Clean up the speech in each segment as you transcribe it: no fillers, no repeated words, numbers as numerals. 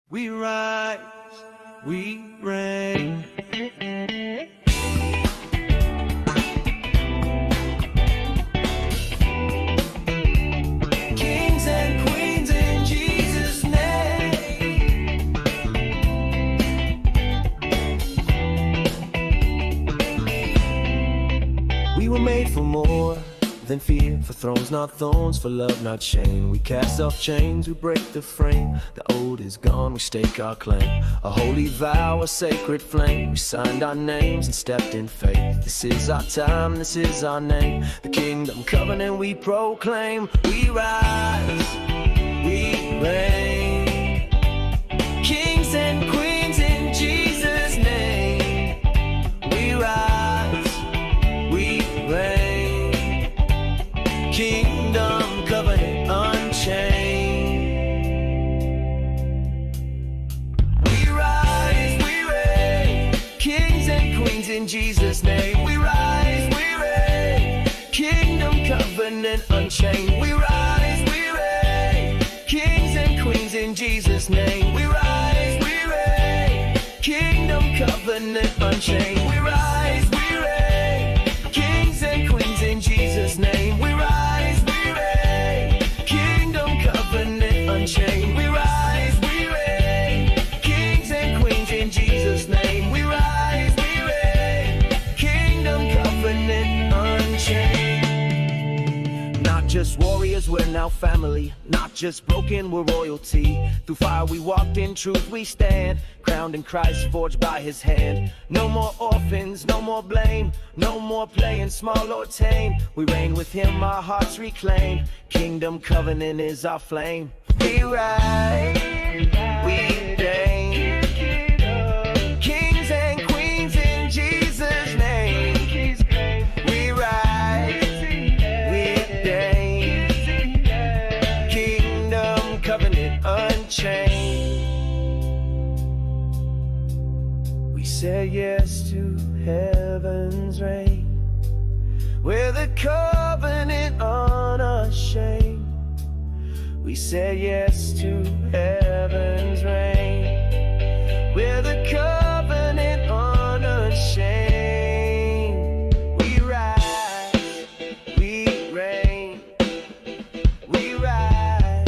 We rise, we reign. Kings and queens in Jesus' name. We were made for more than fear, for thrones not thorns, for love not shame. We cast off chains, we break the frame. The old is gone, we stake our claim. A holy vow, a sacred flame. We signed our names and stepped in faith. This is our time, this is our name. The kingdom covenant we proclaim. We rise, we reign. Kings and queens in Jesus' name. We rise, we reign. Kingdom covenant unchained. We rise, we reign. Kings and queens in Jesus' name. We rise, we reign. Kingdom covenant unchained. We rise, we reign. Kings and queens in Jesus' name. We rise, we reign. Kingdom covenant unchained. We rise, we reign. Kings and queens in Jesus' name. We rise, we reign. Kingdom covenant unchained. We rise, we reign. Kings and queens in Jesus' name. We rise, we reign. Kingdom covenant unchained. Not just warriors, we're now family. Not just broken, we're royalty. Through fire we walked, in truth we stand. Crowned in Christ, forged by his hand. No more orphans, no more blame. No more playing small or tame. We reign with him, our hearts reclaim. Kingdom covenant is our flame. We rise, we reign. Kings and queens in Jesus' name. We rise, we reign. Kingdom covenant unchained. We say yes to heaven's reign. We're the covenant unashamed. We say yes to heaven's reign. We're the covenant unashamed. We rise, we reign. We rise,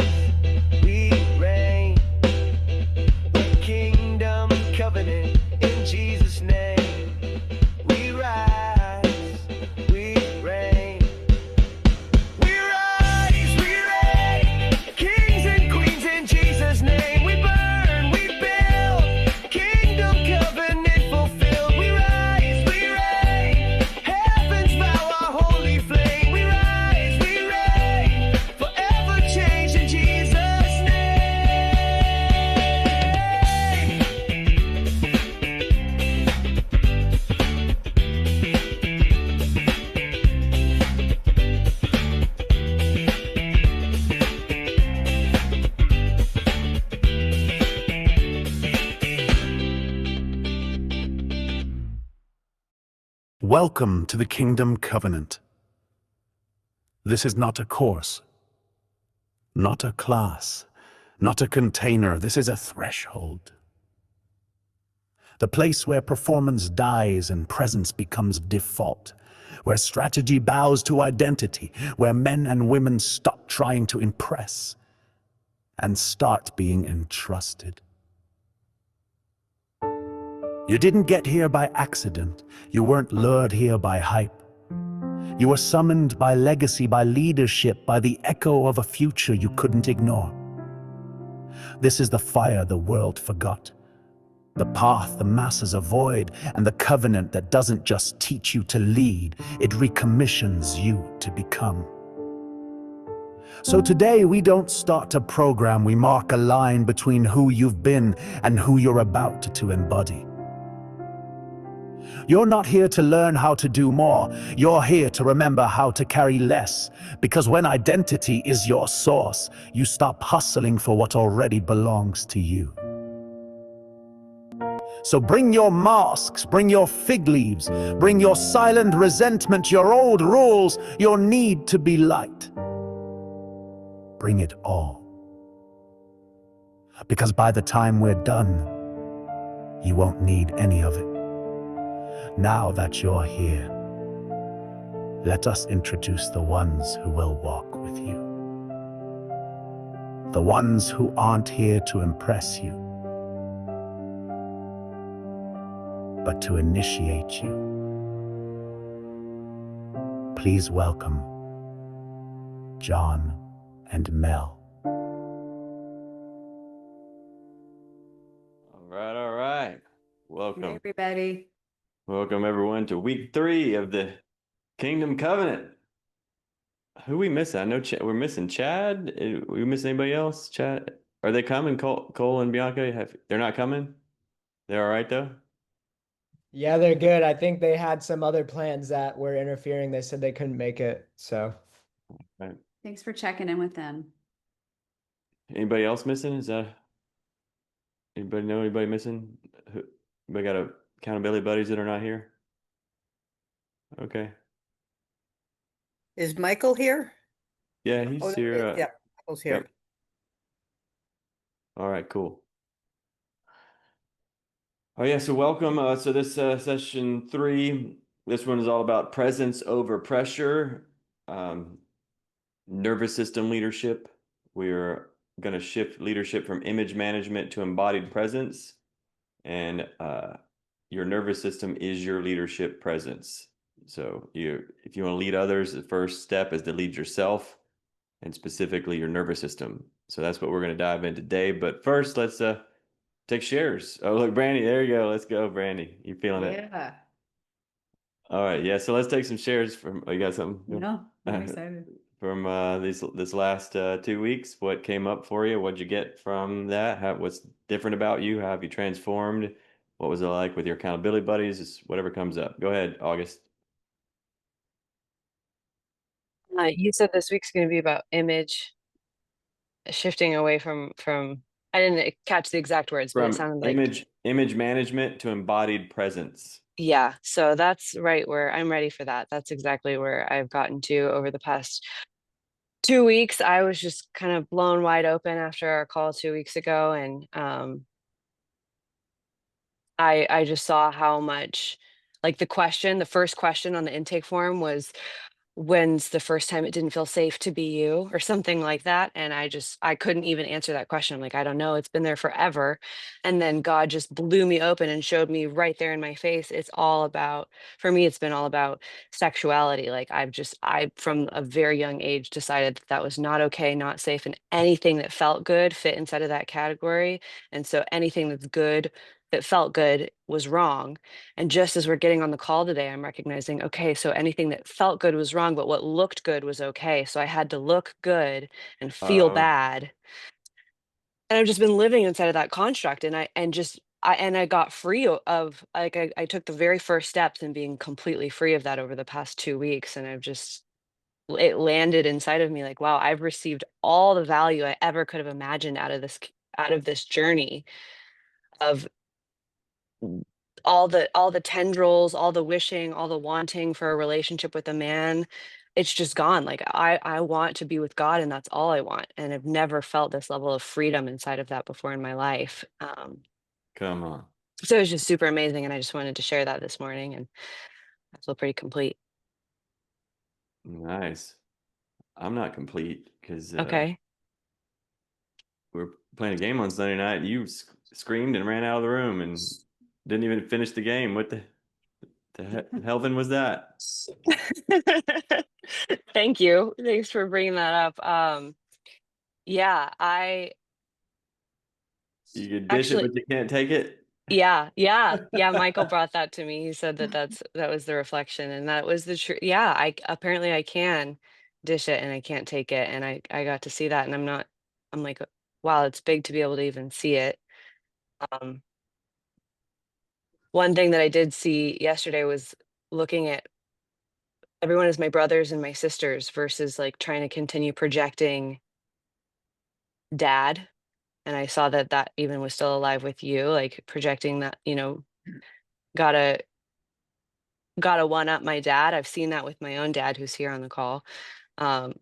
we reign. We're kingdom covenant in Jesus' name. We rise, we reign. We rise, we reign. Kings and queens in Jesus' name. We burn, we build. Kingdom covenant fulfilled. We rise, we reign. Heaven's vow, our holy flame. We rise, we reign. Forever changed in Jesus' name. Welcome to the Kingdom Covenant. This is not a course, not a class, not a container. This is a threshold. The place where performance dies and presence becomes default, where strategy bows to identity, where men and women stop trying to impress and start being entrusted. You didn't get here by accident. You weren't lured here by hype. You were summoned by legacy, by leadership, by the echo of a future you couldn't ignore. This is the fire the world forgot, the path the masses avoid, and the covenant that doesn't just teach you to lead, it recommissions you to become. So today we don't start a program, we mark a line between who you've been and who you're about to embody. You're not here to learn how to do more, you're here to remember how to carry less, because when identity is your source, you stop hustling for what already belongs to you. So bring your masks, bring your fig leaves, bring your silent resentment, your old rules, your need to be liked. Bring it all. Because by the time we're done, you won't need any of it. Now that you're here, let us introduce the ones who will walk with you. The ones who aren't here to impress you, but to initiate you. Please welcome John and Mel. All right. Hey, Welcome. everybody. Welcome everyone to week 3 of the Kingdom Covenant. Who we missing? I know we're missing Chad. We missing anybody else? Chad, are they coming? Cole and Bianca, they're not coming? They're all right though? Yeah, they're good. I think they had some other plans that were interfering. They said they couldn't make it. So Thanks for checking in with them. Anybody else missing? Is that anybody know anybody missing? Anybody got accountability buddies that are not here? Okay. Is Michael here? Yeah, he's Oh, here. yeah, Michael's here. Yep. All right, cool. Oh yeah, so welcome. So this session 3, this one is all about presence over pressure, nervous system leadership. We're going to shift leadership from image management to embodied presence, and your nervous system is your leadership presence. So if you want to lead others, the first step is to lead yourself, and specifically your nervous system. So that's what we're going to dive in today. But first, let's take shares. Oh, look, Brandy, there you go. Let's go, Brandy. You feeling it? Yeah. All right, yeah. So let's take some shares from. Oh, you got something? No, I'm excited. From this last 2 weeks. What came up for you? What'd you get from that? What's different about you? How have you transformed? What was it like with your accountability buddies? Just whatever comes up. Go ahead, August. You said this week's going to be about image, shifting away from. I didn't catch the exact words, but From it sounded like image management to embodied presence. yeah. So that's right where I'm ready for that. That's exactly where I've gotten to over the past 2 weeks. I was just kind of blown wide open after our call 2 weeks ago, and I just saw how much, like the first question on the intake form was, when's the first time it didn't feel safe to be you, or something like that, and I couldn't even answer that question. I'm like, I don't know, it's been there forever. And then God just blew me open and showed me right there in my face, it's all about, for me, it's been all about sexuality. Like I from a very young age decided that that was not okay, not safe, and anything that felt good fit inside of that category. And so anything that's good, that felt good, was wrong. And just as we're getting on the call today, I'm recognizing, okay, so anything that felt good was wrong, but what looked good was okay. So I had to look good and feel bad. And I've just been living inside of that construct. And I got free of, like, I took the very first steps in being completely free of that over the past 2 weeks. And it landed inside of me like, wow, I've received all the value I ever could have imagined out of this journey of all the tendrils, all the wishing, all the wanting for a relationship with a man. It's just gone. Like I want to be with God, and that's all I want. And I've never felt this level of freedom inside of that before in my life. Come on. So it was just super amazing, and I just wanted to share that this morning, and I feel pretty complete. Nice. I'm not complete because Okay. we were playing a game on Sunday night. And you screamed and ran out of the room and didn't even finish the game. What the Helvin was that? Thank you. Thanks for bringing that up. Yeah, You could dish it, actually, but you can't take it. yeah. Michael brought that to me. He said that that was the reflection, and that was the truth. Yeah, I apparently I can dish it and I can't take it, and I got to see that, and I'm like, wow, it's big to be able to even see it. Um, One thing that I did see yesterday was looking at everyone as my brothers and my sisters versus like trying to continue projecting dad. And I saw that that even was still alive with you, like projecting that, gotta gotta one up my dad. I've seen that with my own dad who's here on the call. Um,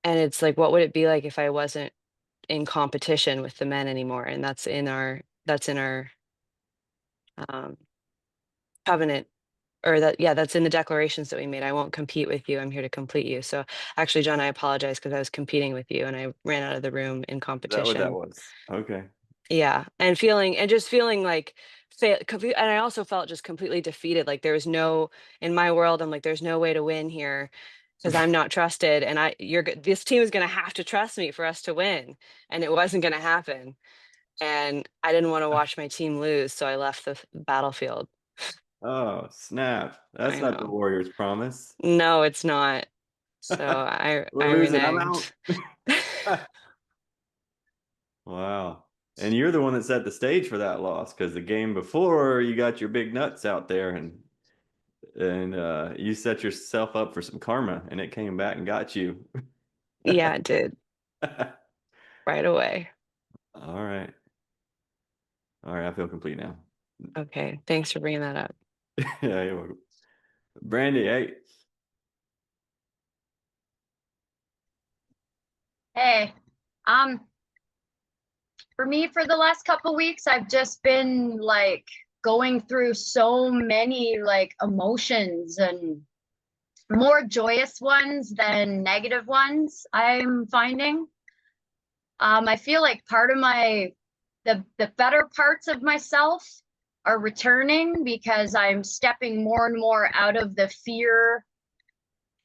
and it's like, what would it be like if I wasn't in competition with the men anymore? And that's in our um, covenant, or that, yeah, that's in the declarations that we made. I won't compete with you. I'm here to complete you. So actually, John, I apologize because I was competing with you and I ran out of the room in Is that what that competition. was? Okay. Yeah, and just feeling like and I also felt just completely defeated. Like there was no, in my world, I'm like, there's no way to win here because I'm not trusted, and this team is gonna have to trust me for us to win, and it wasn't gonna happen. And I didn't want to watch my team lose, so I left the battlefield. Oh, snap. That's I not the know. Warriors' promise. No, it's not. So I We're losing. I'm reneged. out. Wow. And you're the one that set the stage for that loss because the game before you got your big nuts out there and you set yourself up for some karma and it came back and got you. Yeah, it did right away. All right. All right. I feel complete now. Okay, thanks for bringing that up. Yeah, you're welcome. Brandy, hey. Hey, um, for me, for the last couple weeks, I've just been like going through so many like emotions and more joyous ones than negative ones, I'm finding. I feel like part of the better parts of myself are returning because I'm stepping more and more out of the fear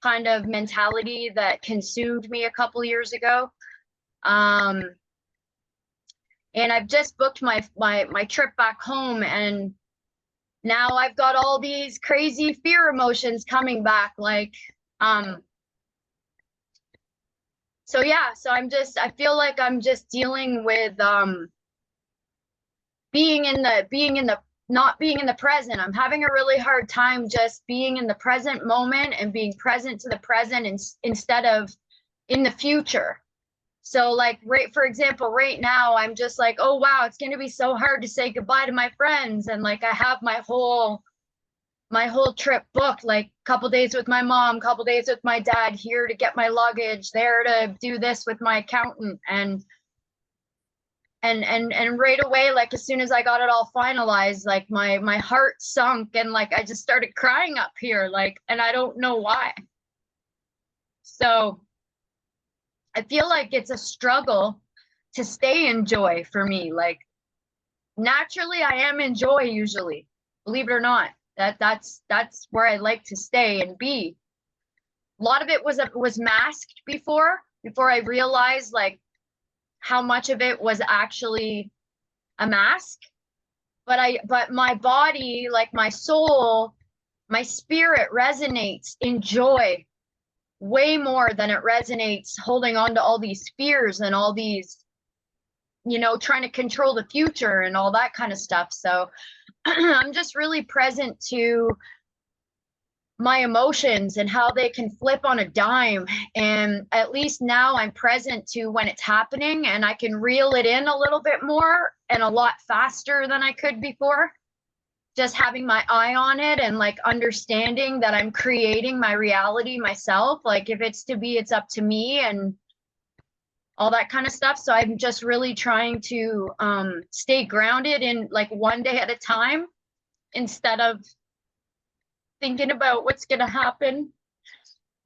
kind of mentality that consumed me a couple years ago. And I've just booked my trip back home, and now I've got all these crazy fear emotions coming back, like so yeah, so I feel like I'm just dealing with not being in the present. I'm having a really hard time just being in the present moment and being present to the present instead of in the future. So like, for example, right now, I'm just like, oh, wow, it's going to be so hard to say goodbye to my friends. And like, I have my whole trip booked, like a couple days with my mom, couple days with my dad, here to get my luggage, there to do this with my accountant. And right away, like as soon as I got it all finalized, like my heart sunk and like I just started crying up here, like, and I don't know why. So I feel like it's a struggle to stay in joy for me. Like naturally I am in joy usually, believe it or not. That's where I like to stay and be. A lot of it was masked before I realized like how much of it was actually a mask. But my body, like my soul, my spirit resonates in joy way more than it resonates holding on to all these fears and all these, trying to control the future and all that kind of stuff. So I'm just really present to my emotions and how they can flip on a dime. And at least now I'm present to when it's happening and I can reel it in a little bit more and a lot faster than I could before. Just having my eye on it and like understanding that I'm creating my reality myself. Like if it's to be, it's up to me, and all that kind of stuff. So I'm just really trying to stay grounded in like one day at a time instead of thinking about what's going to happen,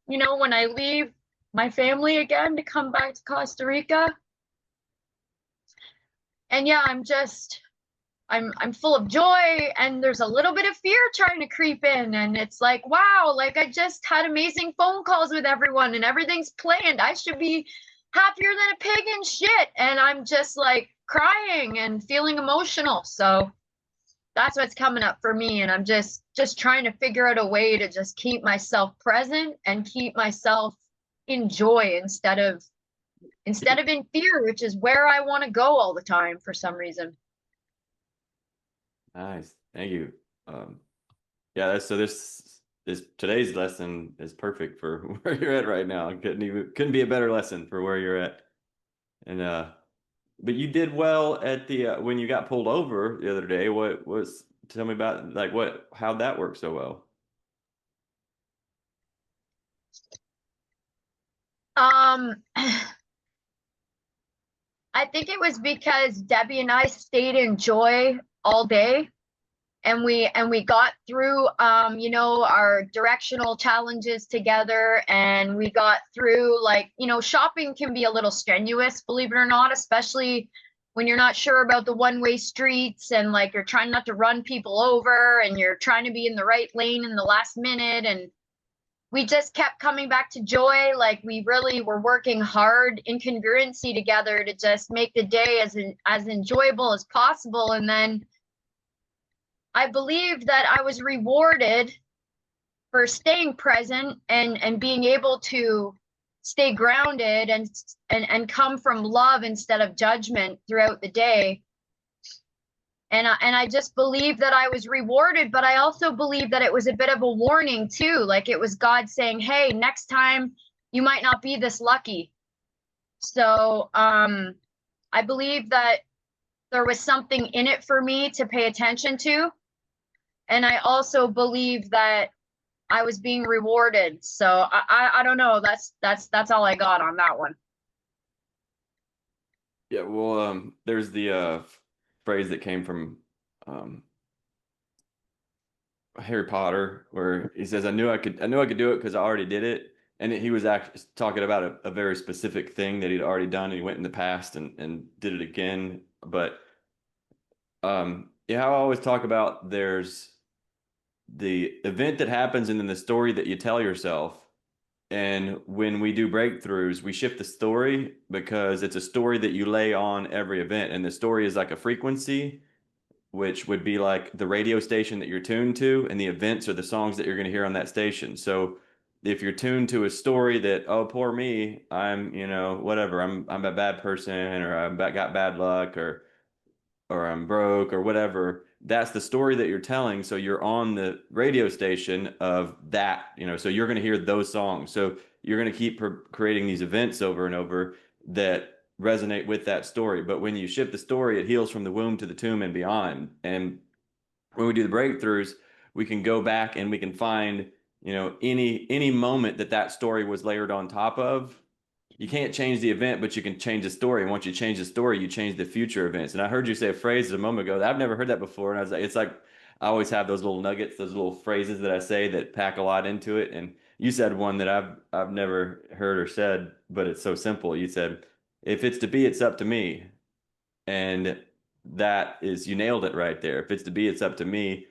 you know, when I leave my family again to come back to Costa Rica. And yeah, I'm full of joy, and there's a little bit of fear trying to creep in, and it's like, wow, like I just had amazing phone calls with everyone and everything's planned. I should be happier than a pig in shit, and I'm just like crying and feeling emotional. So that's what's coming up for me, and I'm just trying to figure out a way to just keep myself present and keep myself in joy instead of in fear, which is where I want to go all the time for some reason. Nice. Thank you. Yeah, so this today's lesson is perfect for where you're at right now. Couldn't be a better lesson for where you're at. And but you did well at the when you got pulled over the other day. Tell me about like how'd that work so well? I think it was because Debbie and I stayed in joy all day, and we got through you know, our directional challenges together, and we got through, like, you know, shopping can be a little strenuous, believe it or not, especially when you're not sure about the one-way streets, and like you're trying not to run people over, and you're trying to be in the right lane in the last minute. And we just kept coming back to joy. Like we really were working hard in congruency together to just make the day as enjoyable as possible. And then I believe that I was rewarded for staying present and being able to stay grounded and come from love instead of judgment throughout the day. And I just believe that I was rewarded, but I also believe that it was a bit of a warning too. Like it was God saying, hey, next time you might not be this lucky. So I believe that there was something in it for me to pay attention to. And I also believe that I was being rewarded. So I don't know. That's all I got on that one. Yeah, well, there's the phrase that came from Harry Potter where he says, I knew I could do it because I already did it. And he was actually talking about a very specific thing that he'd already done, and he went in the past and did it again. But yeah, I always talk about there's the event that happens and then the story that you tell yourself. And when we do breakthroughs, we shift the story because it's a story that you lay on every event. And the story is like a frequency, which would be like the radio station that you're tuned to, and the events are the songs that you're going to hear on that station. So if you're tuned to a story that, oh, poor me, I'm, you know, whatever, I'm a bad person, or got bad luck, or I'm broke, or whatever, that's the story that you're telling. So you're on the radio station of that, you know, so you're going to hear those songs. So you're going to keep creating these events over and over that resonate with that story. But when you shift the story, it heals from the womb to the tomb and beyond. And when we do the breakthroughs, we can go back and we can find, you know, any moment that story was layered on top of. You can't change the event, but you can change the story. And once you change the story, you change the future events. And I heard you say a phrase a moment ago that I've never heard that before. And I was like, it's like, I always have those little nuggets, those little phrases that I say that pack a lot into it. And you said one that I've never heard or said, but it's so simple. You said, if it's to be, it's up to me. And that is, you nailed it right there. If it's to be, it's up to me.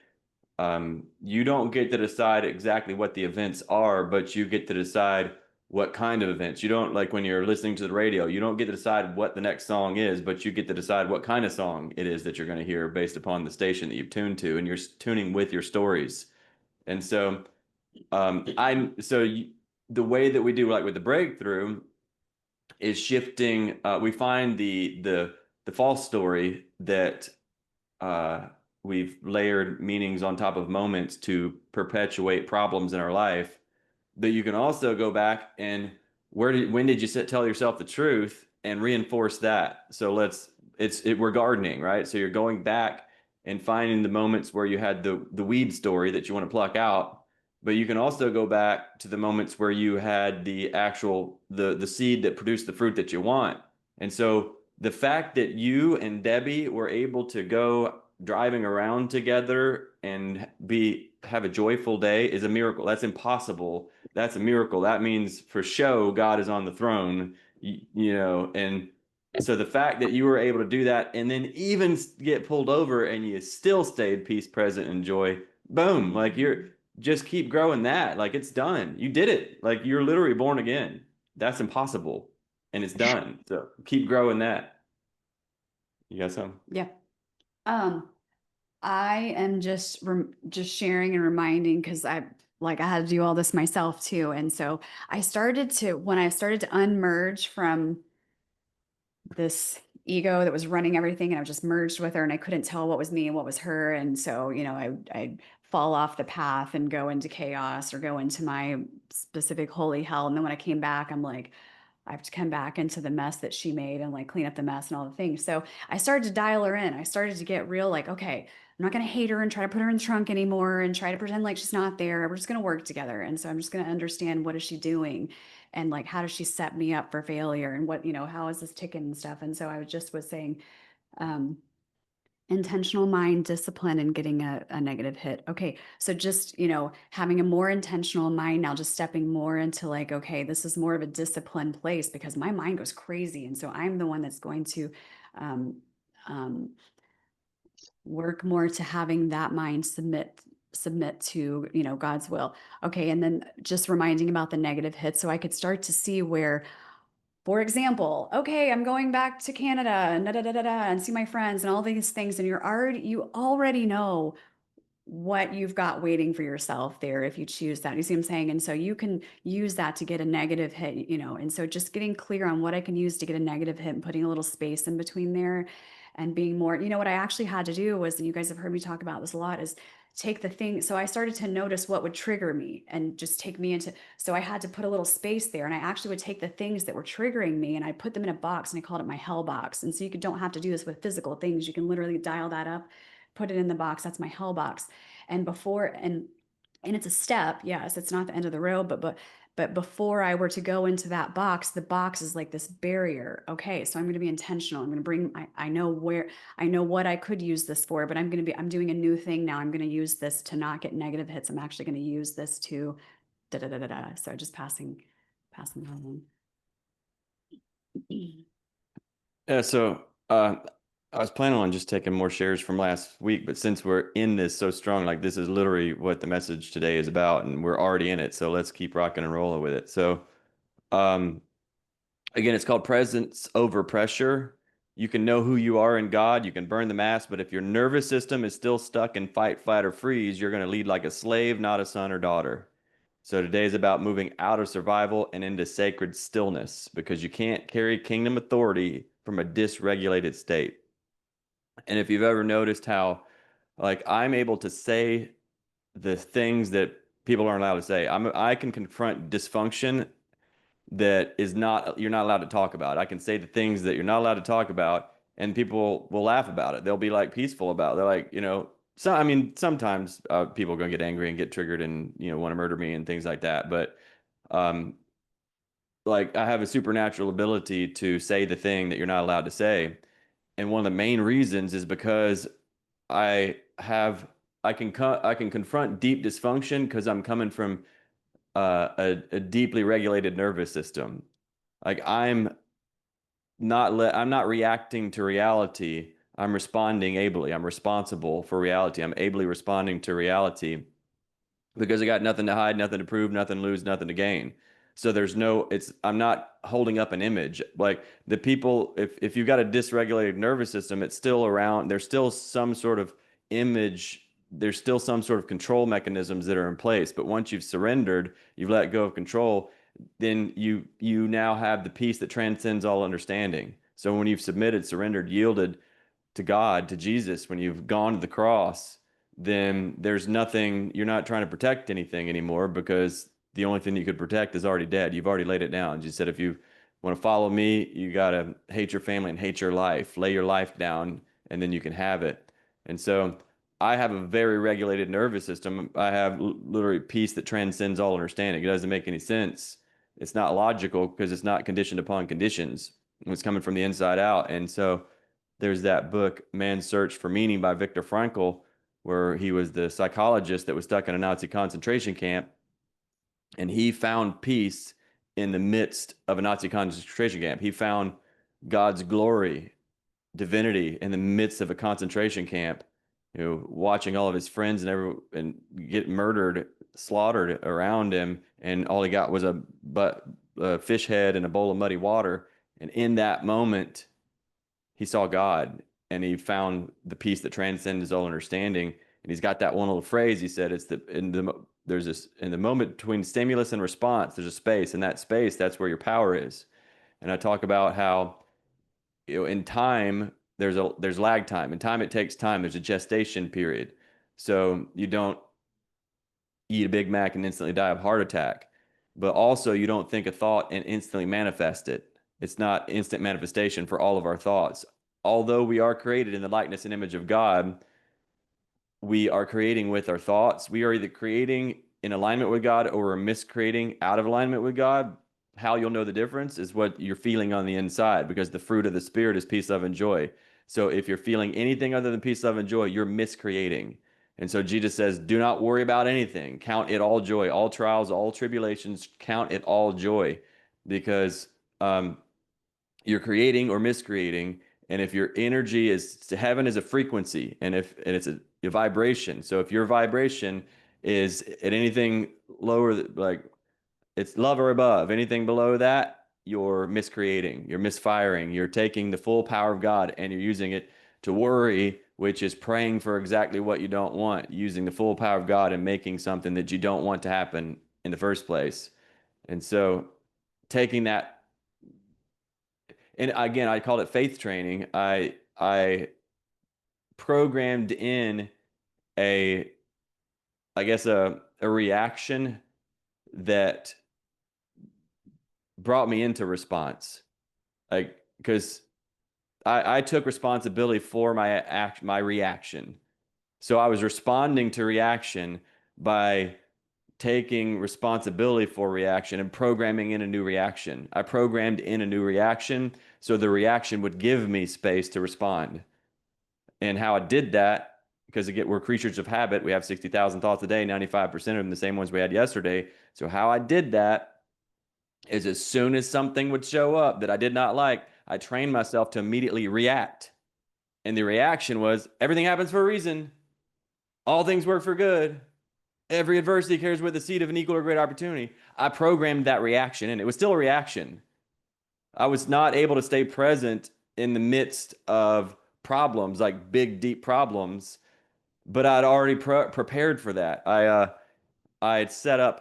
You don't get to decide exactly what the events are, but you get to decide what kind of events. You don't, like when you're listening to the radio, you don't get to decide what the next song is, but you get to decide what kind of song it is that you're going to hear based upon the station that you've tuned to, and you're tuning with your stories. And so the way that we do, like with the breakthrough, is shifting. We find the false story that we've layered meanings on top of moments to perpetuate problems in our life. But you can also go back and when did you tell yourself the truth and reinforce that? So we're gardening, right? So you're going back and finding the moments where you had the weed story that you want to pluck out. But you can also go back to the moments where you had the actual the seed that produced the fruit that you want, And so the fact that you and Debbie were able to go driving around together and have a joyful day is a miracle. That's impossible. That's a miracle. That means for show God is on the throne, and so the fact that you were able to do that and then even get pulled over and you still stayed peace, present, and joy, boom, like you're just keep growing that. Like it's done. You did it. Like you're literally born again. That's impossible. And it's done. So keep growing that. You got something? Yeah. I am just sharing and reminding because I had to do all this myself too. And so when I started to unmerge from this ego that was running everything, and I was just merged with her and I couldn't tell what was me and what was her. And so, I'd fall off the path and go into chaos or go into my specific holy hell. And then when I came back, I'm like, I have to come back into the mess that she made and like clean up the mess and all the things. So I started to dial her in. I started to get real like, okay, I'm not going to hate her and try to put her in the trunk anymore and try to pretend like she's not there. We're just going to work together. And so I'm just going to understand, what is she doing? And like, how does she set me up for failure? And what, how is this ticking and stuff? And so I was saying, intentional mind discipline and getting a negative hit. Okay. So just, having a more intentional mind now, just stepping more into like, okay, this is more of a disciplined place because my mind goes crazy. And so I'm the one that's going to, work more to having that mind submit to, God's will. Okay. And then just reminding about the negative hits. So I could start to see where, for example, okay, I'm going back to Canada and and see my friends and all these things. And you already know what you've got waiting for yourself there if you choose that. You see what I'm saying? And so you can use that to get a negative hit, and so just getting clear on what I can use to get a negative hit and putting a little space in between there and being more, what I actually had to do was, and you guys have heard me talk about this a lot, is take the thing. So I started to notice what would trigger me and just take me into, so I had to put a little space there, and I actually would take the things that were triggering me and I put them in a box and I called it my hell box. And so don't have to do this with physical things. You can literally dial that up, put it in the box. That's my hell box. And it's a step. Yes, it's not the end of the road, but before I were to go into that box, the box is like this barrier. Okay, so I'm going to be intentional. I'm going to bring, I know what I could use this for, but I'm doing a new thing now. I'm going to use this to not get negative hits. I'm actually going to use this to So just passing on. Yeah. So I was planning on just taking more shares from last week, but since we're in this so strong, like this is literally what the message today is about, and we're already in it. So let's keep rocking and rolling with it. So, again, it's called presence over pressure. You can know who you are in God. You can burn the mask, but if your nervous system is still stuck in fight, flight, or freeze, you're going to lead like a slave, not a son or daughter. So today is about moving out of survival and into sacred stillness, because you can't carry kingdom authority from a dysregulated state. And if you've ever noticed how, like, I'm able to say the things that people aren't allowed to say, I can confront dysfunction that you're not allowed to talk about. I can say the things that you're not allowed to talk about, and people will laugh about it. They'll be like peaceful about it. They're like, sometimes people are going to get angry and get triggered and, want to murder me and things like that. But, like, I have a supernatural ability to say the thing that you're not allowed to say. And one of the main reasons is because I can confront deep dysfunction because I'm coming from a deeply regulated nervous system. Like I'm not reacting to reality. I'm responding ably. I'm responsible for reality. I'm ably responding to reality because I got nothing to hide, nothing to prove, nothing to lose, nothing to gain. So I'm not holding up an image. Like the people, if you've got a dysregulated nervous system, it's still around. There's still some sort of image. There's still some sort of control mechanisms that are in place. But once you've surrendered, you've let go of control, then you now have the peace that transcends all understanding. So when you've submitted, surrendered, yielded to God, to Jesus, when you've gone to the cross, then there's nothing, you're not trying to protect anything anymore, because the only thing you could protect is already dead. You've already laid it down. You said, if you want to follow me, you got to hate your family and hate your life. Lay your life down, and then you can have it. And so I have a very regulated nervous system. I have literally peace that transcends all understanding. It doesn't make any sense. It's not logical because it's not conditioned upon conditions. was coming from the inside out. And so there's that book, Man's Search for Meaning by Viktor Frankl, where he was the psychologist that was stuck in a Nazi concentration camp. And he found peace in the midst of a Nazi concentration camp. He found God's glory, divinity in the midst of a concentration camp, watching all of his friends and get murdered, slaughtered around him. And all he got was a fish head and a bowl of muddy water. And in that moment, he saw God, and he found the peace that transcends his own understanding. And he's got that one little phrase. He said, in the moment between stimulus and response, there's a space. In that space, that's where your power is. And I talk about how, in time, there's lag time. In time, it takes time. There's a gestation period. So you don't eat a Big Mac and instantly die of heart attack. But also, you don't think a thought and instantly manifest it. It's not instant manifestation for all of our thoughts. Although we are created in the likeness and image of God, we are creating with our thoughts. We are either creating in alignment with God or we're miscreating out of alignment with God. How you'll know the difference is what you're feeling on the inside, because the fruit of the Spirit is peace, love, and joy. So if you're feeling anything other than peace, love, and joy, you're miscreating. And so Jesus says, do not worry about anything. Count it all joy, all trials, all tribulations, count it all joy, because you're creating or miscreating. And if your energy is, heaven is a frequency, and it's a vibration. So if your vibration is at anything lower, like it's love or above, anything below that, you're miscreating, you're misfiring, you're taking the full power of God and you're using it to worry, which is praying for exactly what you don't want, using the full power of God and making something that you don't want to happen in the first place. And so taking that, and again, I called it faith training. I programmed in a reaction that brought me into response. Like, because I took responsibility for my reaction. So I was responding to reaction by taking responsibility for reaction and programming in a new reaction. I programmed in a new reaction so the reaction would give me space to respond. And how I did that, because again, we're creatures of habit. We have 60,000 thoughts a day, 95% of them the same ones we had yesterday. So how I did that is, as soon as something would show up that I did not like, I trained myself to immediately react. And the reaction was, everything happens for a reason. All things work for good. Every adversity carries with a seed of an equal or great opportunity. I programmed that reaction, and it was still a reaction. I was not able to stay present in the midst of problems, like big, deep problems, but I'd already prepared for that. I had set up,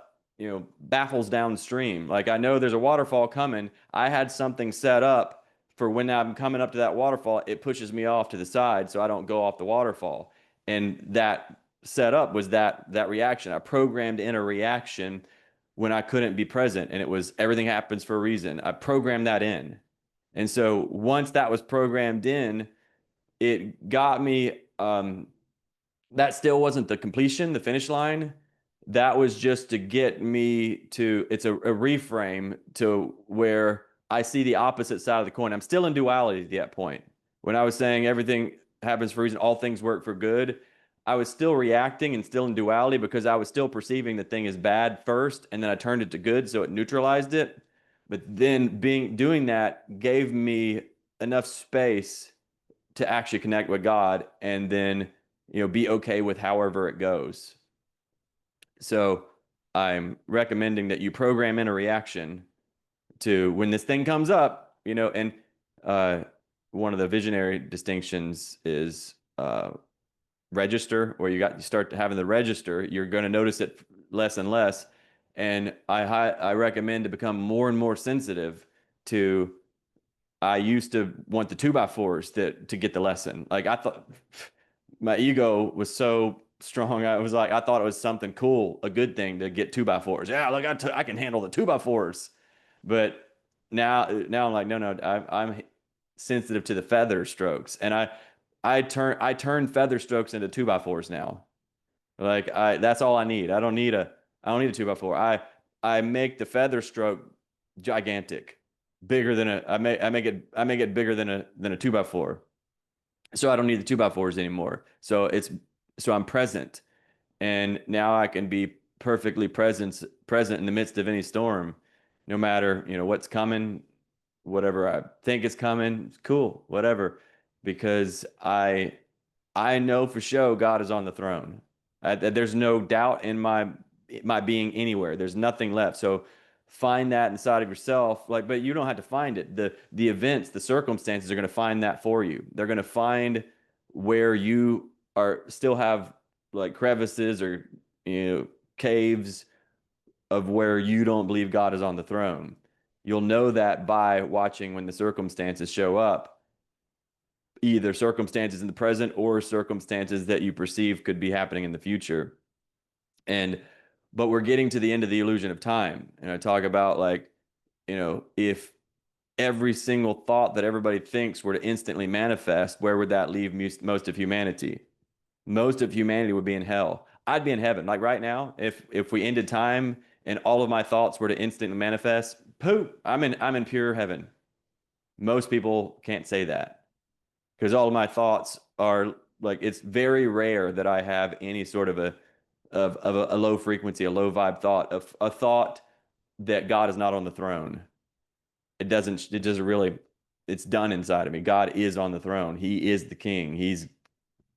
baffles downstream. Like, I know there's a waterfall coming. I had something set up for when I'm coming up to that waterfall, it pushes me off to the side so I don't go off the waterfall. And that setup was that reaction. I programmed in a reaction when I couldn't be present, and it was everything happens for a reason. I programmed that in. And so once that was programmed in, it got me, that still wasn't the completion, the finish line. That was just to get me to, it's a reframe to where I see the opposite side of the coin. I'm still in duality at that point. When I was saying everything happens for a reason, all things work for good, I was still reacting and still in duality, because I was still perceiving the thing as bad first, and then I turned it to good, so it neutralized it. But then doing that gave me enough space to actually connect with God, and then be okay with however it goes. So I'm recommending that you program in a reaction to when this thing comes up, and one of the visionary distinctions is register, where you start having the register. You're going to notice it less and less. And I recommend to become more and more sensitive to, I used to want the 2x4s to get the lesson. Like, I thought my ego was so strong. I was like, I thought it was something cool, a good thing to get 2x4s. Yeah, look, I can handle the 2x4s. But now I'm like, no, I'm sensitive to the feather strokes, and I turn feather strokes into 2x4s now. Like, that's all I need. I don't need a 2x4. I make the feather stroke gigantic, bigger than I make it bigger than a 2x4. So I don't need the 2x4s anymore. So I'm present. And now I can be perfectly present in the midst of any storm, no matter, what's coming, whatever I think is coming, cool, whatever, because I know for sure God is on the throne. There's no doubt in my being anywhere. There's nothing left. So find that inside of yourself. But you don't have to find it. The events, the circumstances are going to find that for you. They're going to find where you still have like crevices or caves of where you don't believe God is on the throne. You'll know that by watching when the circumstances show up, either circumstances in the present or circumstances that you perceive could be happening in the future. But we're getting to the end of the illusion of time. And I talk about if every single thought that everybody thinks were to instantly manifest, where would that leave most of humanity? Most of humanity would be in hell. I'd be in heaven. Like right now, if we ended time and all of my thoughts were to instantly manifest, poof, I'm in pure heaven. Most people can't say that because all of my thoughts are it's very rare that I have any sort of a low frequency, a low vibe thought, of a thought that God is not on the throne. It doesn't really, it's done inside of me. God is on the throne. He is the king.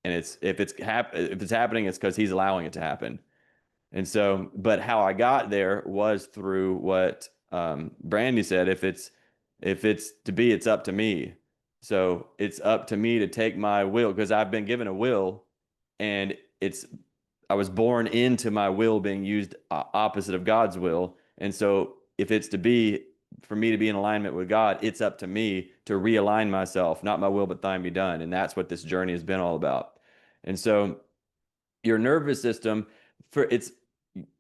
If it's happening, it's because he's allowing it to happen. And so, but how I got there was through what Brandy said. If it's to be, it's up to me. So it's up to me to take my will, because I've been given a will, and I was born into my will being used opposite of God's will. And so if it's for me to be in alignment with God, it's up to me to realign myself, not my will, but thine be done. And that's what this journey has been all about. And so your nervous system, it's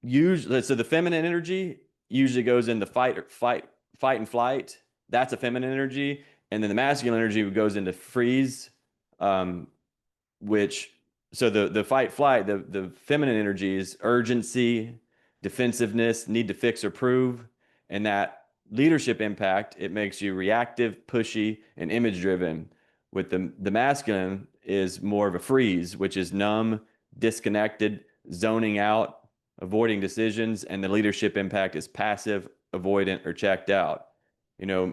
usually, so the feminine energy usually goes into fight and flight. That's a feminine energy. And then the masculine energy goes into freeze, so the fight flight, the feminine energy is urgency, defensiveness, need to fix or prove. And that leadership impact, it makes you reactive, pushy, and image driven. With the masculine is more of a freeze, which is numb, disconnected, zoning out, avoiding decisions. And the leadership impact is passive, avoidant, or checked out. A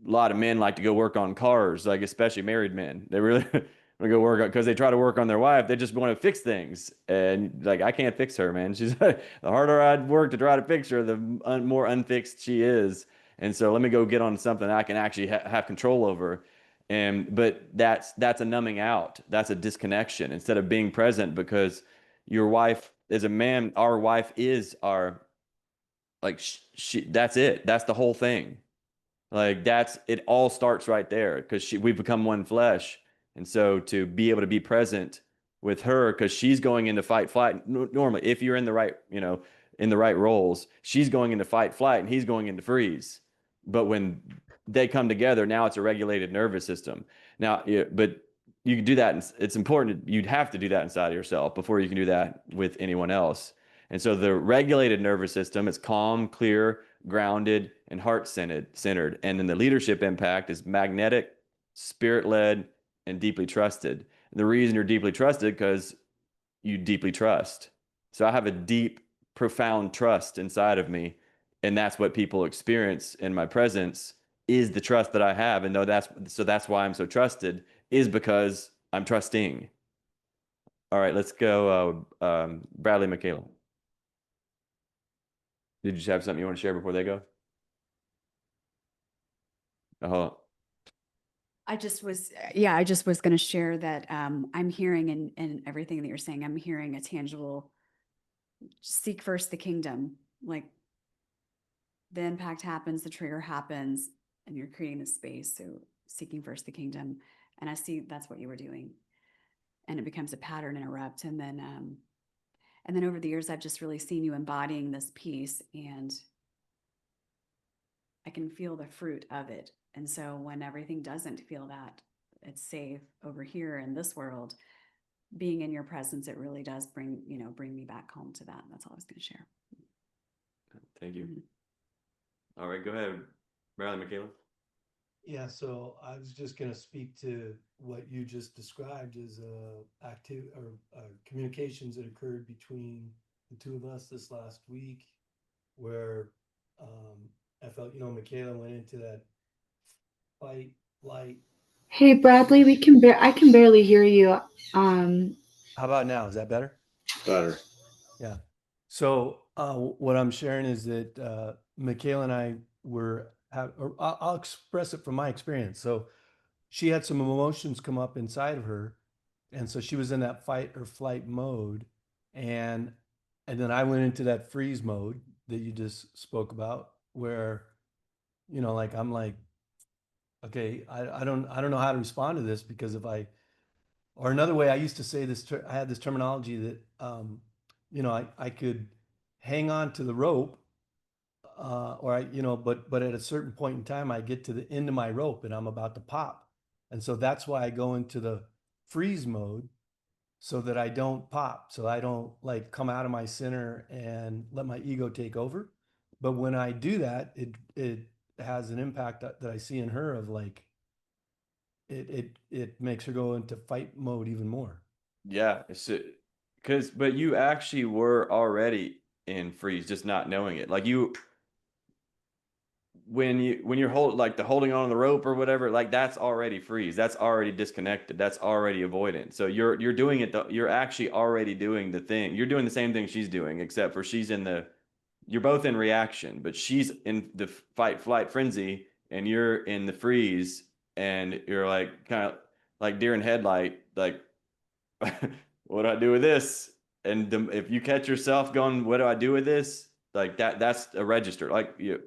lot of men like to go work on cars, especially married men. They really want to go work on, because they try to work on their wife. They just want to fix things. And I can't fix her, man. She's the harder I'd work to try to fix her, the more unfixed she is. And so let me go get on something I can actually have control over. But that's a numbing out. That's a disconnection instead of being present, because your wife, as a man, our wife is our, that's it. That's the whole thing. It all starts right there, because we've become one flesh. And so to be able to be present with her, because she's going into fight flight. Normally, if you're in the right, in the right roles, she's going into fight flight and he's going into freeze. But when they come together, now it's a regulated nervous system. Now, but you can do that. And it's important. You'd have to do that inside of yourself before you can do that with anyone else. And so the regulated nervous system is calm, clear, grounded, and heart-centered. And then the leadership impact is magnetic, spirit-led, and deeply trusted. And the reason you're deeply trusted, because you deeply trust. So I have a deep, profound trust inside of me. And that's what people experience in my presence, is the trust that I have. And that's why I'm so trusted, is because I'm trusting. All right, let's go. Bradley, Michaela. Did you have something you want to share before they go? I just was going to share that I'm hearing in everything that you're saying, I'm hearing a tangible, seek first the kingdom. Like the impact happens, the trigger happens, and you're creating the space. So seeking first the kingdom. And I see that's what you were doing. And it becomes a pattern interrupt. And then over the years, I've just really seen you embodying this piece, and I can feel the fruit of it. And so when everything doesn't feel that it's safe over here in this world, being in your presence, it really does bring me back home to that. That's all I was going to share. Thank you. All right, go ahead, Bradley, Michaela? Yeah, so I was just gonna speak to what you just described as active or communications that occurred between the two of us this last week, where I felt, Michaela went into that fight, flight. Hey Bradley, I can barely hear you. Um, How about now? Is that better? Better. Yeah. So what I'm sharing is that Michaela and I I'll express it from my experience. So she had some emotions come up inside of her, and so she was in that fight or flight mode, and then I went into that freeze mode that you just spoke about, where like I'm like, okay, I don't know how to respond to this, because or another way I used to say this, I had this terminology that I could hang on to the rope, but at a certain point in time I get to the end of my rope and I'm about to pop. And so that's why I go into the freeze mode, so that I don't pop, so I don't like come out of my center and let my ego take over. But when I do that, it has an impact that I see in her of like, it makes her go into fight mode even more. Yeah, but you actually were already in freeze, just not knowing it. Like when you're holding on the rope or whatever, like that's already freeze. That's already disconnected. That's already avoidant. So you're doing it. You're actually already doing the thing. You're doing the same thing she's doing, except for you're both in reaction, but she's in the fight, flight frenzy, and you're in the freeze, and you're like kind of like deer in headlight, like what do I do with this? And if you catch yourself going, what do I do with this? Like that's a register. Like you're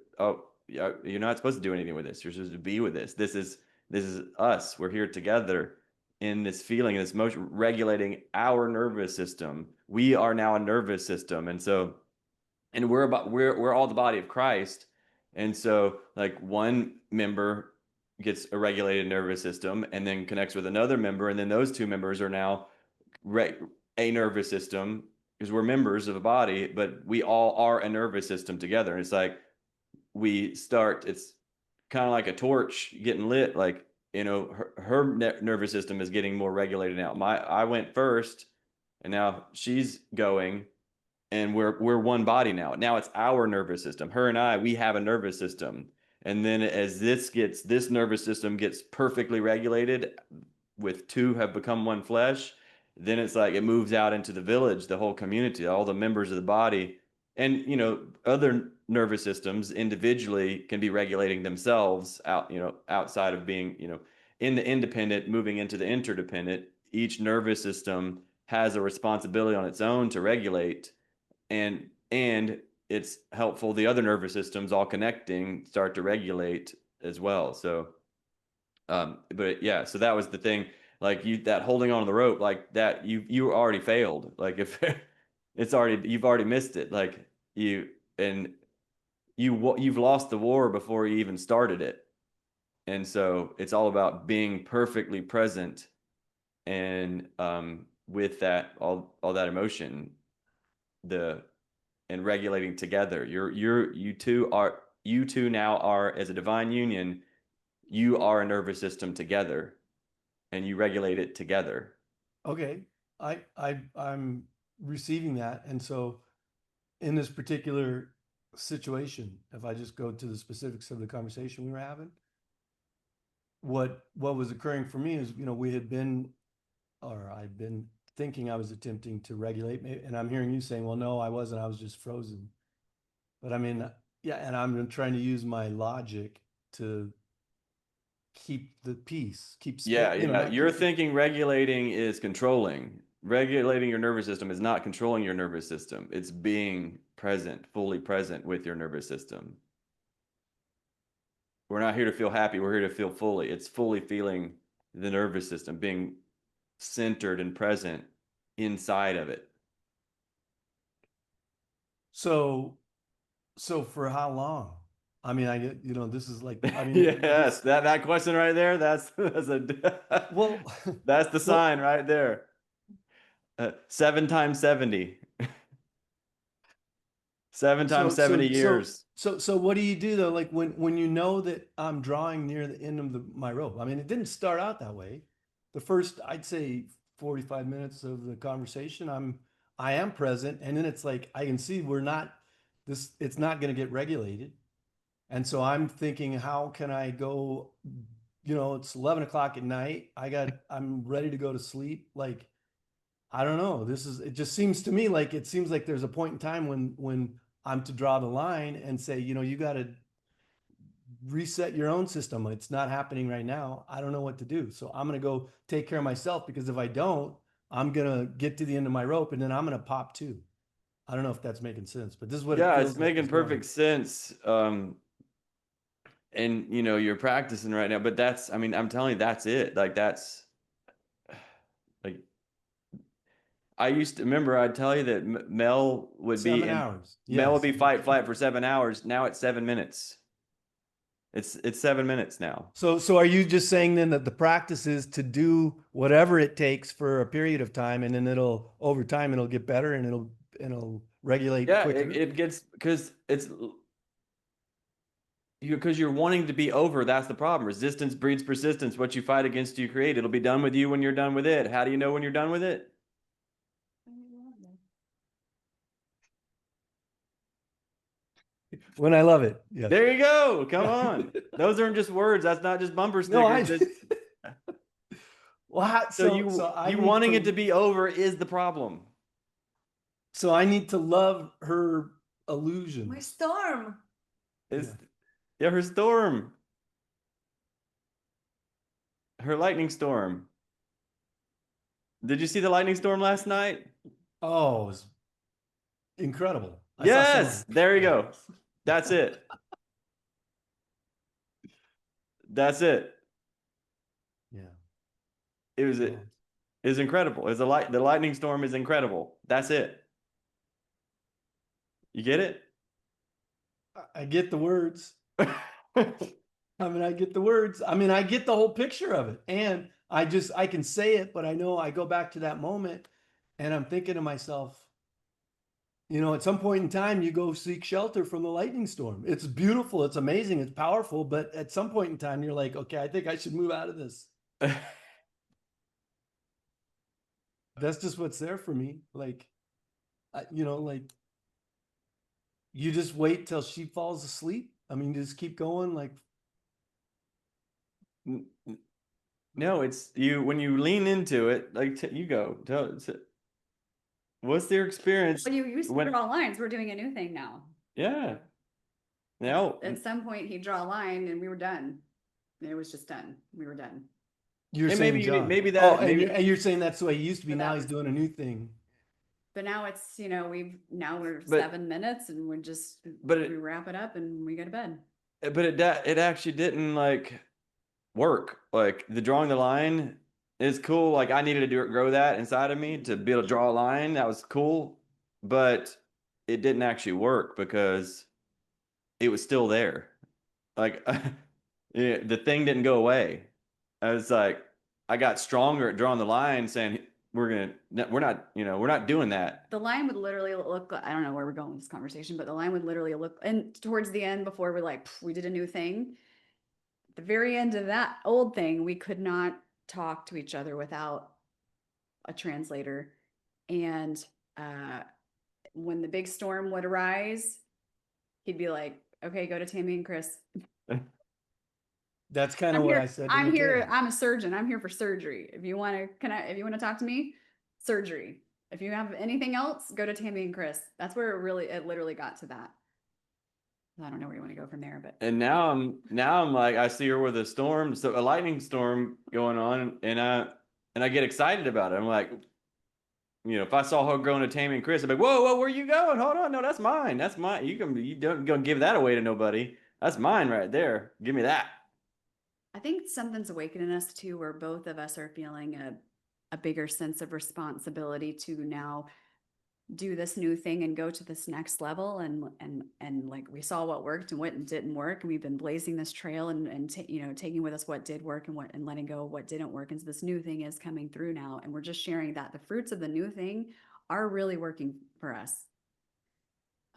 not supposed to do anything with this. You're supposed to be with this. This is us. We're here together in this feeling, this motion, regulating our nervous system. We are now a nervous system. And so, and we're all the body of Christ. And so like one member gets a regulated nervous system and then connects with another member. And then those two members are now a nervous system, because we're members of a body, but we all are a nervous system together. And it's like it's kind of like a torch getting lit. Like, her nervous system is getting more regulated now. I went first, and now she's going, and we're one body now. Now it's our nervous system. Her and we have a nervous system. And then as this nervous system gets perfectly regulated, with two have become one flesh, then it's like it moves out into the village, the whole community, all the members of the body. And other nervous systems individually can be regulating themselves outside of being in the independent, moving into the interdependent. Each nervous system has a responsibility on its own to regulate, and it's helpful the other nervous systems all connecting start to regulate as well. So but yeah, so that was the thing. Like that holding on to the rope, like that, you already failed. Like if you've already missed it. Like you've lost the war before you even started it. And so it's all about being perfectly present, and with that, all that emotion, and regulating together. You two now are, as a divine union, you are a nervous system together, and you regulate it together. Okay, I'm receiving that. And so in this particular situation, if I just go to the specifics of the conversation we were having, what was occurring for me is, I'd been thinking I was attempting to regulate, and I'm hearing you saying, well, no, I wasn't, I was just frozen. But I mean, yeah, and I'm trying to use my logic to keep the peace, you're thinking regulating is controlling. Regulating your nervous system is not controlling your nervous system. It's being present, fully present with your nervous system. We're not here to feel happy. We're here to feel fully. It's fully feeling the nervous system, being centered and present inside of it. So for how long? I mean, I get, this is like, I mean, yes, that question right there, that's well, that's the sign right there. 7 times 70. 7 times 70 years. So what do you do though? Like when you know that I'm drawing near the end of my rope. I mean, it didn't start out that way. The first, I'd say 45 minutes of the conversation, I am present, and then it's like I can see it's not going to get regulated. And so I'm thinking, how can I go, it's 11 o'clock at night. I'm ready to go to sleep. Like, I don't know. It just seems to me like there's a point in time when I'm to draw the line and say, you got to reset your own system. It's not happening right now. I don't know what to do. So I'm going to go take care of myself, because if I don't, I'm going to get to the end of my rope and then I'm going to pop too. I don't know if that's making sense, but this is what it Yeah, feels it's like making this morning. perfect sense. And you're practicing right now, but I'm telling you, that's it. Like that's like, I used to remember, I'd tell you that Mel would be 7 hours. Mel would be Yes. fight flight for 7 hours. Now it's 7 minutes. It's 7 minutes now. So are you just saying then that the practice is to do whatever it takes for a period of time, and then over time it'll get better and it'll regulate Yeah, quicker? it gets, because you're wanting to be over. That's the problem. Resistance breeds persistence. What you fight against, you create. It'll be done with you when you're done with it. How do you know when you're done with it? When I love it. Yeah. There you go. Come on. Those aren't just words. That's not just bumper stickers. No, I That's- well, so I you need wanting it to be over is the problem. So I need to love her illusion. My storm. It's her storm. Her lightning storm. Did you see the lightning storm last night? Oh, it was incredible. I saw Yes, some. there you go. That's it. That's it. Yeah. It was incredible. The lightning storm is incredible. That's it. You get it? I get the words. I get the words. I get the whole picture of it. And I can say it, but I know I go back to that moment and I'm thinking to myself, at some point in time, you go seek shelter from the lightning storm. It's beautiful. It's amazing. It's powerful. But at some point in time, you're like, okay, I think I should move out of this. That's just what's there for me. Like, you just wait till she falls asleep. Just keep going. Like, no, it's you when you lean into it. Like you go. What's their experience? Well, you used to when- draw lines. We're doing a new thing now. Yeah. Now, At some point, he'd draw a line and we were done. It was just done. We were done. you're And saying maybe- John. maybe that- Oh, and maybe- you're saying that's the way he used to be. But Now that he's was- doing a new thing. But now it's, we're But- 7 minutes and we're just, But we wrap it up and we go to bed. but it actually didn't work. Like the drawing the line is cool. Like I needed to grow that inside of me to be able to draw a line. That was cool, but it didn't actually work because it was still there. Like the thing didn't go away. I was like, I got stronger at drawing the line, saying we're not doing that. The line would literally look, I don't know where we're going with this conversation, but the line would literally look, and towards the end, before we're like, we did a new thing. At the very end of that old thing, we could not talk to each other without a translator. And when the big storm would arise, he'd be like, okay, go to Tammy and Chris. That's kind of what I said. to I'm here. Michaela. I'm a surgeon. I'm here for surgery. If you want to talk to me, surgery. If you have anything else, go to Tammy and Chris. That's where it literally got to that. I don't know where you want to go from there, but And now I'm like, I see her with a lightning storm going on, and I get excited about it. I'm like, if I saw her going to Tammy and Chris, I'd be like, whoa, where are you going? Hold on, no, that's mine. That's mine. You don't go give that away to nobody. That's mine right there. Give me that. I think something's awakening us too, where both of us are feeling a bigger sense of responsibility to now do this new thing and go to this next level. And like we saw what worked and what didn't work. And we've been blazing this trail and taking with us what did work and letting go of what didn't work. And so this new thing is coming through now. And we're just sharing that the fruits of the new thing are really working for us.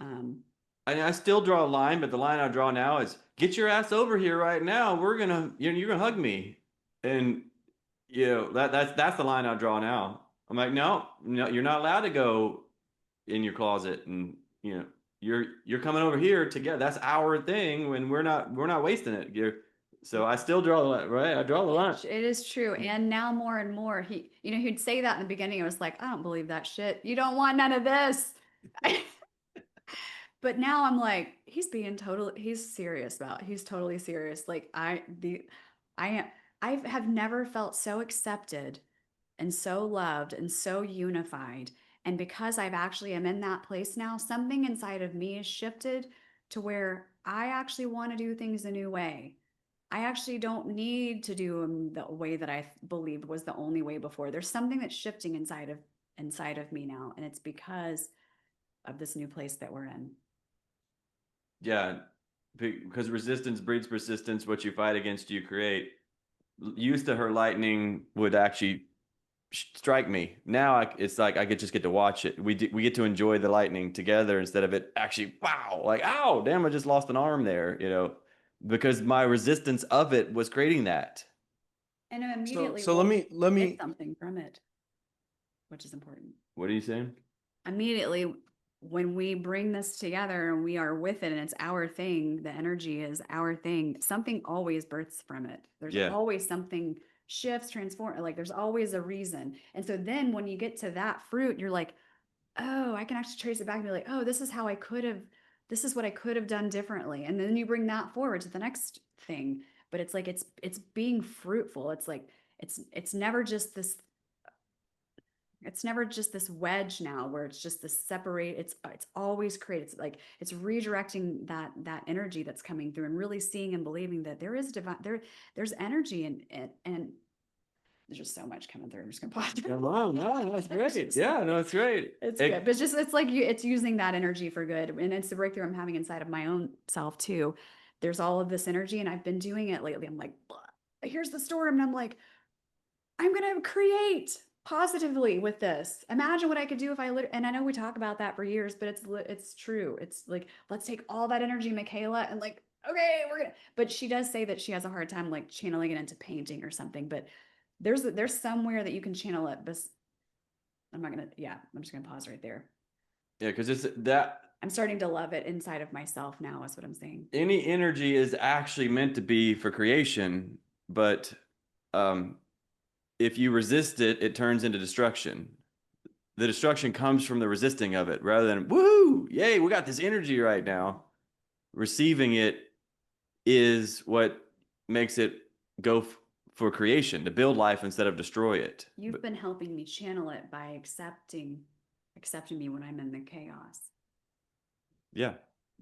I still draw a line, but the line I draw now is get your ass over here right now. You're gonna hug me. And that's the line I draw now. I'm like, no, you're not allowed to go in your closet, and you're coming over here together. That's our thing when we're not wasting it. So I still draw the line, right? I draw the line. It is true. And now more and more, he'd say that in the beginning. I was like, I don't believe that shit. You don't want none of this. But now I'm like, he's totally serious. Like I have never felt so accepted and so loved and so unified. And because I've actually am in that place now, something inside of me has shifted to where I actually want to do things a new way. I actually don't need to do them the way that I believed was the only way before. There's something that's shifting inside of me now, and it's because of this new place that we're in. Yeah, because resistance breeds persistence. What you fight against, you create. Used to, her lightning would actually strike me. Now it's like I just get to watch it. We get to enjoy the lightning together instead of it actually, wow, like, ow, damn, I just lost an arm there, because my resistance of it was creating that. And immediately, So let me get something from it, which is important. What are you saying? Immediately, when we bring this together and we are with it and it's our thing, the energy is our thing, something always births from it. There's always something shifts, transform, like there's always a reason. And so then when you get to that fruit, you're like, oh, I can actually trace it back and be like, oh, this is what I could have done differently. And then you bring that forward to the next thing. But it's like, it's being fruitful. It's like, it's never just this wedge now where it's just this separate. It's always created. It's like, it's redirecting that energy that's coming through and really seeing and believing that there is there's energy and there's just so much coming through. I'm just gonna pause. No, that's great. Yeah, no, it's great. It's good, but it's like it's using that energy for good, and it's the breakthrough I'm having inside of my own self too. There's all of this energy, and I've been doing it lately. I'm like, here's the storm, and I'm like, I'm gonna create positively with this. Imagine what I could do if and I know we talk about that for years, but it's true. It's like, let's take all that energy, Michaela, and like, okay, but she does say that she has a hard time like channeling it into painting or something, but there's somewhere that you can channel it, but I'm just gonna pause right there. Yeah, because it's that I'm starting to love it inside of myself now, is what I'm saying. any energy is actually meant to be for creation, but if you resist it, it turns into destruction. The destruction comes from the resisting of it rather than, woohoo, yay, we got this energy right now. Receiving it is what makes it go for creation, to build life instead of destroy it. You've been helping me channel it by accepting me when I'm in the chaos. Yeah.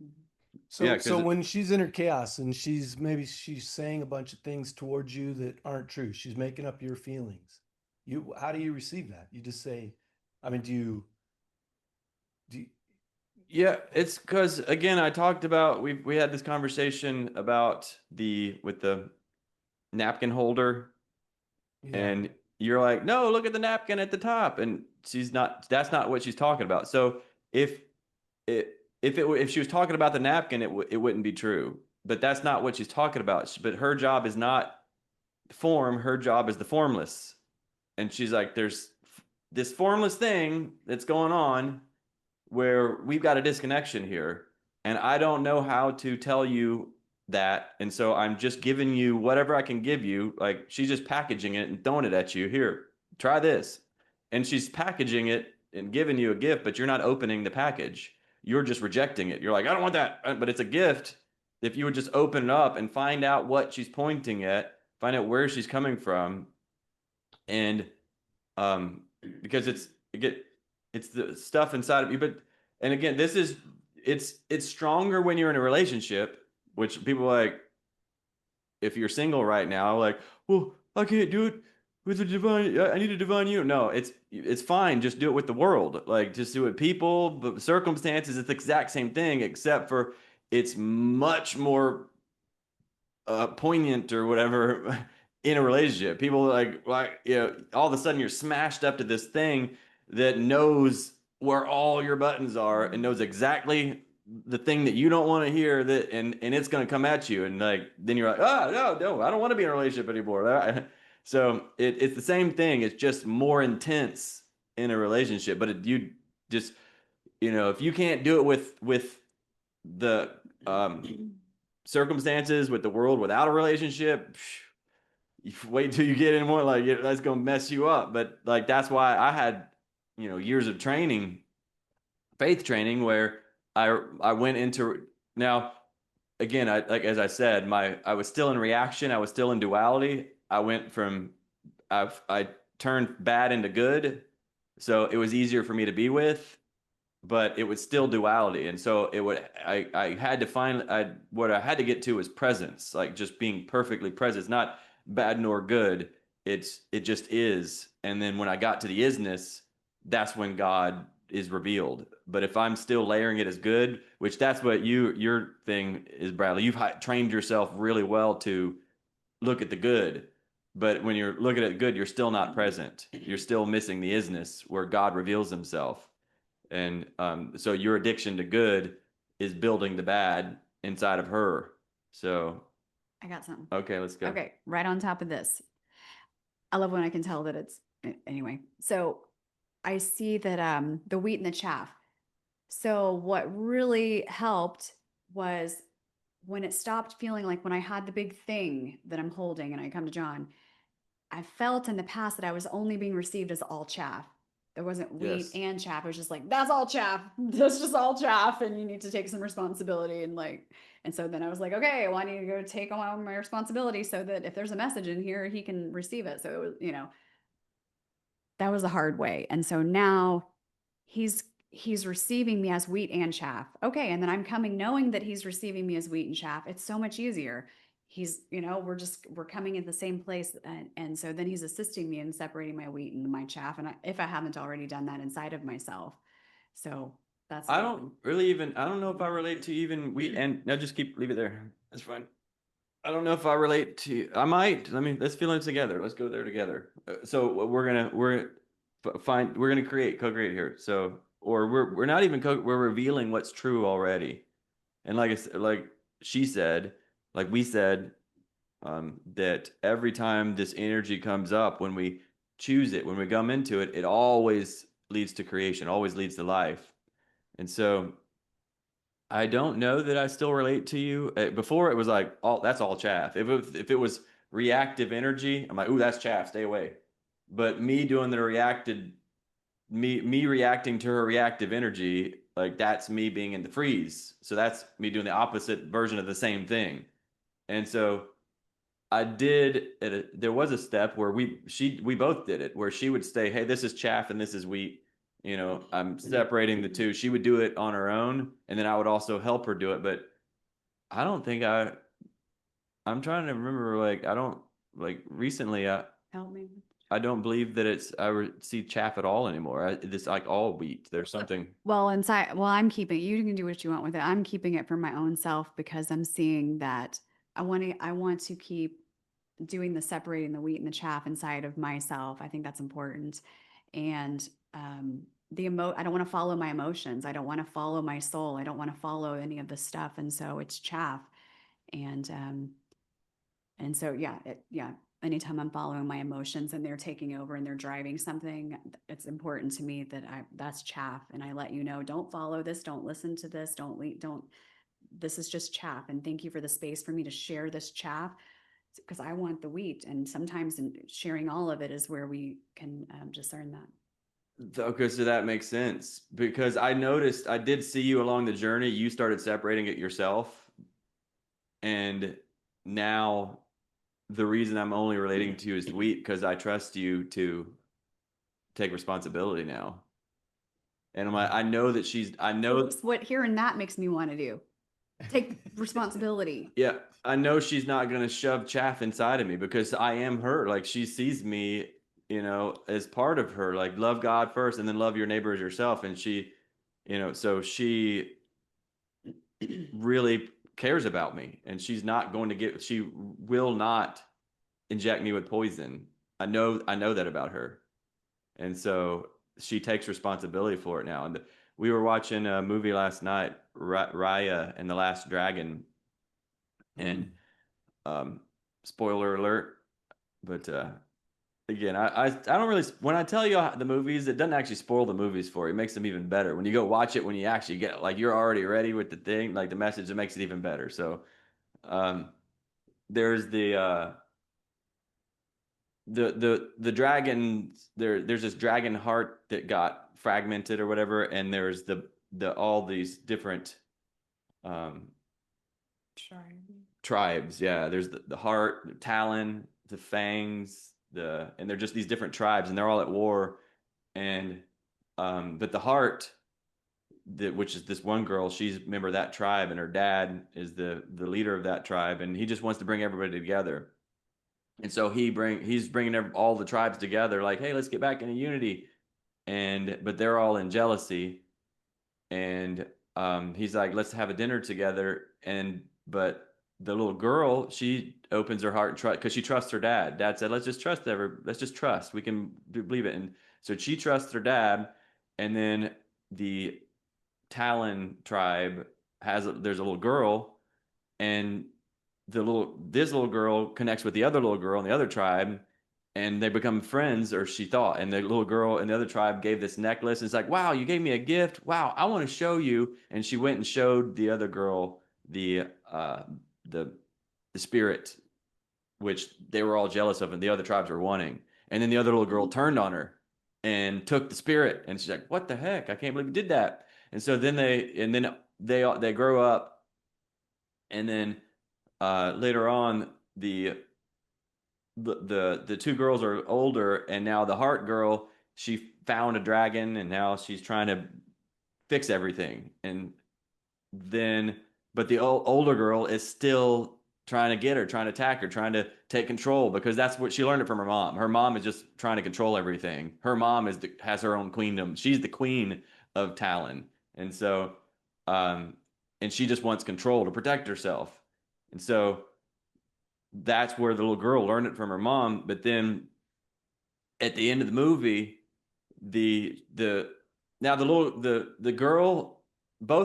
Mm-hmm. So when she's in her chaos and she's saying a bunch of things towards you that aren't true, she's making up your feelings. How do you receive that? You just say, I mean, do you? Yeah, it's because, again, I talked about, we had this conversation about with the napkin holder, and you're like, no, look at the napkin at the top, and that's not what she's talking about. So if she was talking about the napkin, it wouldn't be true, but that's not what she's talking about. But her job is not form, her job is the formless. And she's like, there's this formless thing that's going on where we've got a disconnection here, and I don't know how to tell you that, and so I'm just giving you whatever I can give you. Like, she's just packaging it and throwing it at you. Here, try this. And she's packaging it and giving you a gift, but you're not opening the package. You're just rejecting it. You're like, I don't want that, but it's a gift. If you would just open it up and find out what she's pointing at, find out where she's coming from, and because it's the stuff inside of you. And again, it's stronger when you're in a relationship, which people are like, if you're single right now, like, well, I can't do it with the divine, I need a divine you. No, it's fine. Just do it with the world. Like, just do it with people, but circumstances, it's the exact same thing, except for it's much more poignant or whatever in a relationship. People like, all of a sudden you're smashed up to this thing that knows where all your buttons are and knows exactly the thing that you don't want to hear, that and it's going to come at you, and like then you're like, oh no, I don't want to be in a relationship anymore. So it's the same thing. It's just more intense in a relationship, but you just, if you can't do it with the circumstances, with the world, without a relationship, you wait till you get in one, like that's gonna mess you up. But like that's why I had years of training, faith training, where I went into, now again, as I said, I was still in reaction, I was still in duality. I went from I turned bad into good, so it was easier for me to be with, but it was still duality. And so I had to find, what I had to get to was presence, like just being perfectly present. It's not bad nor good. It just is. And then when I got to the isness, that's when God is revealed. But if I'm still layering it as good, which that's what your thing is, Bradley, you've trained yourself really well to look at the good. But when you're looking at good, you're still not present. You're still missing the isness where God reveals himself. And so your addiction to good is building the bad inside of her. So I got something. okay, let's go. Okay, right on top of this. I love when I can tell that it's anyway. So I see that the wheat and the chaff. So what really helped was when it stopped feeling like, when I had the big thing that I'm holding and I come to John, I felt in the past that I was only being received as all chaff. There wasn't wheat Yes. and chaff. It was just like, that's all chaff. That's just all chaff. And you need to take some responsibility. And so then I was like, okay, well, I need to go take on my responsibility so that if there's a message in here, he can receive it. So it was, that was a hard way. And so now he's receiving me as wheat and chaff. Okay. And then I'm coming knowing that he's receiving me as wheat and chaff. It's so much easier. He's, we're coming in the same place. And so then he's assisting me in separating my wheat and my chaff. And if I haven't already done that inside of myself. So that's, I don't know if I relate to even wheat, and no, just leave it there. That's fine. I don't know if I relate to, I might, let's feel it together. Let's go there together. So we're gonna co-create here. So, or we're not even we're revealing what's true already. And like she said, like we said, that every time this energy comes up, when we choose it, when we come into it, it always leads to creation, always leads to life. And so I don't know that I still relate to you. Before it was like, that's all chaff. If it was reactive energy, I'm like, ooh, that's chaff, stay away. But me doing the me reacting to her reactive energy, like that's me being in the freeze. So that's me doing the opposite version of the same thing. And so I did there was a step where we both did it, where she would say, hey, this is chaff and this is wheat. I'm separating the two. She would do it on her own, and then I would also help her do it. But I don't think I'm trying to remember, recently, help me. I don't believe that I see chaff at all anymore. It's like all wheat. There's something. Well, I'm keeping, you can do what you want with it. I'm keeping it for my own self because I'm seeing that I want to keep doing the separating the wheat and the chaff inside of myself. I think that's important. And I don't want to follow my emotions. I don't want to follow my soul. I don't want to follow any of this stuff. And so it's chaff. And so, anytime I'm following my emotions and they're taking over and they're driving something, it's important to me that that's chaff. And I let you know, don't follow this. Don't listen to this. This is just chaff. And thank you for the space for me to share this chaff, because I want the wheat. And sometimes in sharing all of it is where we can discern that. Okay, so that makes sense, because I noticed, I did see you along the journey. You started separating it yourself. And now the reason I'm only relating to you is wheat, because I trust you to take responsibility now. And I know that what hearing that makes me want to do. Take responsibility. Yeah, I know she's not going to shove chaff inside of me, because I am her. Like, she sees me, as part of her, like, love God first and then love your neighbor as yourself. And she, so she really cares about me, and she will not inject me with poison. I know that about her. And so she takes responsibility for it now. And we were watching a movie last night, Raya and the Last Dragon, and spoiler alert, but again, I don't really, when I tell you the movies, it doesn't actually spoil the movies for you. It makes them even better. When you go watch it, when you actually get, like, you're already ready with the thing, like the message, it makes it even better. So there's the dragon, there's this dragon heart that got fragmented or whatever, and there's the all these different tribes. Yeah, there's the heart, the talon, the fangs, and they're just these different tribes, and they're all at war. And but the heart, which is this one girl, she's a member of that tribe, and her dad is the leader of that tribe, and he just wants to bring everybody together. And so he's bringing all the tribes together, like, hey, let's get back into unity. But they're all in jealousy, and he's like, let's have a dinner together. But the little girl, she opens her heart and trust, because she trusts her dad. Dad said, let's just trust. We can believe it. And so she trusts her dad. And then the Talon tribe there's a little girl, and this little girl connects with the other little girl in the other tribe, and they become friends, or she thought. And the little girl in the other tribe gave this necklace. And it's like, wow, you gave me a gift. Wow, I want to show you. And she went and showed the other girl the spirit, which they were all jealous of, and the other tribes were wanting. And then the other little girl turned on her and took the spirit, and she's like, what the heck? I can't believe you did that. And so then they grow up, and then later on the two girls are older, and now the heart girl, she found a dragon, and now she's trying to fix everything. And then but the older girl is still trying to get her, trying to attack her, trying to take control, because that's what she learned it from her mom. Her mom is just trying to control everything. Her mom has her own queendom. She's the queen of Talon. And so, and she just wants control to protect herself. And so that's where the little girl learned it from her mom. But then at the end of the movie, both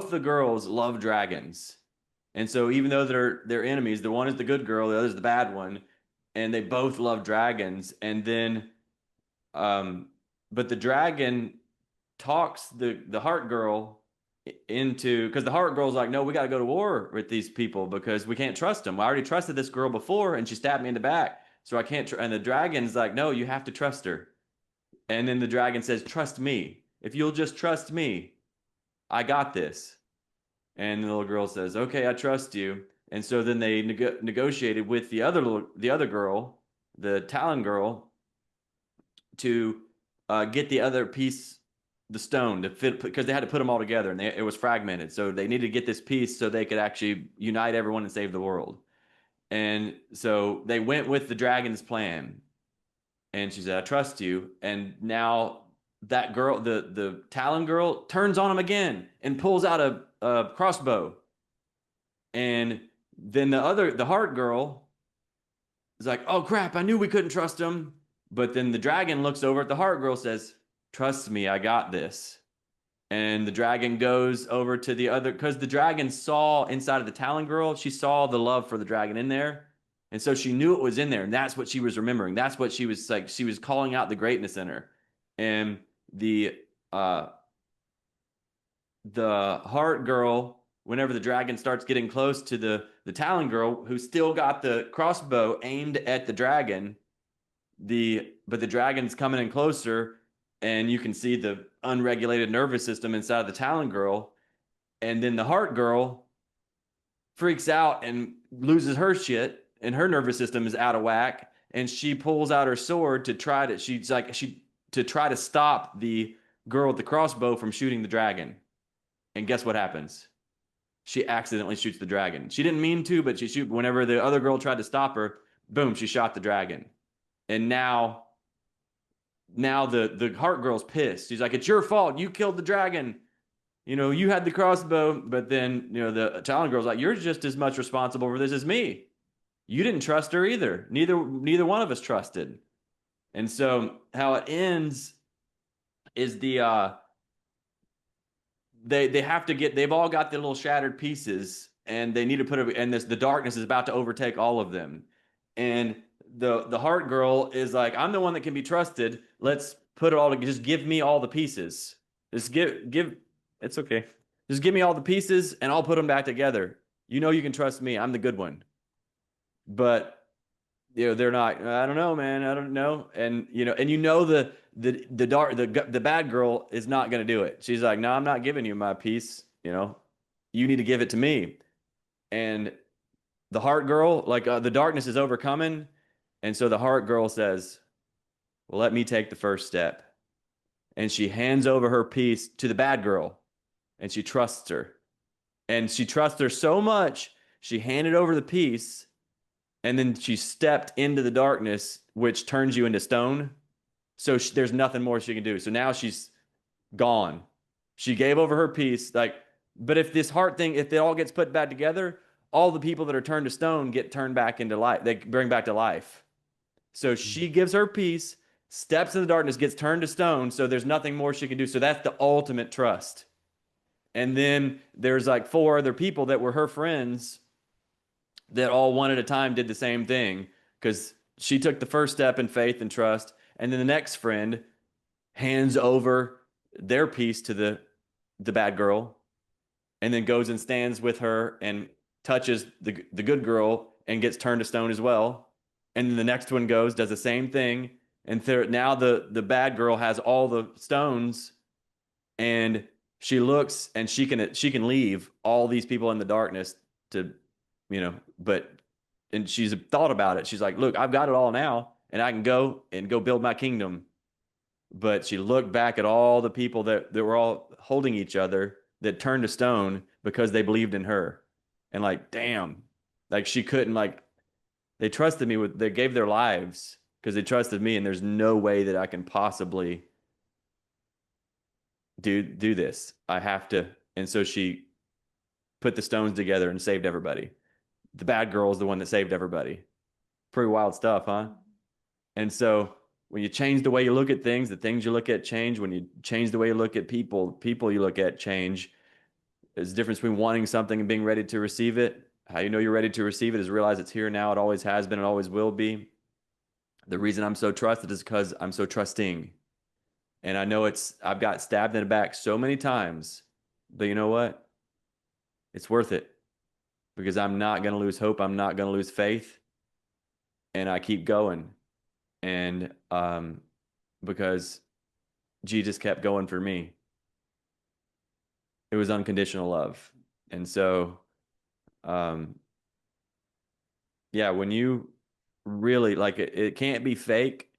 the girls love dragons. And so even though they're enemies, the one is the good girl, the other is the bad one, and they both love dragons. And then but the dragon talks the heart girl into, because the heart girl's like, no, we got to go to war with these people because we can't trust them. I already trusted this girl before, and she stabbed me in the back, so I can't and the dragon's like, no, you have to trust her. And then the dragon says, trust me. If you'll just trust me, I got this. And the little girl says, okay, I trust you. And so then they negotiated with the other girl, the Talon girl, to get the other piece, the stone, to fit, because they had to put them all together, and it was fragmented. So they needed to get this piece so they could actually unite everyone and save the world. And so they went with the dragon's plan. And she said, I trust you. And now that girl, the Talon girl, turns on him again and pulls out a crossbow. And then the heart girl is like, oh crap, I knew we couldn't trust him. But then the dragon looks over at the heart girl, says, trust me, I got this. And the dragon goes over to the other, because the dragon saw inside of the Talon girl, she saw the love for the dragon in there. And so she knew it was in there, and that's what she was remembering. That's what she was like, she was calling out the greatness in her. And the heart girl, whenever the dragon starts getting close to the Talon girl, who still got the crossbow aimed at the dragon, but the dragon's coming in closer, and you can see the unregulated nervous system inside of the Talon girl. And then the heart girl freaks out and loses her shit, and her nervous system is out of whack. And she pulls out her sword to try to stop the girl with the crossbow from shooting the dragon. And guess what happens? She accidentally shoots the dragon. She didn't mean to, but whenever the other girl tried to stop her, boom, she shot the dragon. And now the heart girl's pissed. She's like, it's your fault. You killed the dragon. You know, you had the crossbow. But then, the Talon girl's like, you're just as much responsible for this as me. You didn't trust her either. Neither one of us trusted. And so how it ends is they have to get, they've all got the little shattered pieces, and they need to put it, and the darkness is about to overtake all of them. And the heart girl is like, I'm the one that can be trusted. Let's put it all together. Just give me all the pieces. Just give, it's okay. Just give me all the pieces and I'll put them back together. You know, you can trust me. I'm the good one. But they're not, I don't know, man. I don't know. And the bad girl is not going to do it. She's like, no, I'm not giving you my piece. You need to give it to me. And the heart girl, like the darkness is overcoming. And so the heart girl says, well, let me take the first step. And she hands over her piece to the bad girl, and she trusts her. And she trusts her so much, she handed over the piece, and then she stepped into the darkness, which turns you into stone. So there's nothing more she can do. So now she's gone. She gave over her piece. But if this heart thing, if it all gets put back together, all the people that are turned to stone get turned back into life. They bring back to life. So she gives her piece, steps in the darkness, gets turned to stone. So there's nothing more she can do. So that's the ultimate trust. And then there's like 4 other people that were her friends that all one at a time did the same thing, because she took the first step in faith and trust. And then the next friend hands over their piece to the bad girl, and then goes and stands with her and touches the good girl and gets turned to stone as well. And then the next one goes, does the same thing. And now the bad girl has all the stones, and she looks and she can leave all these people in the darkness to, and she's thought about it. She's like, look, I've got it all now, and I can go build my kingdom. But she looked back at all the people that were all holding each other, that turned to stone because they believed in her. And like, damn, like she couldn't, like, they trusted me they gave their lives because they trusted me. And there's no way that I can possibly do this. I have to. And so she put the stones together and saved everybody. The bad girl is the one that saved everybody. Pretty wild stuff, huh? And so when you change the way you look at things, the things you look at change. When you change the way you look at people you look at change. There's a difference between wanting something and being ready to receive it. How you know you're ready to receive it is realize it's here now. It always has been and always will be. The reason I'm so trusted is because I'm so trusting. And I know I've got stabbed in the back so many times, but you know what? It's worth it, because I'm not going to lose hope. I'm not going to lose faith. And I keep going. And because Jesus kept going for me. It was unconditional love. And so, when you really, like, it can't be fake,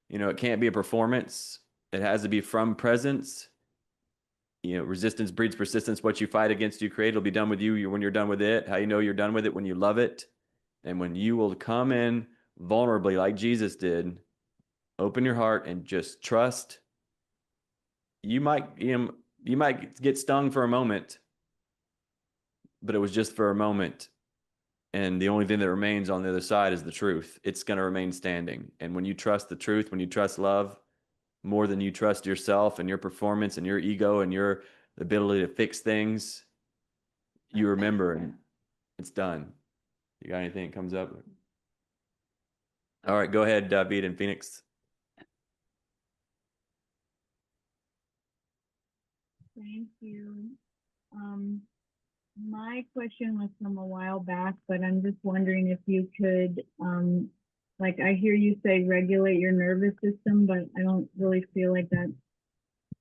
it can't be a performance. It has to be from presence. Resistance breeds persistence. What you fight against, you create. It'll be done with you when you're done with it. How you know you're done with it? When you love it. And when you will come in vulnerably like Jesus did, open your heart and just trust. You might get stung for a moment, but it was just for a moment. And the only thing that remains on the other side is the truth. It's going to remain standing. And when you trust the truth, when you trust love more than you trust yourself and your performance and your ego and your ability to fix things, you remember, and it's done. You got anything that comes up? All right, go ahead, David in Phoenix. Thank you. My question was from a while back, but I'm just wondering if you could, I hear you say regulate your nervous system, but I don't really feel like that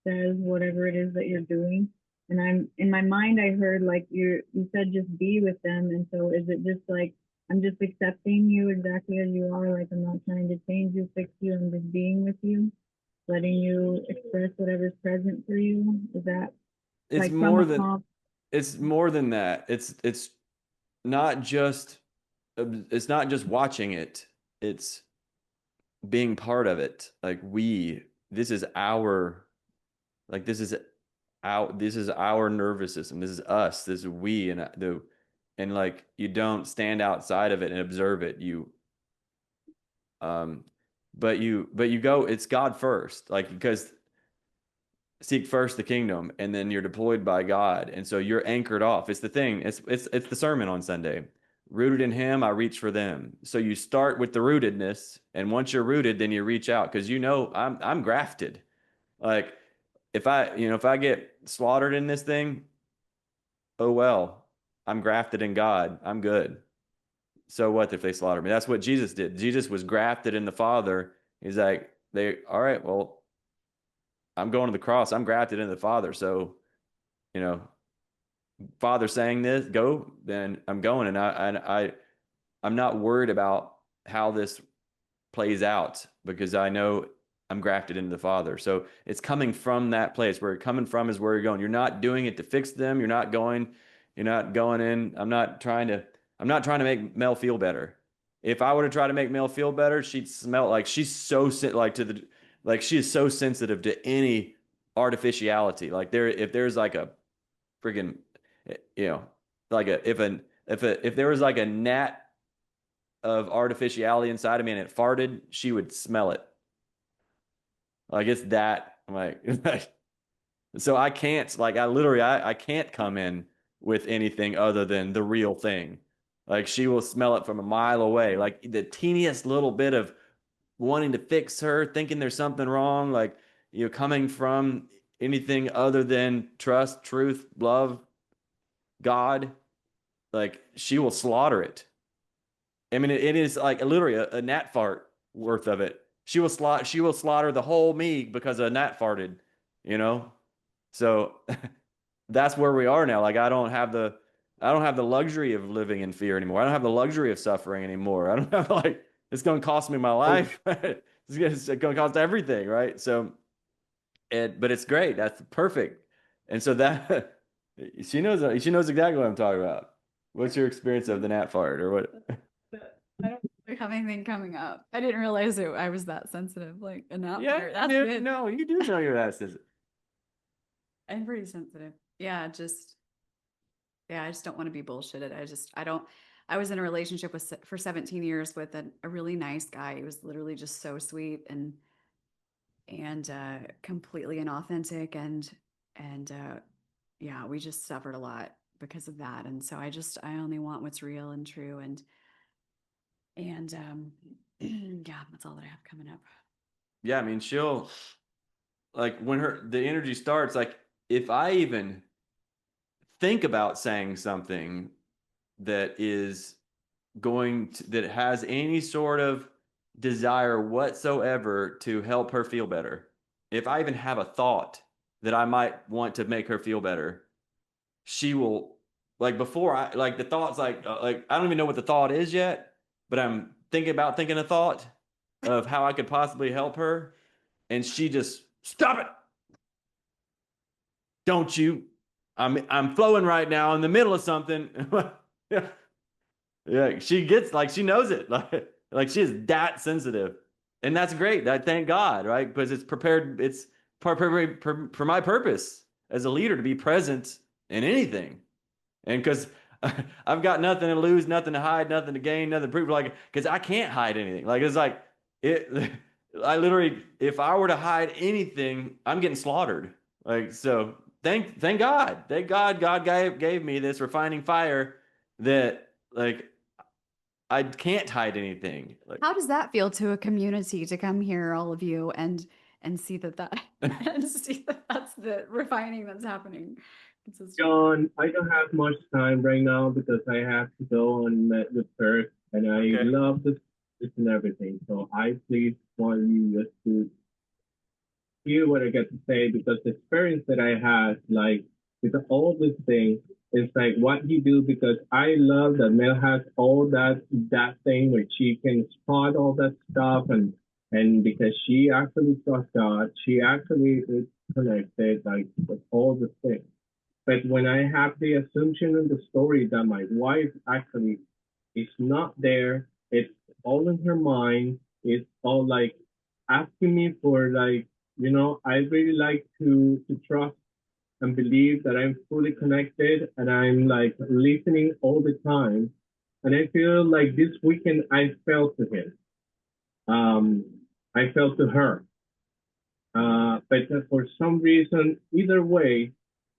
says whatever it is that you're doing. And in my mind, I heard you said just be with them. And so is it just like, I'm just accepting you exactly as you are? Like, I'm not trying to change you, fix you. I'm just being with you, letting you express whatever's present for you. Is that it's more than that. It's not just watching it. It's being part of it. Like this is our nervous system. This is us. This is we, and like, you don't stand outside of it and observe it. But you go, it's God first. Like, because seek first the kingdom, and then you're deployed by God. And so you're anchored off. It's the thing. It's the sermon on Sunday. Rooted in him, I reach for them. So you start with the rootedness, and once you're rooted, then you reach out, because I'm grafted. Like if I get slaughtered in this thing, oh well, I'm grafted in God. I'm good. So what if they slaughter me? That's what Jesus did. Jesus was grafted in the Father. He's like, all right, well, I'm going to the cross. I'm grafted in the Father. So, Father saying this, go, then I'm going. And I'm not worried about how this plays out, because I know I'm grafted into the Father. So it's coming from that place. Where it's coming from is where you're going. You're not doing it to fix them. You're not going in. I'm not trying to make Mel feel better. If I were to try to make Mel feel better, she'd smell like she is so sensitive to any artificiality. Like if there's like a friggin', like if there was like a gnat of artificiality inside of me and it farted, she would smell it. Like it's that. I'm like, so I can't, like, I can't come in with anything other than the real thing. Like she will smell it from a mile away. Like the teeniest little bit of wanting to fix her, thinking there's something wrong, like, coming from anything other than trust, truth, love, God, like she will slaughter it. I mean, it is like literally a gnat fart worth of it. She will slaughter the whole me because a gnat farted, So that's where we are now. Like I don't have the luxury of living in fear anymore. I don't have the luxury of suffering anymore. I don't have it's going to cost me my life. It's going to cost everything, right? So, but it's great. That's perfect. And so that she knows exactly what I'm talking about. What's your experience of the gnat fart, or what? I don't have anything coming up. I didn't realize I was that sensitive, like a gnat Yeah, fart. That's dude, good. no, you do know you're that sensitive. I'm pretty sensitive. Yeah, I just don't want to be bullshitted. I was in a relationship for 17 years with a really nice guy. He was literally just so sweet and completely inauthentic, and yeah, we just suffered a lot because of that. And so I only want what's real and true, and yeah, that's all that I have coming up. Yeah, I mean, she'll, like, when the energy starts, like if I even think about saying something that that has any sort of desire whatsoever to help her feel better, if I even have a thought that I might want to make her feel better, she will, like, before the thought's like I don't even know what the thought is yet, but I'm thinking a thought of how I could possibly help her, and she just, stop it. Don't you? I'm flowing right now in the middle of something. Yeah, she gets, like, she knows it. Like she is that sensitive. And that's great. I thank God, right? Because it's for my purpose as a leader to be present in anything. And because I've got nothing to lose, nothing to hide, nothing to gain, nothing to prove, like, because I can't hide anything. Like, it's like I literally, if I were to hide anything, I'm getting slaughtered. Like, so thank God. Thank God gave me this refining fire that, like, I can't hide anything. Like, How does that feel to a community to come here, all of you, and see that and see that that's the refining that's happening? John, I don't have much time right now because I have to go and meet with her, and I Okay. love this and everything. So I please want you just to hear what I get to say, because the experience that I had, like, with all this thing, it's like what you do, because I love that Mel has all that thing where she can spot all that stuff, and because she actually trusts God, she actually is connected, like, with all the things. But when I have the assumption in the story that my wife actually is not there, it's all in her mind. It's all like asking me for, like, I really like to trust and believe that I'm fully connected, and I'm like listening all the time. And I feel like this weekend I felt to him. I felt to her. But for some reason, either way,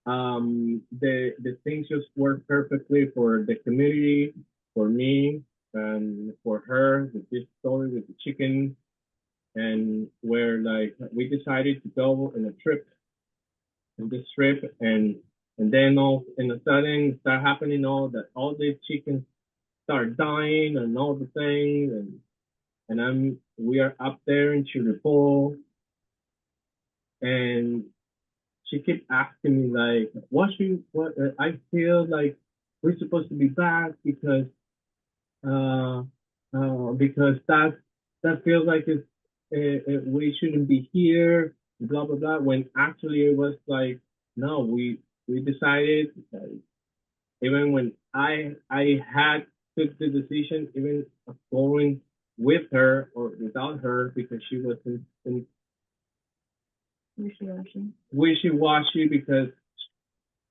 the things just work perfectly for the community, for me, and for her with this story with the chicken, and where like we decided to go on a trip, in this trip, and then all in a sudden start happening all that all these chickens start dying and all the things, and we are up there in Chiripó, and she kept asking me like, what I feel like we're supposed to be back because that feels like we shouldn't be here, blah blah blah. When actually it was like, no, we decided, even when I had took the decision even of going with her or without her because she was in wishy-washy, because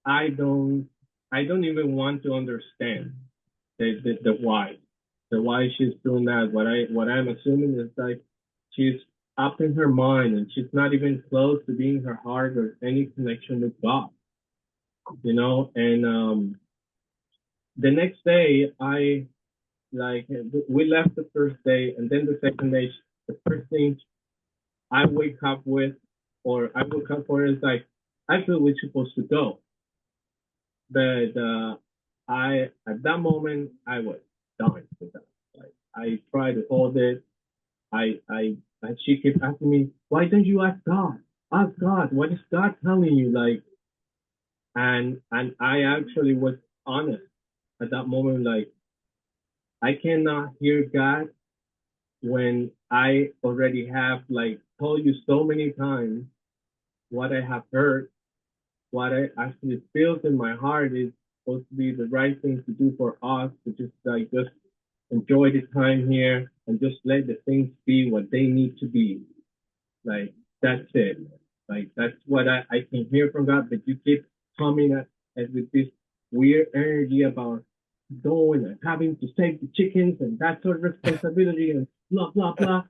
I don't even want to understand the why she's doing that. What I'm assuming is like she's up in her mind and she's not even close to being her heart or any connection with God, you know. And the next day we left the first day, and then the second day, the first thing I woke up for is like, I feel we're supposed to go. But at that moment, I was done with that. Like, I tried to hold it. And she kept asking me, why don't you ask God? Ask God. What is God telling you? Like, and I actually was honest at that moment. Like, I cannot hear God when I already have like told you so many times what I have heard, what I actually feel in my heart is supposed to be the right thing to do for us, to just enjoy the time here and just let the things be what they need to be. Like, that's it. Like, that's what I can hear from God, but you keep coming at with this weird energy about going and having to save the chickens and that's our responsibility and blah, blah, blah.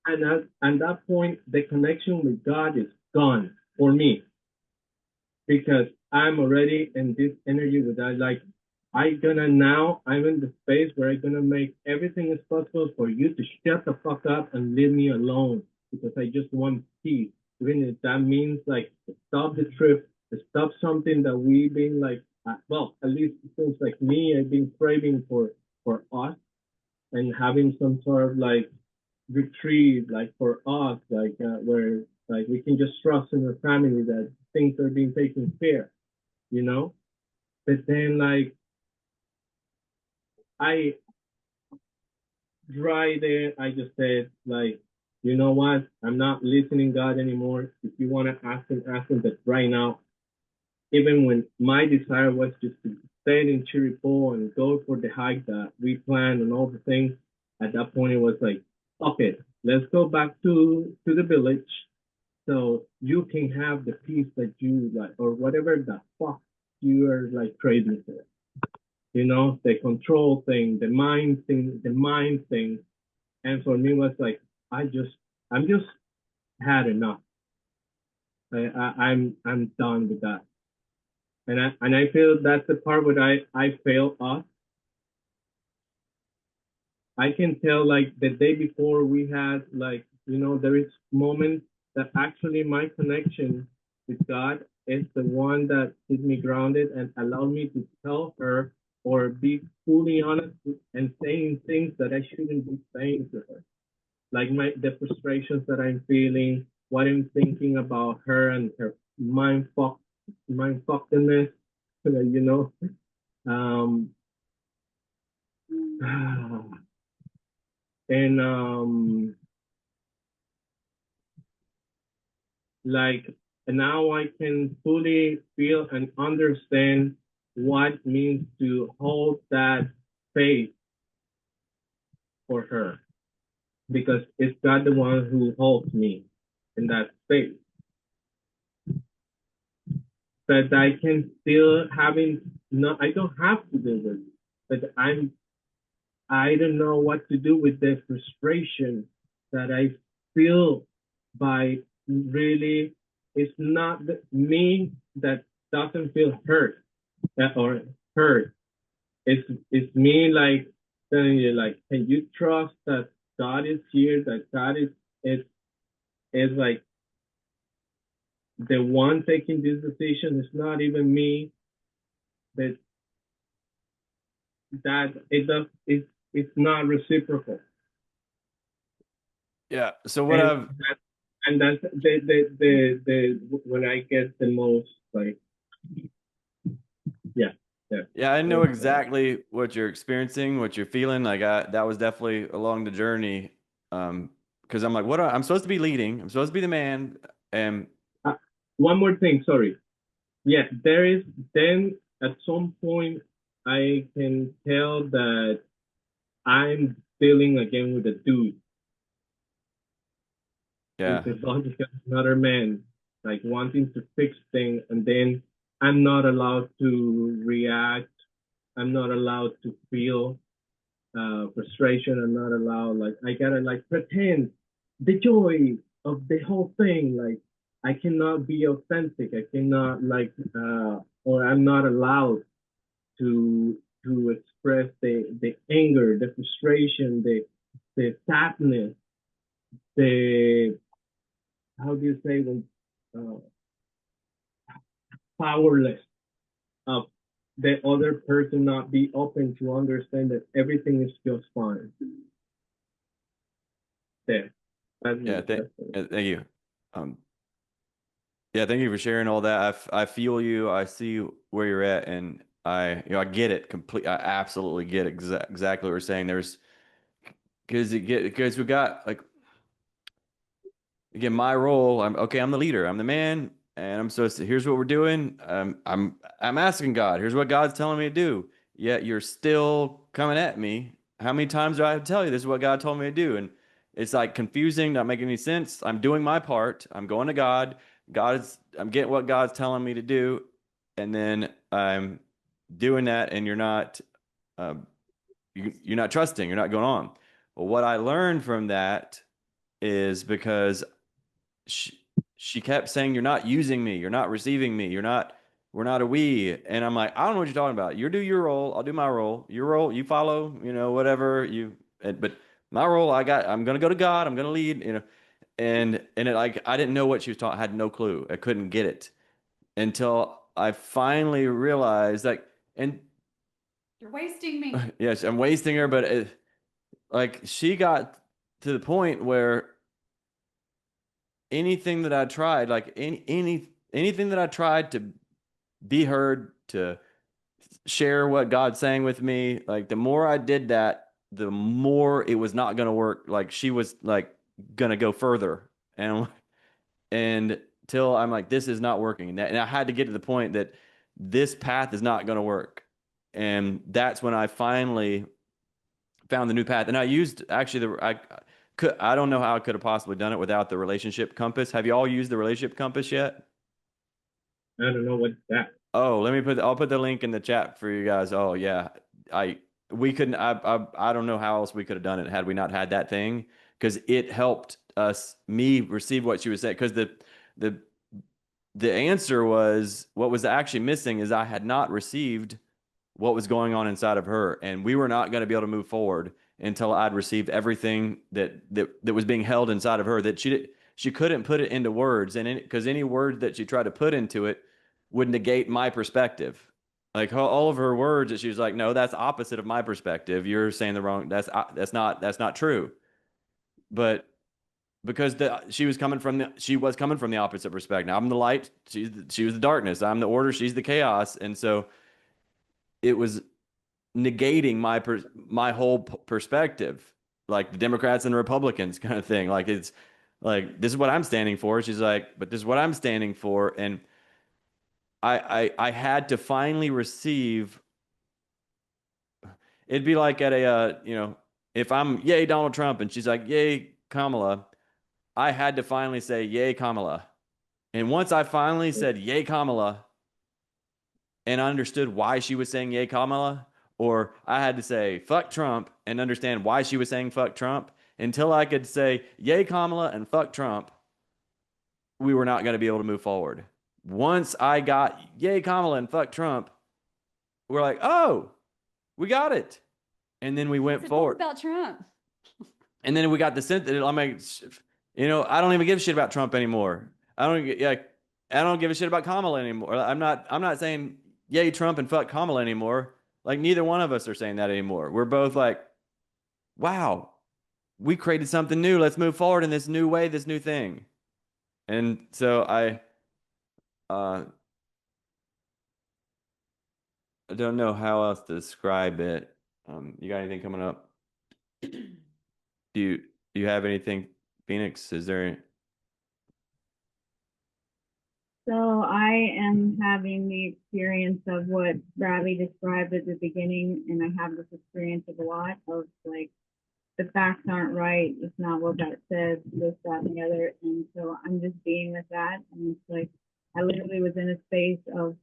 And at that point, the connection with God is gone for me, because I'm already in this energy with that. Like, I'm in the space where I'm gonna make everything as possible for you to shut the fuck up and leave me alone, because I just want peace. Even if that means like stop the trip, stop something that we've been like, well, at least it seems like me, I've been craving for us, and having some sort of like retreat, like for us, like where like we can just trust in our family that things are being taken care, you know. But then like I just said like, you know what? I'm not listening God anymore. If you want to ask him. But right now, even when my desire was just to stay in Chiripó and go for the hike that we planned and all the things, at that point it was like, okay, let's go back to the village so you can have the peace that you like, or whatever the fuck you are like craving for. You know, the control thing, the mind thing. And for me it was like, I'm just had enough. I'm done with that. And I feel that's the part where I fail us. I can tell like the day before we had like, you know, there is moments that actually my connection with God is the one that keeps me grounded and allow me to tell her or be fully honest and saying things that I shouldn't be saying to her. Like the frustrations that I'm feeling, what I'm thinking about her and her mind fuckedness, you know. And like now I can fully feel and understand what it means to hold that faith for her, because it's God the one who holds me in that space. But I can still I don't have to do this, but I don't know what to do with the frustration that I feel by really, it's not me that doesn't feel hurt or hurt. It's me like telling you like, can you trust that God is here, that God is like the one taking this decision. It's not even me. That it does it's not reciprocal. Yeah. So what And that's the when I get the most like yeah. Yeah, I know exactly what you're experiencing, what you're feeling. Like that was definitely along the journey. Because I'm like, I'm supposed to be leading. I'm supposed to be the man. And One more thing, sorry. Yeah, there is then at some point I can tell that I'm dealing again with a dude. yeah, With another man, like wanting to fix things, and then I'm not allowed to react. I'm not allowed to feel frustration. I'm not allowed, like, I gotta like pretend the joy of the whole thing. Like, I cannot be authentic. I cannot like, or I'm not allowed to express the anger, the frustration, the sadness, the how do you say when uh, powerless of the other person not be open to understand that everything is just fine. There. yeah. Thank you. Yeah, thank you for sharing all that. I feel you. I see where you're at, and I get it complete. I absolutely get exactly what you're saying. Because we got like, again, my role. I'm the leader. I'm the man, and I'm supposed to. Here's what we're doing. I'm asking God. Here's what God's telling me to do. Yet you're still coming at me. How many times do I have to tell you this is what God told me to do? And it's like confusing, not making any sense. I'm doing my part. I'm going to God. I'm getting what God's telling me to do, and then I'm doing that, and you're not, you're not trusting. You're not going on. Well, what I learned from that is because she kept saying, "You're not using me. You're not receiving me. We're not a we." And I'm like, I don't know what you're talking about. You do your role. I'll do my role. Your role, you follow, whatever but my role, I'm going to go to God. I'm going to lead, and it, like, I didn't know what she was talking. I had no clue. I couldn't get it until I finally realized, like, and You're wasting me. yes, I'm wasting her, but like, she got to the point where anything that I tried, like anything that I tried to be heard, to share what God's saying with me, like the more I did that, the more it was not going to work. Like she was like going to go further, and till I'm like, this is not working. And I had to get to the point that this path is not going to work. And that's when I finally found the new path. And I used actually I don't know how I could have possibly done it without the relationship compass. Have you all used the relationship compass yet? I don't know what's that. Oh, I'll put the link in the chat for you guys. Oh yeah. We couldn't, I don't know how else we could have done it had we not had that thing, because it helped me receive what she was saying. Because the answer was, what was actually missing is I had not received what was going on inside of her, and we were not going to be able to move forward until I'd received everything that was being held inside of her, that she couldn't put it into words, and because any word that she tried to put into it would negate my perspective. Like all of her words, that she was like, no, that's opposite of my perspective. You're saying the wrong. That's not true. But because she was coming from the opposite perspective. Now I'm the light. She was the darkness. I'm the order. She's the chaos. And so it was negating my whole perspective, like the Democrats and the Republicans kind of thing. Like, it's like, this is what I'm standing for. She's like, but this is what I'm standing for. And I had to finally receive. It'd be like at if I'm yay Donald Trump and she's like yay Kamala, I had to finally say yay Kamala. And once I finally said yay Kamala and understood why she was saying yay Kamala, or I had to say fuck Trump and understand why she was saying fuck Trump, until I could say yay Kamala and fuck Trump, we were not going to be able to move forward. Once I got yay Kamala and fuck Trump, we're like, oh, we got it. And then we went forward. About Trump. And then we got the sense that I'm like, you know, I don't even give a shit about Trump anymore. I don't give a shit about Kamala anymore. I'm not saying yay Trump and fuck Kamala anymore. Like neither one of us are saying that anymore. We're both like, wow, we created something new. Let's move forward in this new way, this new thing. And so I don't know how else to describe it. You got anything coming up? Do you have anything, Phoenix? Is there? So I am having the experience of what Bradley described at the beginning, and I have this experience of a lot of like the facts aren't right. It's not what that says, this, that, and the other. And so I'm just being with that. And it's like I literally was in a space of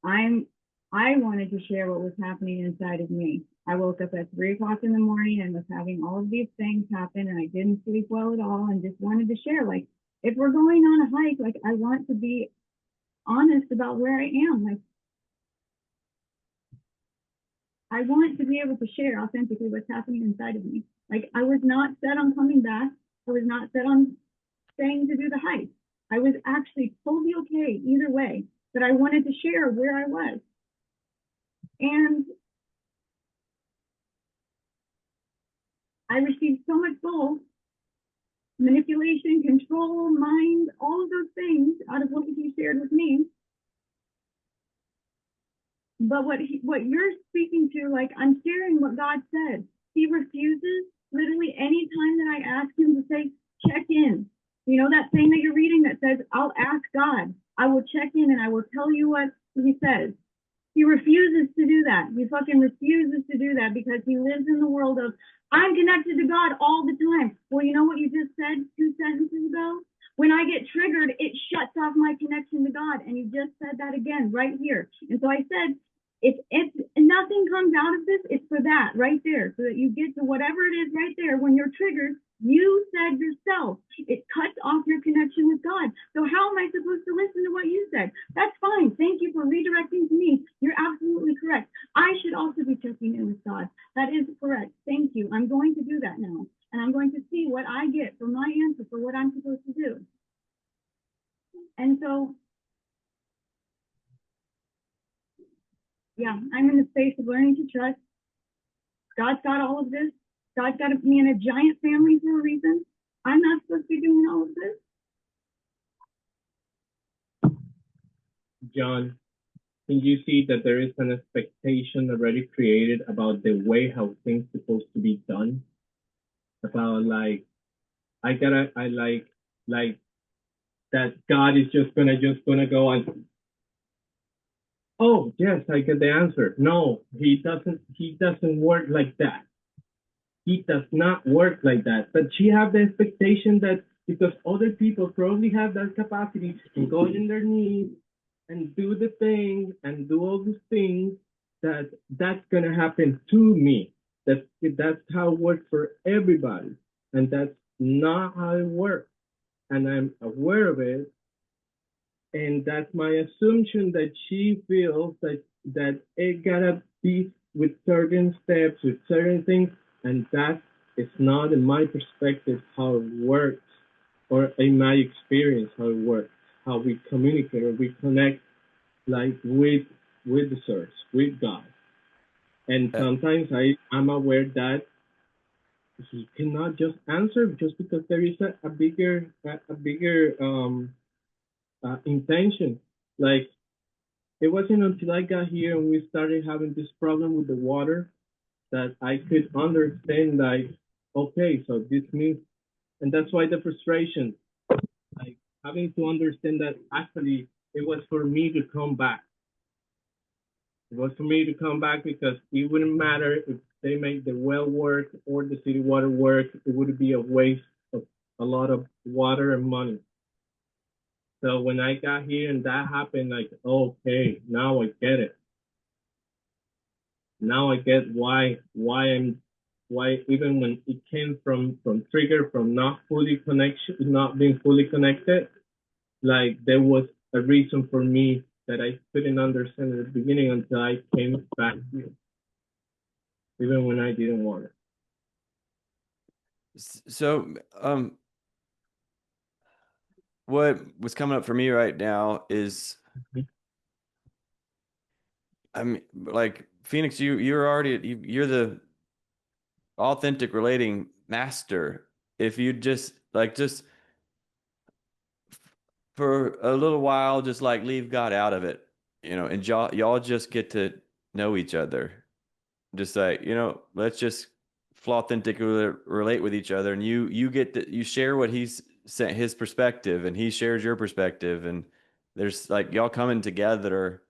I wanted to share what was happening inside of me. I woke up at 3 o'clock in the morning and was having all of these things happen, and I didn't sleep well at all, and just wanted to share. Like, if we're going on a hike, like I want to be honest about where I am. Like, I want to be able to share authentically what's happening inside of me. Like, I was not set on coming back. I was not set on staying to do the hike. I was actually totally okay either way, but I wanted to share where I was. And I received so much bull, manipulation, control, mind, all of those things out of what he shared with me. But what you're speaking to, like, I'm sharing what God said. He refuses literally any time that I ask him to say, check in. You know that thing that you're reading that says, I'll ask God. I will check in and I will tell you what he says. He refuses to do that. He fucking refuses to do that because he lives in the world of, I'm connected to God all the time. Well, you know what you just said 2 sentences ago? When I get triggered, it shuts off my connection to God. And you just said that again right here. And so I said, if nothing comes out of this, it's for that right there, so that you get to whatever it is right there. When you're triggered, you said yourself, it cuts off your connection with God. So how am I supposed to listen to what you said? That's fine. Thank you for redirecting to me. You're absolutely correct. I should also be checking in with God. That is correct. Thank you. I'm going to do that now. And I'm going to see what I get for my answer for what I'm supposed to do. And so, yeah, I'm in the space of learning to trust. God's got all of this. God's got me in a giant family for a reason. I'm not supposed to be doing all of this. John, can you see that there is an expectation already created about the way how things supposed to be done? About like, I like that God is just gonna go and, oh yes, I get the answer. No, he doesn't work like that. He does not work like that. But she have the expectation that because other people probably have that capacity to go in their knees and do the thing and do all these things, that's gonna happen to me. That's how it works for everybody. And that's not how it works. And I'm aware of it. And that's my assumption, that she feels that it gotta be with certain steps, with certain things. And that is not, in my perspective, how it works, or in my experience, how it works, how we communicate or we connect, like with the source, with God. And sometimes I'm aware that he cannot just answer just because there is a bigger intention. Like, it wasn't until I got here and we started having this problem with the water that I could understand, like, okay, so this means, and that's why the frustration, like having to understand that actually it was for me to come back. It was for me to come back because it wouldn't matter if they make the well work or the city water work. It would be a waste of a lot of water and money. So when I got here and that happened, like, okay, now I get it. Now I get why I'm why even when it came from trigger from not being fully connected, like there was a reason for me that I couldn't understand at the beginning until I came back here, even when I didn't want it. So, what was coming up for me right now is, I mean, like Phoenix, you're already you're the authentic relating master. If you just for a little while, just like leave God out of it, and y'all just get to know each other. Just like, let's just authentically relate with each other, and you get to you share what he's sent his perspective, and he shares your perspective, and there's like y'all coming together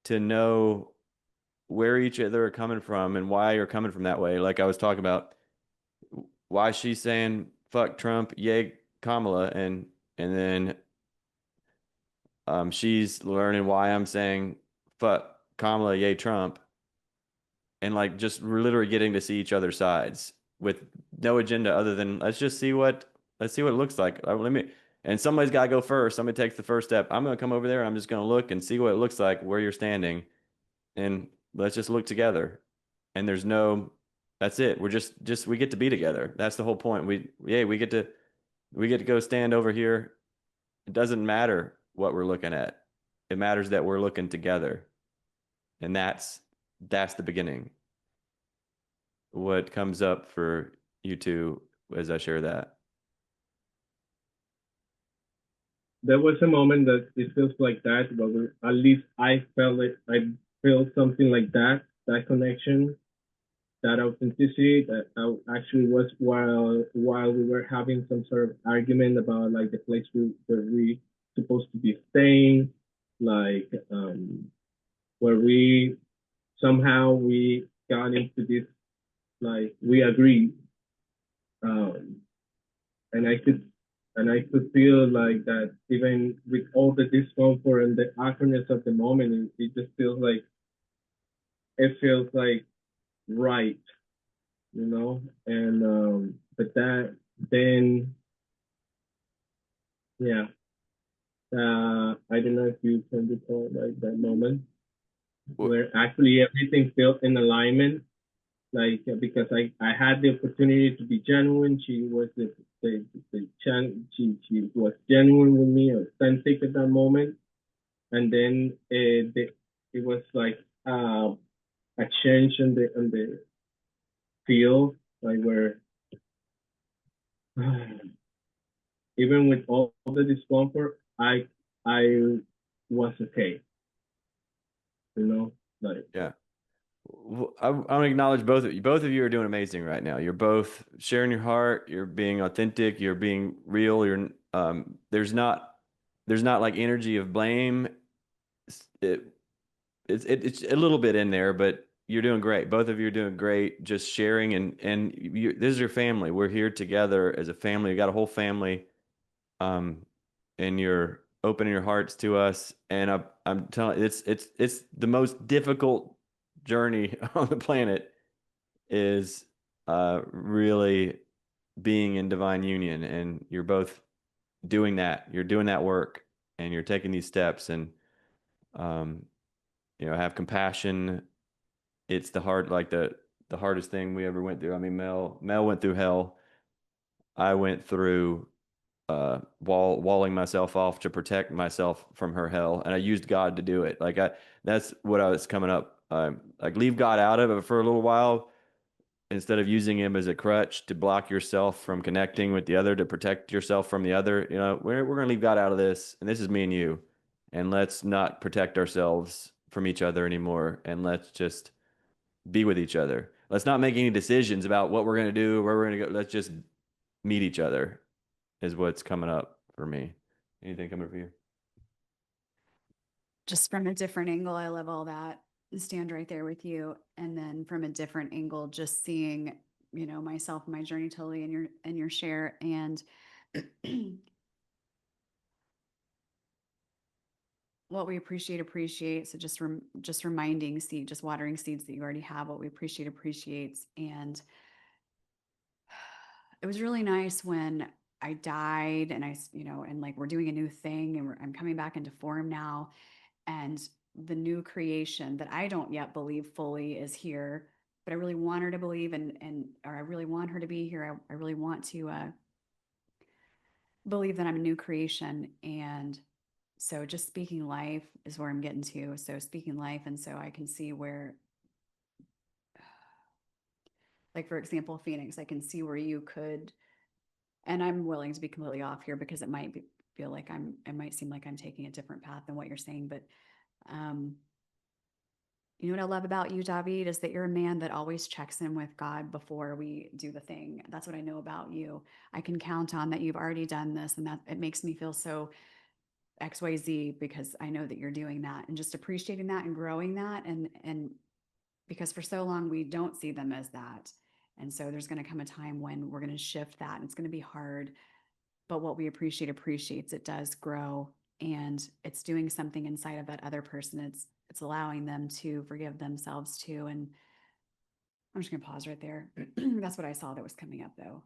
to know where each other are coming from and why you're coming from that way. Like I was talking about why she's saying fuck Trump, yay Kamala, and then she's learning why I'm saying fuck Kamala, yay Trump, and like just we're literally getting to see each other's sides with no agenda other than let's see what it looks like. And somebody's got to go first. Somebody takes the first step. I'm going to come over there. And I'm just going to look and see what it looks like where you're standing, and let's just look together. And that's it. We're just we get to be together. That's the whole point. We get to go stand over here. It doesn't matter what we're looking at. It matters that we're looking together. And that's the beginning. What comes up for you two as I share that? There was a moment that it feels like that, but at least I felt it. I feel something like that connection, that authenticity that actually was while we were having some sort of argument about like the place where we supposed to be staying, like where we somehow we got into this, like we agreed, and I could feel like that even with all the discomfort and the awkwardness of the moment, it just feels like right, and but that then, yeah, I don't know if you can recall like that moment where actually everything felt in alignment, like because I had the opportunity to be genuine. She was she was genuine with me, authentic at that moment, and then it was like a change in the feel, like where even with all the discomfort, I was okay, like Yeah. I want to acknowledge both of you. Both of you are doing amazing right now. You're both sharing your heart. You're being authentic. You're being real. There's not like energy of blame. It's a little bit in there, but you're doing great. Both of you are doing great. Just sharing, and this is your family. We're here together as a family. You got a whole family, and you're opening your hearts to us. And I'm telling you, it's the most difficult journey on the planet is really being in divine union, and you're both doing that. You're doing that work, and you're taking these steps, and have compassion. It's the hardest thing we ever went through. I mean, Mel went through hell. I went through walling myself off to protect myself from her hell, and I used God to do it. That's what I was coming up. Like leave God out of it for a little while, instead of using him as a crutch to block yourself from connecting with the other, to protect yourself from the other. We're gonna leave God out of this, and this is me and you, and let's not protect ourselves from each other anymore, and let's just be with each other. Let's not make any decisions about what we're gonna do, where we're gonna go. Let's just meet each other, is what's coming up for me. Anything coming up for you? Just from a different angle, I love all that. Stand right there with you. And then from a different angle, just seeing, myself, my journey totally in your share. And what we appreciate. So just reminding just watering seeds that you already have. What we appreciates. And it was really nice when I died and and like we're doing a new thing and I'm coming back into form now. And the new creation that I don't yet believe fully is here, but I really want her to believe or I really want her to be here. I really want to believe that I'm a new creation. And so just speaking life is where I'm getting to. So speaking life. And so I can see where, like, for example, Phoenix, I can see where you could, and I'm willing to be completely off here because it might feel like it might seem like I'm taking a different path than what you're saying, but you know what I love about you, David, is that you're a man that always checks in with God before we do the thing. That's what I know about you. I can count on that you've already done this, and that it makes me feel so XYZ because I know that you're doing that and just appreciating that and growing that. And because for so long we don't see them as that. And so there's going to come a time when we're going to shift that and it's going to be hard. But what we appreciate appreciates, it does grow, and it's doing something inside of that other person. It's allowing them to forgive themselves too. And I'm just gonna pause right there. That's what I saw that was coming up though.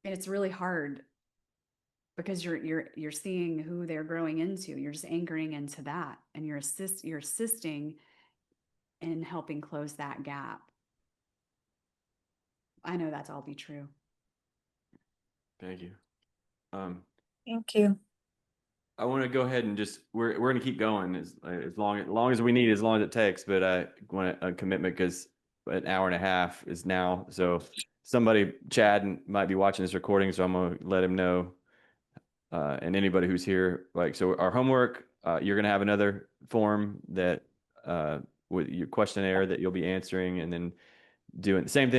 And it's really hard because you're seeing who they're growing into. You're just anchoring into that, and you're assisting in helping close that gap. I know that's all be true. Thank you. Thank you. I want to go ahead and just we're going to keep going as long as we need, as long as it takes. But I want a commitment because an hour and a half is now. So somebody, Chad, might be watching this recording, so I'm going to let him know. And anybody who's here, like, so our homework, you're going to have another form that with your questionnaire that you'll be answering, and then doing the same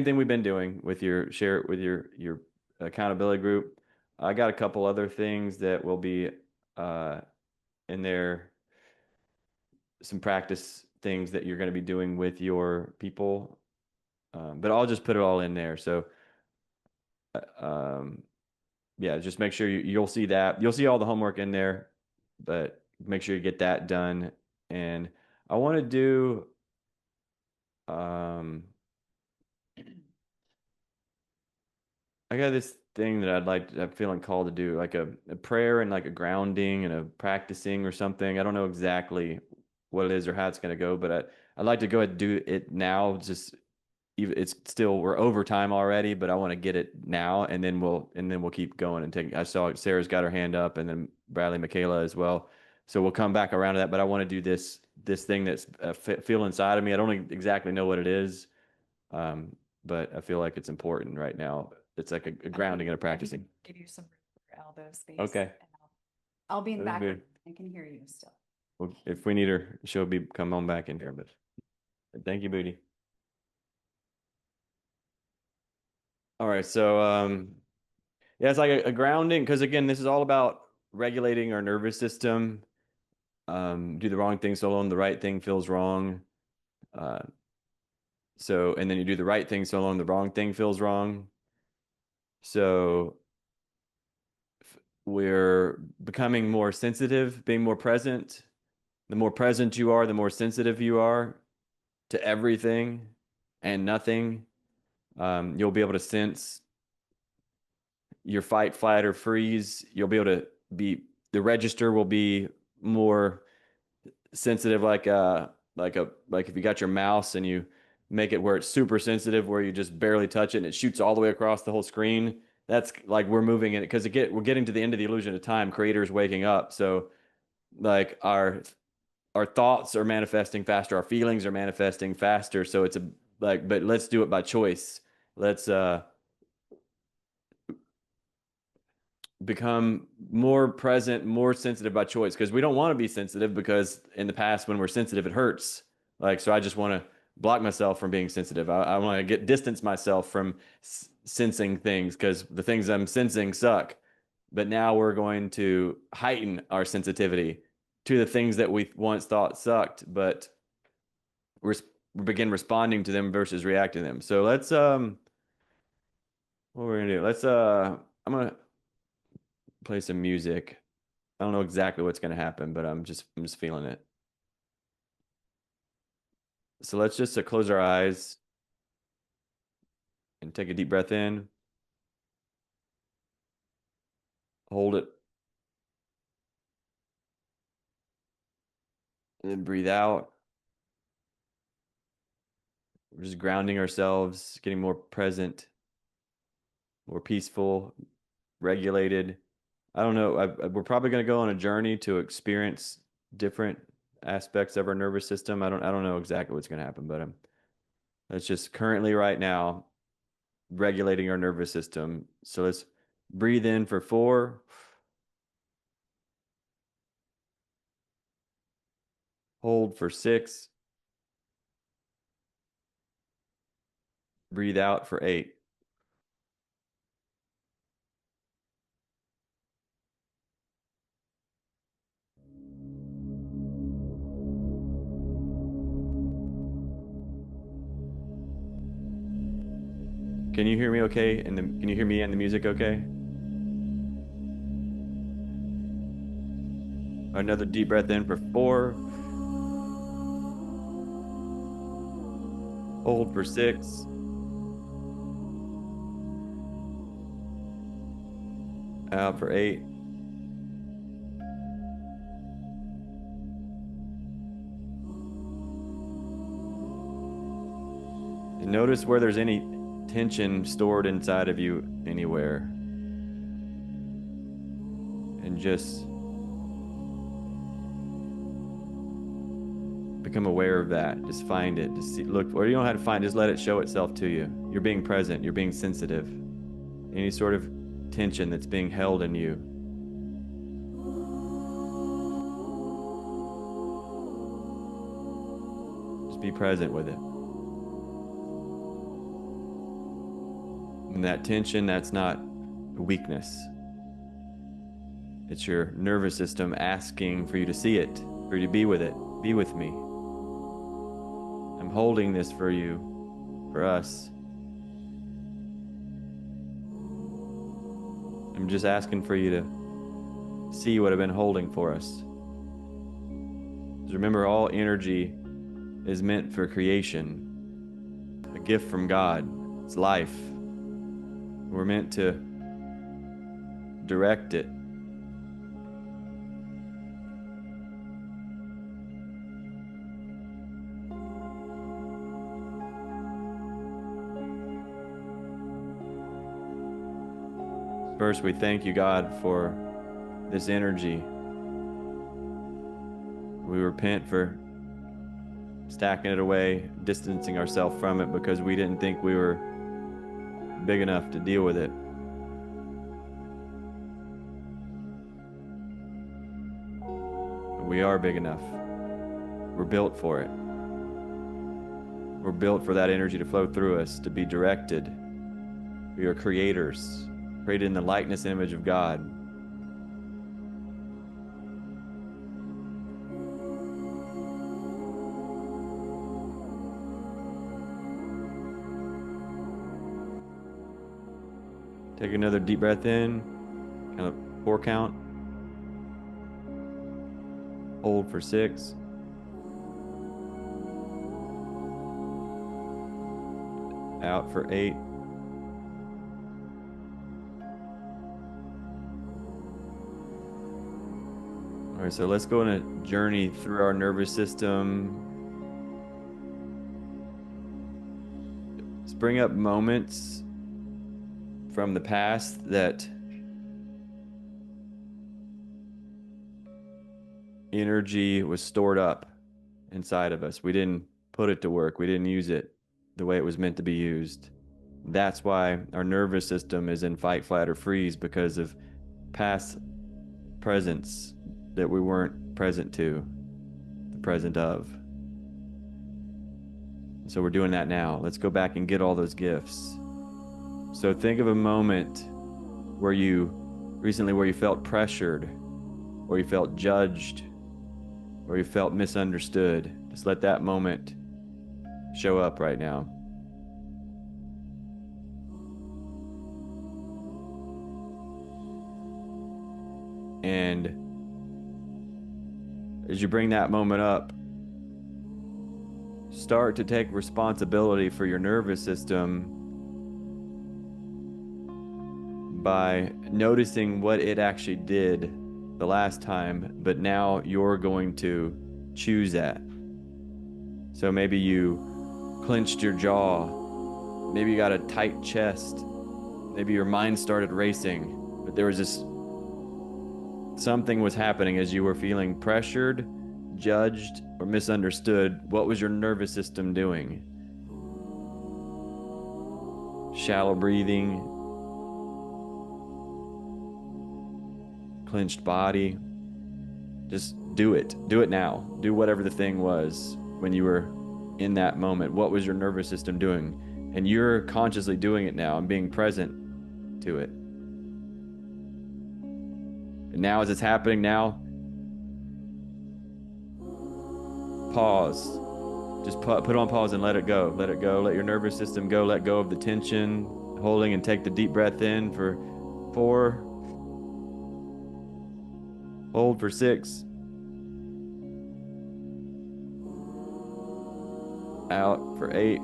thing we've been doing with share it with your accountability group. I got a couple other things that will be in there, some practice things that you're going to be doing with your people, but I'll just put it all in there. So yeah, just make sure you'll see that. You'll see all the homework in there, but make sure you get that done. And I want to do I got this thing that I'm feeling called to do, like a prayer and like a grounding and a practicing or something. I don't know exactly what it is or how it's going to go, but I'd like to go ahead and do it now. Just it's still, we're over time already, but I want to get it now, and then we'll keep going and take. I saw Sarah's got her hand up, and then Bradley, Michaela as well. So we'll come back around to that, but I want to do this thing that's feel inside of me. I don't exactly know what it is, but I feel like it's important right now. It's like a grounding and a practicing. Give you some elbow space. Okay. I'll be in the That'd be background. I can hear you still. Well, if we need her, she'll come on back in here. But thank you, Booty. All right, so yeah, it's like a grounding, because again, this is all about regulating our nervous system. Do the wrong thing so long the right thing feels wrong. So, and then you do the right thing so long the wrong thing feels wrong. So we're becoming more sensitive, being more present. The more present you are, the more sensitive you are to everything and nothing. You'll be able to sense your fight, flight, or freeze. You'll be able to the register will be more sensitive, like if you got your mouse and you make it where it's super sensitive, where you just barely touch it and it shoots all the way across the whole screen. That's like we're moving it, because we're getting to the end of the illusion of time. Creators waking up. So like our thoughts are manifesting faster, our feelings are manifesting faster. So it's but let's do it by choice. Let's become more present, more sensitive by choice, because we don't want to be sensitive, because in the past when we're sensitive, it hurts. Like, so I just want to block myself from being sensitive. I want to distance myself from sensing things, because the things I'm sensing suck. But now we're going to heighten our sensitivity to the things that we once thought sucked, but we begin responding to them versus reacting to them. So let's what we're gonna do, let's I'm gonna play some music. I don't know exactly what's gonna happen, but I'm just feeling it. So let's just close our eyes. And take a deep breath in. Hold it. And then breathe out. We're just grounding ourselves, getting more present, more peaceful, regulated. I don't know. We're probably going to go on a journey to experience different aspects of our nervous system. I don't know exactly what's going to happen, but that's just currently right now regulating our nervous system. So let's breathe in for 4. Hold for 6. Breathe out for 8. Can you hear me okay? And can you hear me and the music okay? Another deep breath in for 4. Hold for 6. Out for 8. And notice where there's any tension stored inside of you anywhere. And just become aware of that. Just find it. Just see, look, or you don't have to find it, just let it show itself to you. You're being present. You're being sensitive. Any sort of tension that's being held in you. Just be present with it. And that tension, that's not a weakness. It's your nervous system asking for you to see it, for you to be with it. Be with me. I'm holding this for you, for us. I'm just asking for you to see what I've been holding for us. Just remember, all energy is meant for creation, a gift from God. It's life. We're meant to direct it. First, we thank you, God, for this energy. We repent for stacking it away, distancing ourselves from it because we didn't think we were big enough to deal with it. But we are big enough. We're built for it. We're built for that energy to flow through us, to be directed. We are creators, created in the likeness and image of God. Take another deep breath in, kind of 4 count. Hold for 6. Out for 8. All right, so let's go on a journey through our nervous system. Let's bring up moments from the past that energy was stored up inside of us. We didn't put it to work. We didn't use it the way it was meant to be used. That's why our nervous system is in fight, flight, or freeze, because of past presence that we weren't present to, the present of. So we're doing that now. Let's go back and get all those gifts. So think of a moment where you felt pressured, or you felt judged, or you felt misunderstood. Just let that moment show up right now. And as you bring that moment up, start to take responsibility for your nervous system by noticing what it actually did the last time, but now you're going to choose that. So maybe you clenched your jaw, maybe you got a tight chest, maybe your mind started racing, but there was this, something was happening as you were feeling pressured, judged, or misunderstood. What was your nervous system doing? Shallow breathing, clenched body. Just do it. Do it now. Do whatever the thing was when you were in that moment. What was your nervous system doing? And you're consciously doing it now and being present to it. And now as it's happening now, pause. Just put on pause and let it go. Let it go. Let your nervous system go. Let go of the tension, holding, and take the deep breath in for 4. Hold for 6. Out for 8.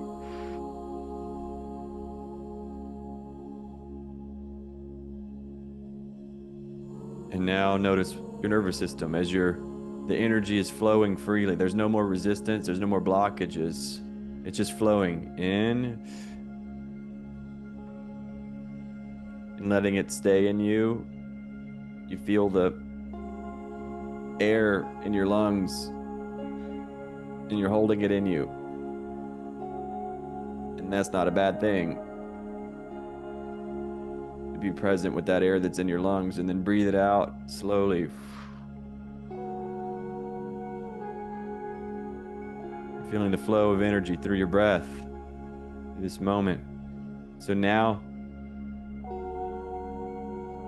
And now notice your nervous system as the energy is flowing freely. There's no more resistance. There's no more blockages. It's just flowing in and letting it stay in you. You feel the air in your lungs and you're holding it in you. And that's not a bad thing. To be present with that air that's in your lungs, and then breathe it out slowly. Feeling the flow of energy through your breath, this moment. So now,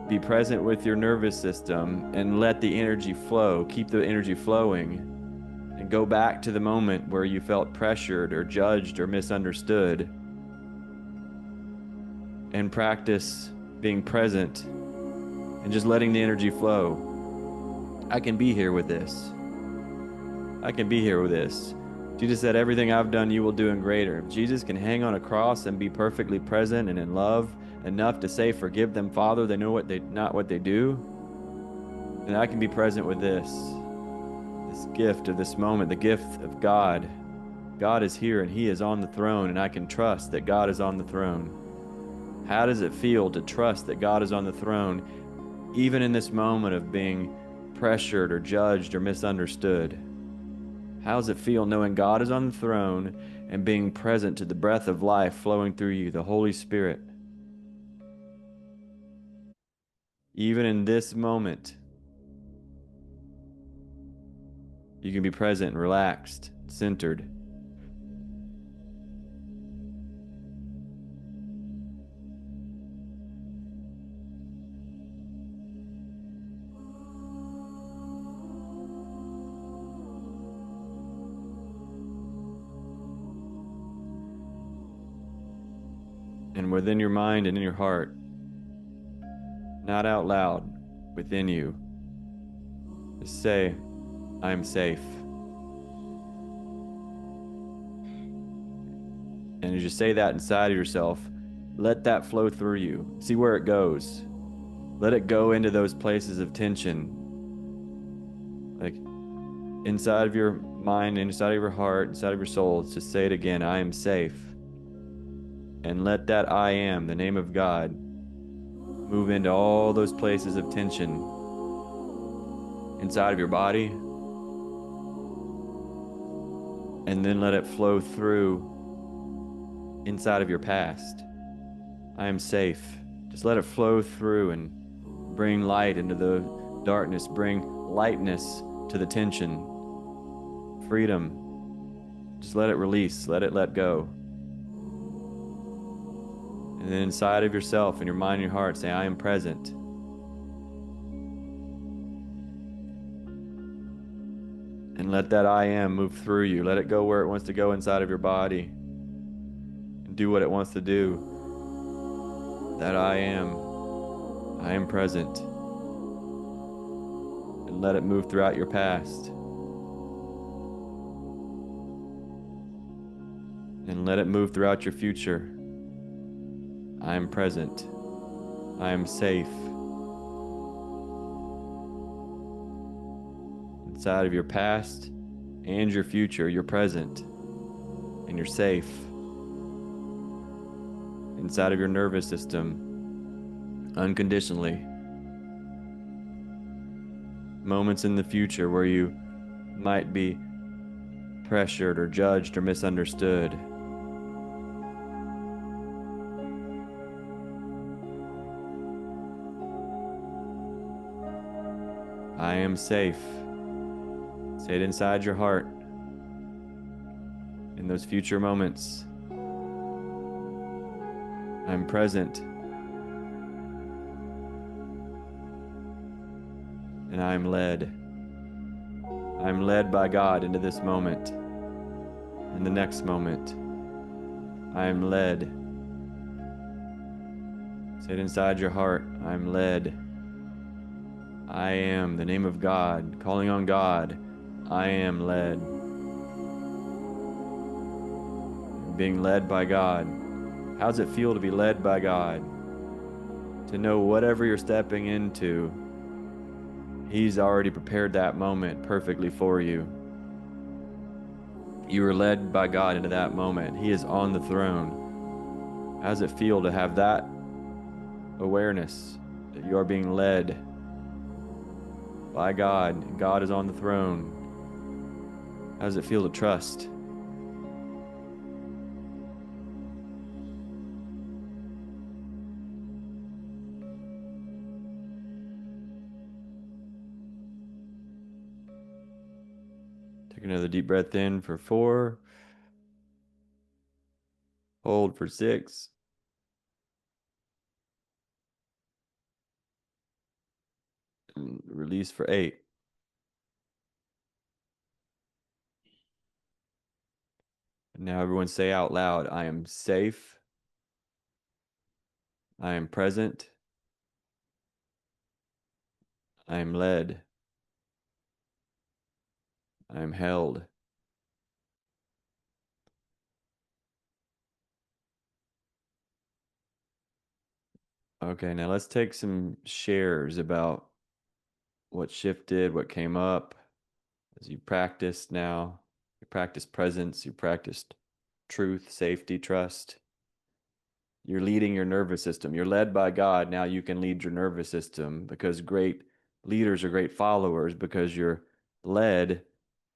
be present with your nervous system and let the energy flow. Keep the energy flowing and go back to the moment where you felt pressured or judged or misunderstood, and practice being present and just letting the energy flow. I can be here with this. I can be here with this. Jesus said, everything I've done, you will do and greater. If Jesus can hang on a cross and be perfectly present and in love enough to say, forgive them, Father, they know not what they do, then I can be present with this gift of this moment, the gift of God. God is here and he is on the throne, and I can trust that God is on the throne. How does it feel to trust that God is on the throne, even in this moment of being pressured or judged or misunderstood? How does it feel knowing God is on the throne and being present to the breath of life flowing through you, the Holy Spirit? Even in this moment, you can be present and relaxed, centered. And within your mind and in your heart, not out loud, within you, just say, I am safe. And as you say that inside of yourself, let that flow through you. See where it goes. Let it go into those places of tension. Like inside of your mind, inside of your heart, inside of your soul, just say it again, I am safe. And let that I am, the name of God, move into all those places of tension inside of your body. And then let it flow through inside of your past. I am safe. Just let it flow through and bring light into the darkness, bring lightness to the tension, freedom. Just let it release, let it let go. And then inside of yourself, in your mind and your heart, say, I am present. And let that I am move through you. Let it go where it wants to go inside of your body. And do what it wants to do. That I am present. And let it move throughout your past. And let it move throughout your future. I am present. I am safe. Inside of your past and your future, you're present and you're safe. Inside of your nervous system, unconditionally. Moments in the future where you might be pressured or judged or misunderstood. I am safe. Say it inside your heart. In those future moments, I'm present. And I'm led. I'm led by God into this moment. In the next moment, I am led. Say it inside your heart. I'm led. I am the name of God, calling on God. I am led. Being led by God. How does it feel to be led by God? To know whatever you're stepping into, He's already prepared that moment perfectly for you. You are led by God into that moment. He is on the throne. How does it feel to have that awareness that you are being led by God? God is on the throne. How does it feel to trust? Take another deep breath in for 4. Hold for 6. And release for 8. And now everyone say out loud, I am safe. I am present. I am led. I am held. Okay, now let's take some shares about what shifted, what came up as you practiced now. You practiced presence, you practiced truth, safety, trust. You're leading your nervous system. You're led by God. Now you can lead your nervous system because great leaders are great followers because you're led,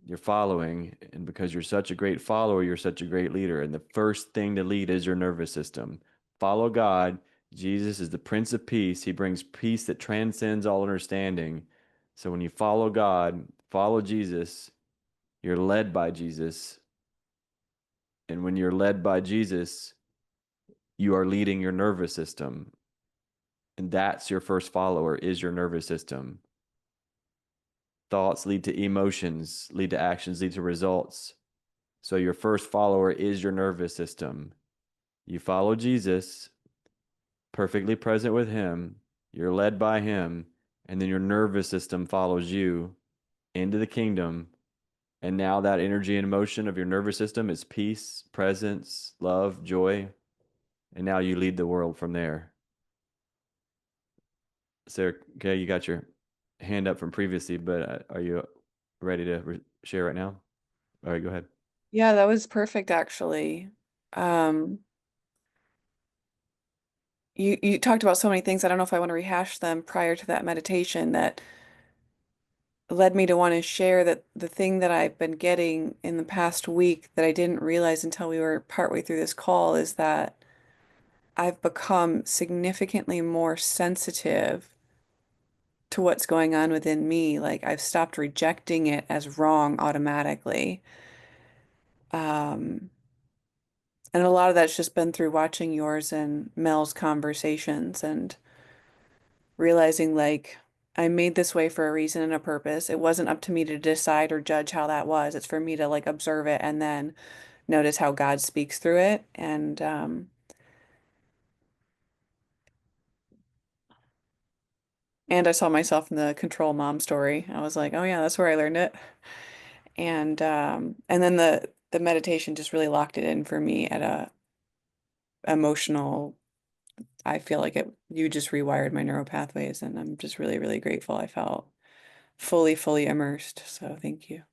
you're following, and because you're such a great follower, you're such a great leader. And the first thing to lead is your nervous system. Follow God. Jesus is the Prince of Peace. He brings peace that transcends all understanding. So when you follow God, follow Jesus, you're led by Jesus. And when you're led by Jesus, you are leading your nervous system. And that's your first follower, is your nervous system. Thoughts lead to emotions, lead to actions, lead to results. So your first follower is your nervous system. You follow Jesus, perfectly present with Him, you're led by Him, and then your nervous system follows you into the kingdom. And now that energy and motion of your nervous system is peace, presence, love, joy. And now you lead the world from there. Sarah, okay, you got your hand up from previously, but are you ready to share right now? All right, go ahead. Yeah, that was perfect actually. You talked about so many things. I don't know if I want to rehash them prior to that meditation that led me to want to share that the thing that I've been getting in the past week that I didn't realize until we were partway through this call is that I've become significantly more sensitive to what's going on within me. Like I've stopped rejecting it as wrong automatically. And a lot of that's just been through watching yours and Mel's conversations and realizing like I made this way for a reason and a purpose. It wasn't up to me to decide or judge how that was. It's for me to like observe it and then notice how God speaks through it. And I saw myself in the control mom story. I was like, oh yeah, that's where I learned it. And then the meditation just really locked it in for me at a emotional I feel like you just rewired my neural pathways, and I'm just really, really grateful. I felt fully immersed. So thank you.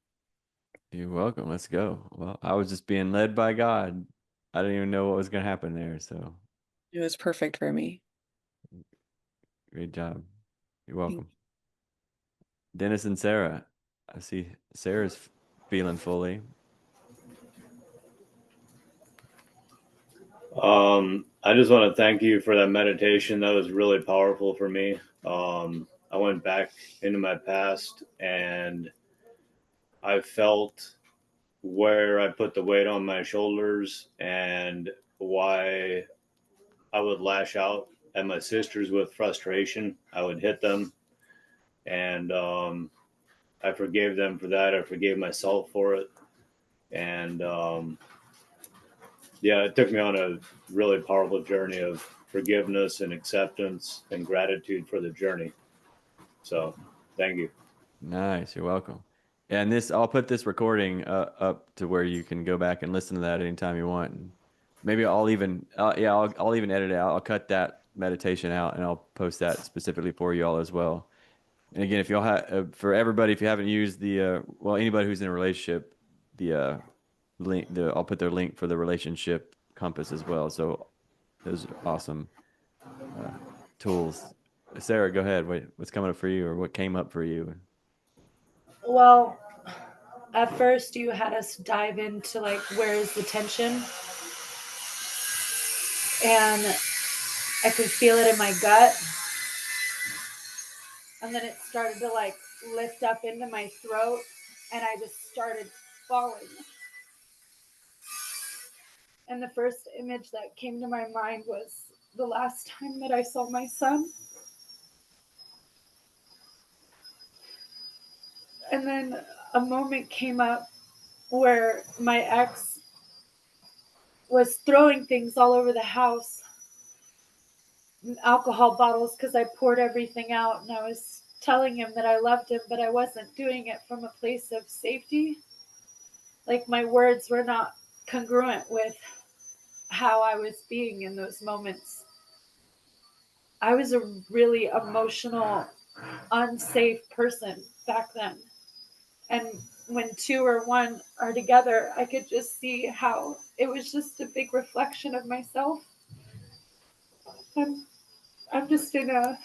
You're welcome. Let's go. Well, I was just being led by God. I didn't even know what was going to happen there. So It was perfect for me. great job. You're Thank welcome. Dennis and Sarah. I see Sarah's feeling fully. I just want to thank you for that meditation. That was really powerful for me. I went back into my past and I felt where I put the weight on my shoulders and why I would lash out at my sisters with frustration. I would hit them, and I forgave them for that. I forgave myself for it. And yeah, it took me on a really powerful journey of forgiveness and acceptance and gratitude for the journey. So thank you. Nice. You're welcome. And I'll put this recording up to where you can go back and listen to that anytime you want. And maybe I'll even edit it out. I'll cut that meditation out and I'll post that specifically for you all as well. And again, if y'all have, for everybody, if you haven't used anybody who's in a relationship, link, I'll put their link for the relationship compass as well. So those are awesome tools. Sarah, go ahead. What's coming up for you, or what came up for you? Well, at first you had us dive into like, where is the tension? And I could feel it in my gut. And then it started to like lift up into my throat and I just started falling. And the first image that came to my mind was the last time that I saw my son. And then a moment came up where my ex was throwing things all over the house, alcohol bottles, because I poured everything out, and I was telling him that I loved him, but I wasn't doing it from a place of safety. Like my words were not congruent with how I was being in those moments. I was a really emotional, unsafe person back then. And when two or one are together, I could just see how it was just a big reflection of myself. I'm just in a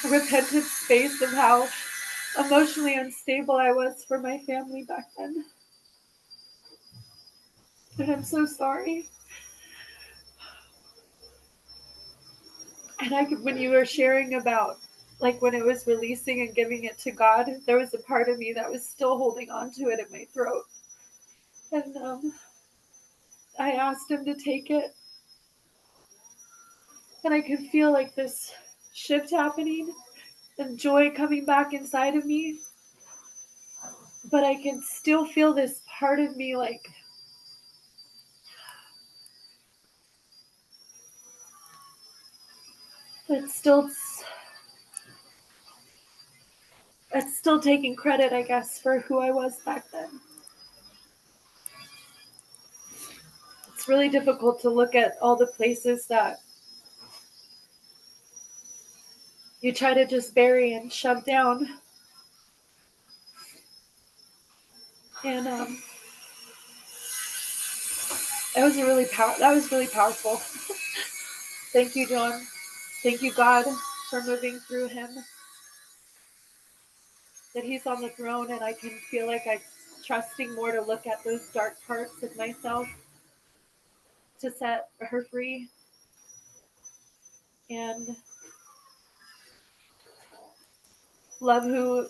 repentant space of how emotionally unstable I was for my family back then. And I'm so sorry. And when you were sharing about like when it was releasing and giving it to God, there was a part of me that was still holding on to it in my throat. And I asked him to take it. And I could feel like this shift happening and joy coming back inside of me. But I can still feel this part of me like it's still taking credit, I guess, for who I was back then. It's really difficult to look at all the places that you try to just bury and shove down. And that was really powerful. Thank you, John. Thank you, God, for moving through him. That he's on the throne, and I can feel like I'm trusting more to look at those dark parts of myself to set her free. And love who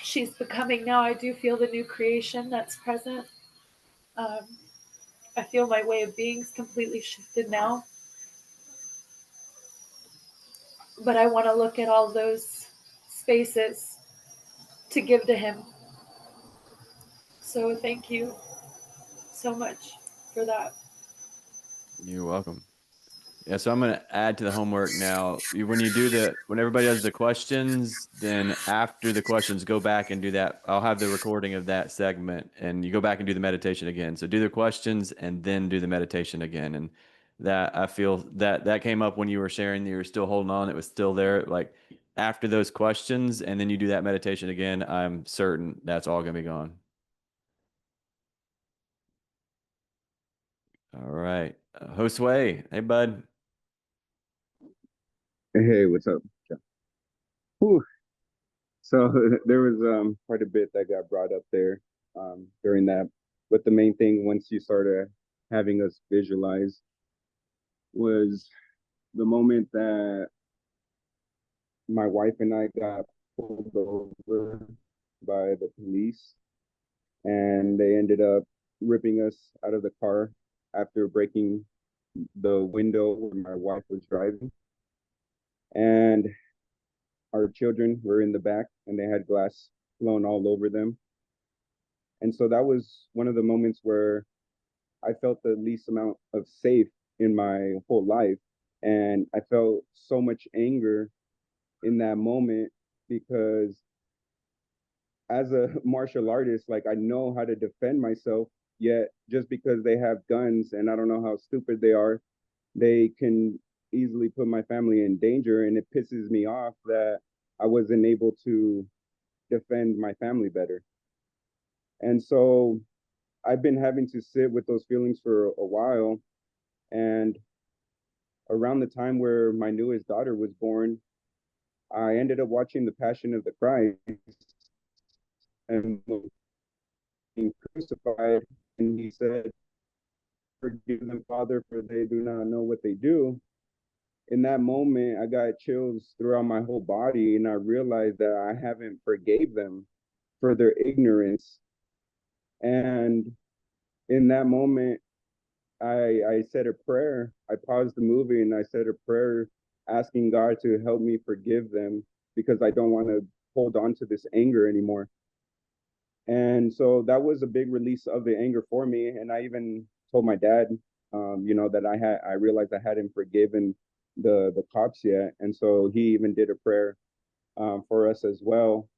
she's becoming now. I do feel the new creation that's present. I feel my way of being's completely shifted now. But I want to look at all those spaces to give to him. So thank you so much for that. You're welcome. Yeah, so I'm going to add to the homework now. When everybody does the questions, then after the questions, go back and do that. I'll have the recording of that segment, and you go back and do the meditation again. So do the questions and then do the meditation again. And that I feel that came up when you were sharing that you were still holding on. It was still there. Like after those questions, and then you do that meditation again, I'm certain that's all gonna be gone. All right. Josue, hey bud. Hey, what's up? Yeah. Whew. So there was quite a bit that got brought up there during that. But the main thing, once you started having us visualize, was the moment that my wife and I got pulled over by the police, and they ended up ripping us out of the car after breaking the window where my wife was driving. And our children were in the back and they had glass blown all over them. And so that was one of the moments where I felt the least amount of safe in my whole life. And I felt so much anger in that moment because as a martial artist, like I know how to defend myself, yet just because they have guns and I don't know how stupid they are, they can easily put my family in danger. And it pisses me off that I wasn't able to defend my family better. And so I've been having to sit with those feelings for a while. And around the time where my newest daughter was born, I ended up watching The Passion of the Christ and being crucified. And he said, "Forgive them, Father, for they do not know what they do." In that moment, I got chills throughout my whole body, and I realized that I haven't forgave them for their ignorance. And in that moment, I said a prayer. I paused the movie and I said a prayer asking God to help me forgive them because I don't want to hold on to this anger anymore. And so that was a big release of the anger for me. And I even told my dad, that I realized I hadn't forgiven the cops yet. And so he even did a prayer for us as well.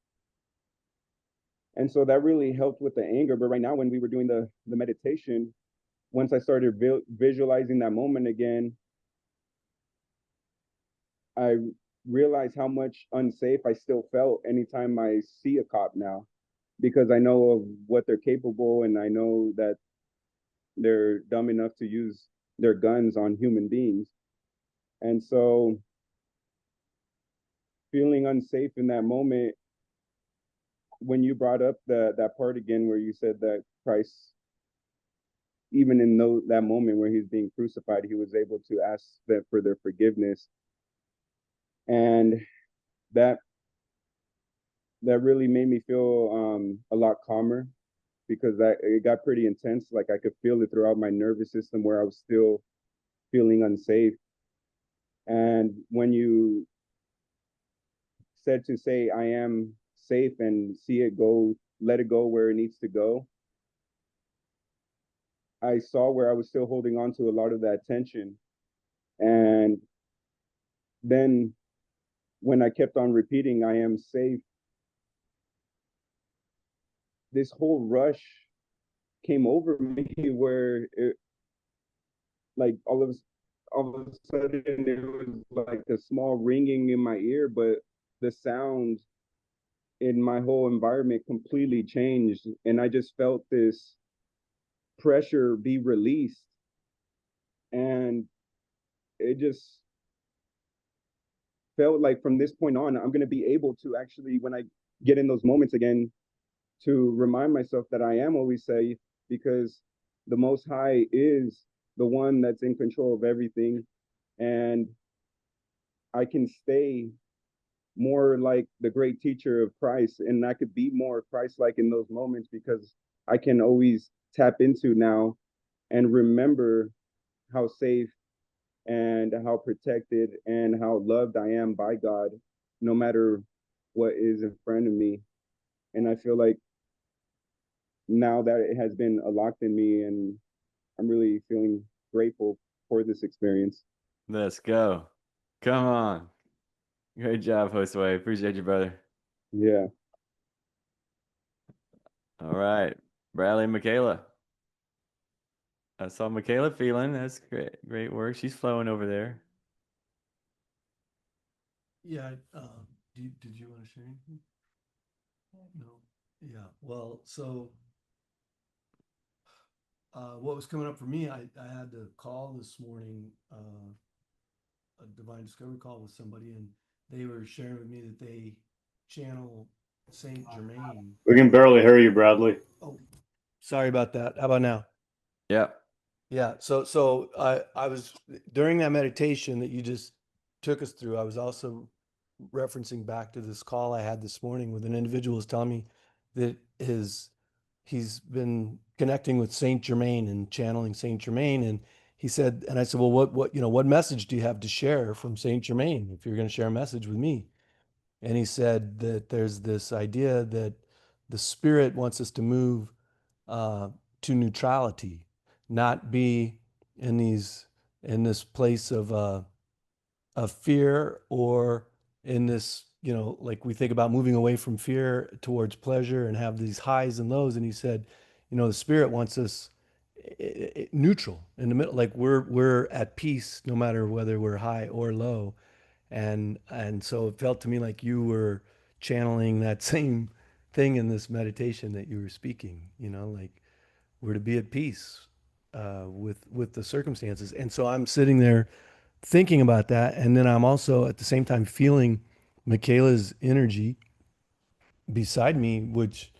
And so that really helped with the anger. But right now, when we were doing the meditation, once I started visualizing that moment again, I realized how much unsafe I still felt anytime I see a cop now, because I know of what they're capable and I know that they're dumb enough to use their guns on human beings. And so feeling unsafe in that moment, when you brought up that part again where you said that Christ, even in that moment where he's being crucified, he was able to ask them for their forgiveness. And that really made me feel a lot calmer, because it got pretty intense. Like I could feel it throughout my nervous system where I was still feeling unsafe. And when you said to say I am safe and see it go, let it go where it needs to go, I saw where I was still holding on to a lot of that tension. And then when I kept on repeating, I am safe, this whole rush came over me where it, like all of a sudden it was like a small ringing in my ear, but the sound in my whole environment completely changed. And I just felt this pressure be released. And it just felt like from this point on, I'm going to be able to actually, when I get in those moments again, to remind myself that I am always safe, because the Most High is the one that's in control of everything. And I can stay more like the great teacher of Christ, and I could be more Christ-like in those moments, because I can always tap into now and remember how safe and how protected and how loved I am by God, no matter what is in front of me. And I feel like now that it has been unlocked in me, and I'm really feeling grateful for this experience. Let's go. Come on. Great job, Josue. Appreciate you, brother. Yeah. All right. Bradley and Michaela. I saw Michaela feeling. That's great work. She's flowing over there. Yeah. Did you want to share anything? No. Yeah. Well, so what was coming up for me, I had to call this morning, a divine discovery call with somebody, and they were sharing with me that they channel Saint Germain. We can barely hear you, Bradley. Oh, sorry about that. How about now? Yeah. Yeah. So I was during that meditation that you just took us through, I was also referencing back to this call I had this morning with an individual who's telling me that he's been connecting with Saint Germain and channeling Saint Germain. And he said, and I said, well, what message do you have to share from Saint Germain if you're going to share a message with me? And he said that there's this idea that the spirit wants us to move to neutrality, not be in this place of fear, or in this, like we think about moving away from fear towards pleasure and have these highs and lows. And he said, the spirit wants us neutral in the middle, like we're at peace no matter whether we're high or low. And so it felt to me like you were channeling that same thing in this meditation that you were speaking, like we're to be at peace with the circumstances. And so I'm sitting there thinking about that, and then I'm also at the same time feeling Michaela's energy beside me, which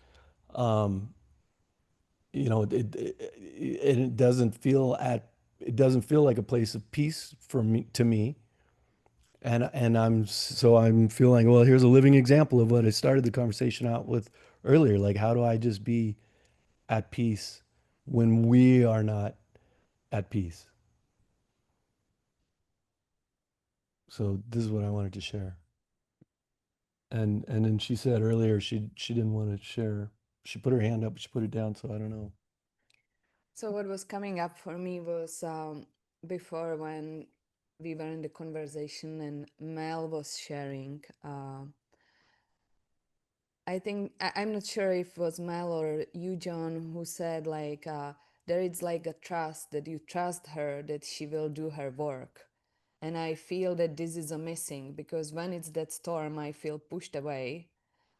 it doesn't feel like a place of peace for me, to me. And I'm feeling, well, here's a living example of what I started the conversation out with earlier. Like, how do I just be at peace when we are not at peace? So this is what I wanted to share. And then she said earlier she didn't want to share. She put her hand up, but she put it down, so I don't know. So what was coming up for me was before, when we were in the conversation and Mel was sharing. I think I'm not sure if it was Mel or you, John, who said like there is like a trust that you trust her that she will do her work. And I feel that this is a missing, because when it's that storm, I feel pushed away.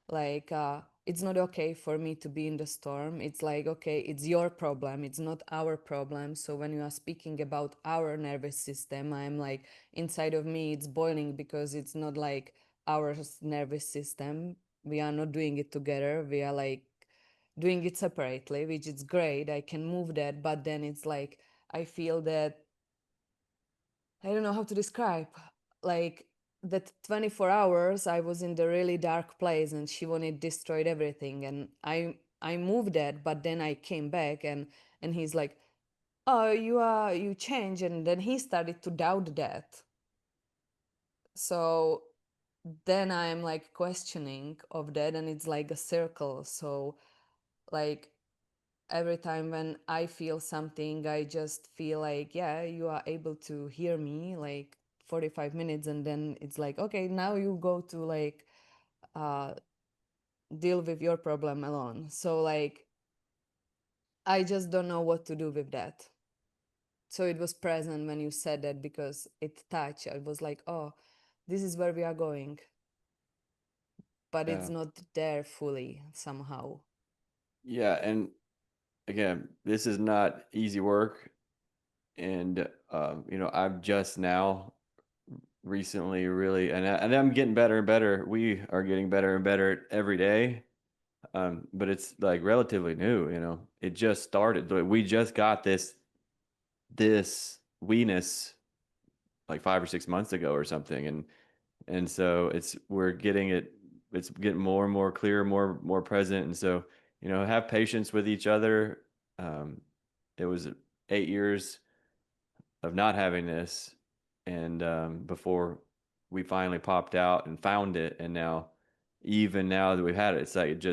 Like it's not okay for me to be in the storm. It's like, okay, it's your problem, it's not our problem. So when you are speaking about our nervous system, I'm like, inside of me it's boiling, because it's not like our nervous system. We are not doing it together, we are like doing it separately, which is great. I can move that, but then it's like I feel that I don't know how to describe, like that 24 hours I was in the really dark place and she wanted destroyed everything, and I moved that, but then I came back and he's like, oh, you changed, and then he started to doubt that. So then I'm like questioning of that, and it's like a circle. So like every time when I feel something, I just feel like, yeah, you are able to hear me like 45 minutes, and then it's like, okay, now you go to like deal with your problem alone. So like I just don't know what to do with that. So it was present when you said that, because it touched. I was like, oh, this is where we are going, but it's Yeah. not there fully somehow. Yeah, and again, this is not easy work. And I've just now recently really, and I'm getting better and better. We are getting better and better every day. But it's like relatively new. It just started. We just got this weeness like 5 or 6 months ago or something, and so we're getting it. It's getting more and more clear, more present, and so have patience with each other. It was 8 years of not having this, and before we finally popped out and found it, and now, even now that we've had it, it's like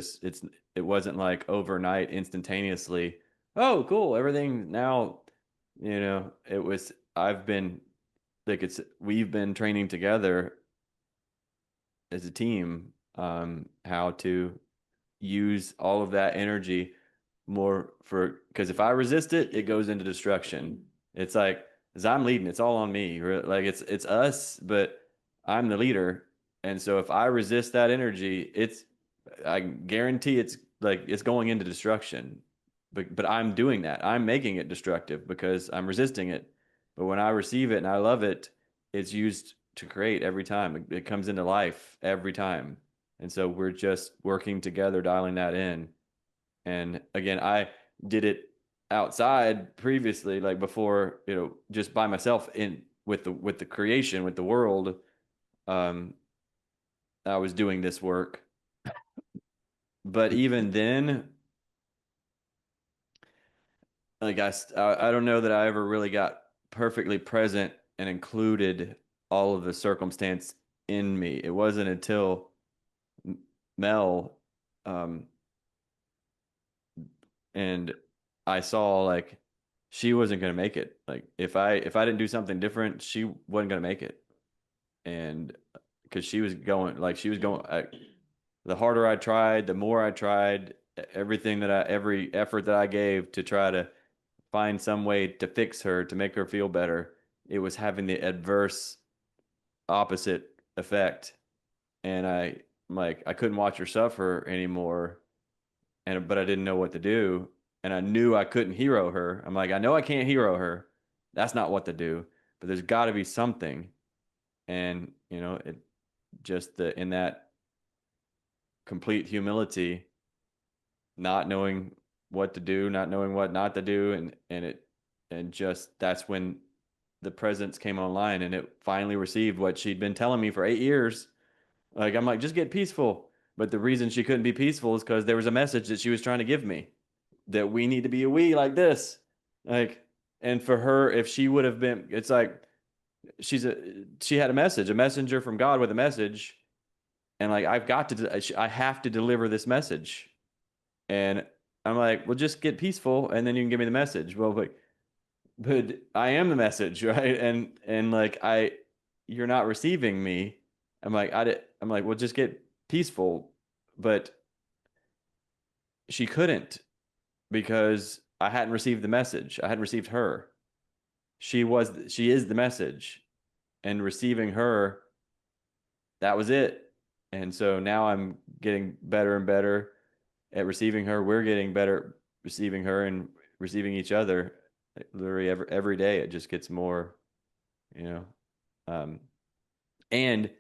it wasn't like overnight, instantaneously, oh cool, everything now. It was, we've been training together as a team, how to use all of that energy more for, because if I resist it, it goes into destruction. It's like, as I'm leading, it's all on me. Like it's us, but I'm the leader. And so if I resist that energy, I guarantee it's like it's going into destruction. But I'm doing that. I'm making it destructive because I'm resisting it. But when I receive it and I love it, it's used to create every time. It comes into life every time. And so we're just working together, dialing that in. And again, I did it outside previously, like before, just by myself with the creation, with the world. I was doing this work. But even then, like I don't know that I ever really got perfectly present and included all of the circumstance in me. It wasn't until Mel, and I saw like she wasn't going to make it. Like if I didn't do something different, she wasn't going to make it. And because she was going, the harder I tried, the more I tried, every effort that I gave to try to find some way to fix her, to make her feel better, it was having the adverse opposite effect. And I couldn't watch her suffer anymore. But I didn't know what to do. And I knew I couldn't hero her. I'm like, I know I can't hero her. That's not what to do, but there's got to be something. And, it just in that complete humility, not knowing what to do, not knowing what not to do. And just, that's when the presence came online and it finally received what she'd been telling me for 8 years. Like, I'm like, just get peaceful. But the reason she couldn't be peaceful is because there was a message that she was trying to give me, that we need to be a we like this. Like, and for her, if she would have been, it's like, she had a message, a messenger from God with a message. And like, I have to deliver this message. And I'm like, well, just get peaceful and then you can give me the message. Well, but I am the message, right? And like, you're not receiving me. I'm like, well, just get peaceful. But she couldn't, because I hadn't received the message. I hadn't received her. She is the message, and receiving her, that was it. And so now I'm getting better and better at receiving her. We're getting better receiving her and receiving each other. Literally every day, it just gets more, and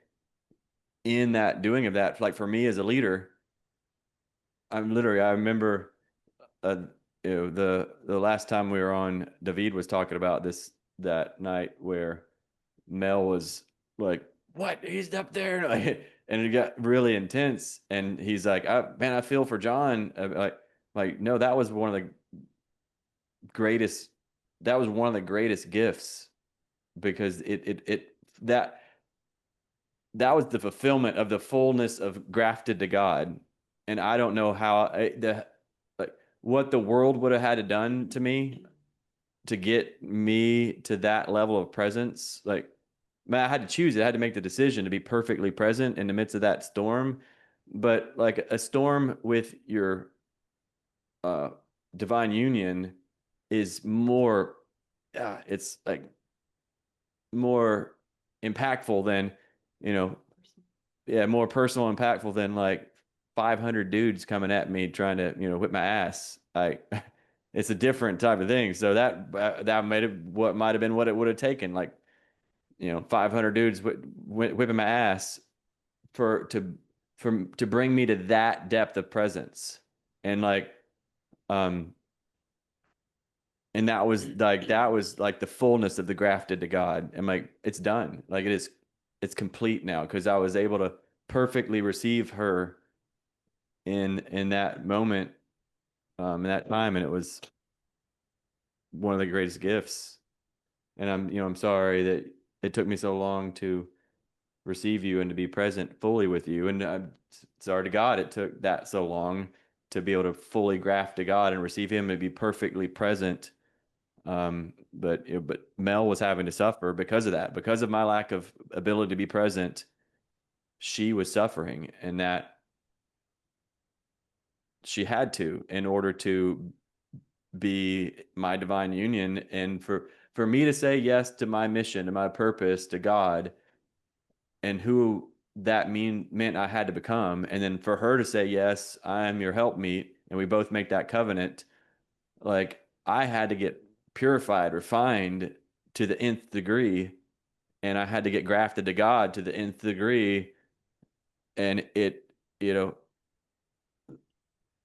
in that doing of that, like for me as a leader, I remember, the last time we were on, David was talking about this that night where Mel was like, "What? He's up there," and it got really intense. And he's like, "Man, I feel for John." Like, no, that was one of the greatest. That was one of the greatest gifts, because that was the fulfillment of the fullness of grafted to God. And I don't know how what the world would have had to done to me to get me to that level of presence. Like, man, I had to choose it. I had to make the decision to be perfectly present in the midst of that storm. But like a storm with your divine union is more, it's like more impactful than, more personal, impactful than like 500 dudes coming at me trying to, whip my ass. Like, it's a different type of thing. So that might have been what it would have taken, like, 500 dudes whipping my ass to bring me to that depth of presence. And like, and that was like the fullness of the grafted to God. And like, it's done. Like, it's complete now, because I was able to perfectly receive her in that moment, in that time. And it was one of the greatest gifts. And I'm sorry that it took me so long to receive you and to be present fully with you. And I'm sorry to God it took that so long to be able to fully graft to God and receive him and be perfectly present. But Mel was having to suffer because of that, because of my lack of ability to be present. She was suffering, and that she had to in order to be my divine union. And for me to say yes to my mission, to my purpose, to God, and who that meant I had to become, and then for her to say, yes, I am your helpmeet, and we both make that covenant, like I had to get purified, refined to the nth degree, and I had to get grafted to God to the nth degree. And it,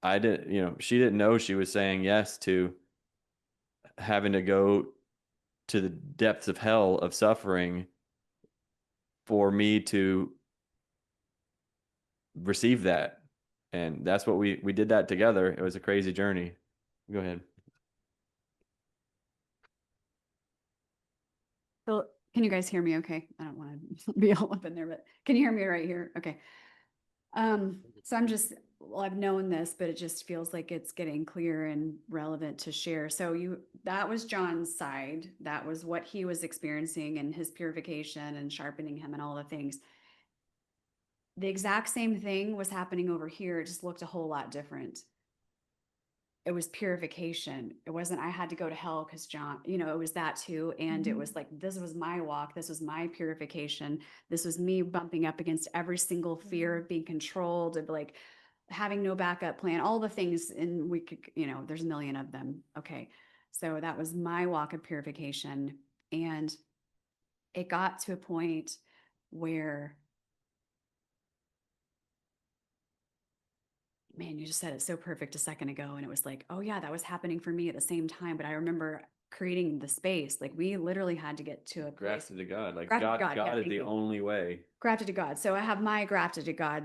I didn't, she didn't know she was saying yes to having to go to the depths of hell of suffering for me to receive that. And that's what we did that together. It was a crazy journey. Go ahead. So can you guys hear me okay? I don't want to be all up in there, but can you hear me right here? Okay. So I've known this, but it just feels like it's getting clear and relevant to share. So that was John's side. That was what he was experiencing and his purification and sharpening him and all the things. The exact same thing was happening over here. It just looked a whole lot different. It was purification. It wasn't, I had to go to hell because John, it was that too. And it was like, this was my walk. This was my purification. This was me bumping up against every single fear of being controlled, of like having no backup plan, all the things. And we could, there's a million of them. Okay. So that was my walk of purification. And it got to a point where, man, you just said it so perfect a second ago. And it was like, oh yeah, that was happening for me at the same time. But I remember creating the space. Like we literally had to get to a place. Grafted to God. Like Grafted to God yeah, is the only way. Grafted to God. So I have my grafted to God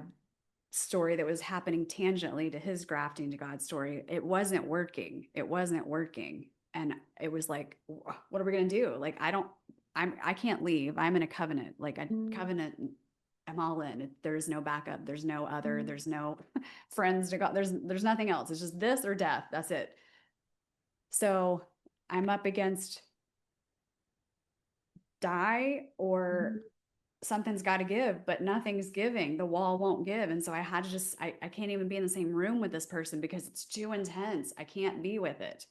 story that was happening tangentially to his grafting to God story. It wasn't working. It wasn't working. And it was like, what are we going to do? Like, I can't leave. I'm in a covenant, like a covenant. I'm all in. There's no backup. There's no other. There's no friends to God. There's nothing else. It's just this or death. That's it. So I'm up against die or something's got to give, but nothing's giving. The wall won't give. And so I had to I can't even be in the same room with this person because it's too intense. I can't be with it.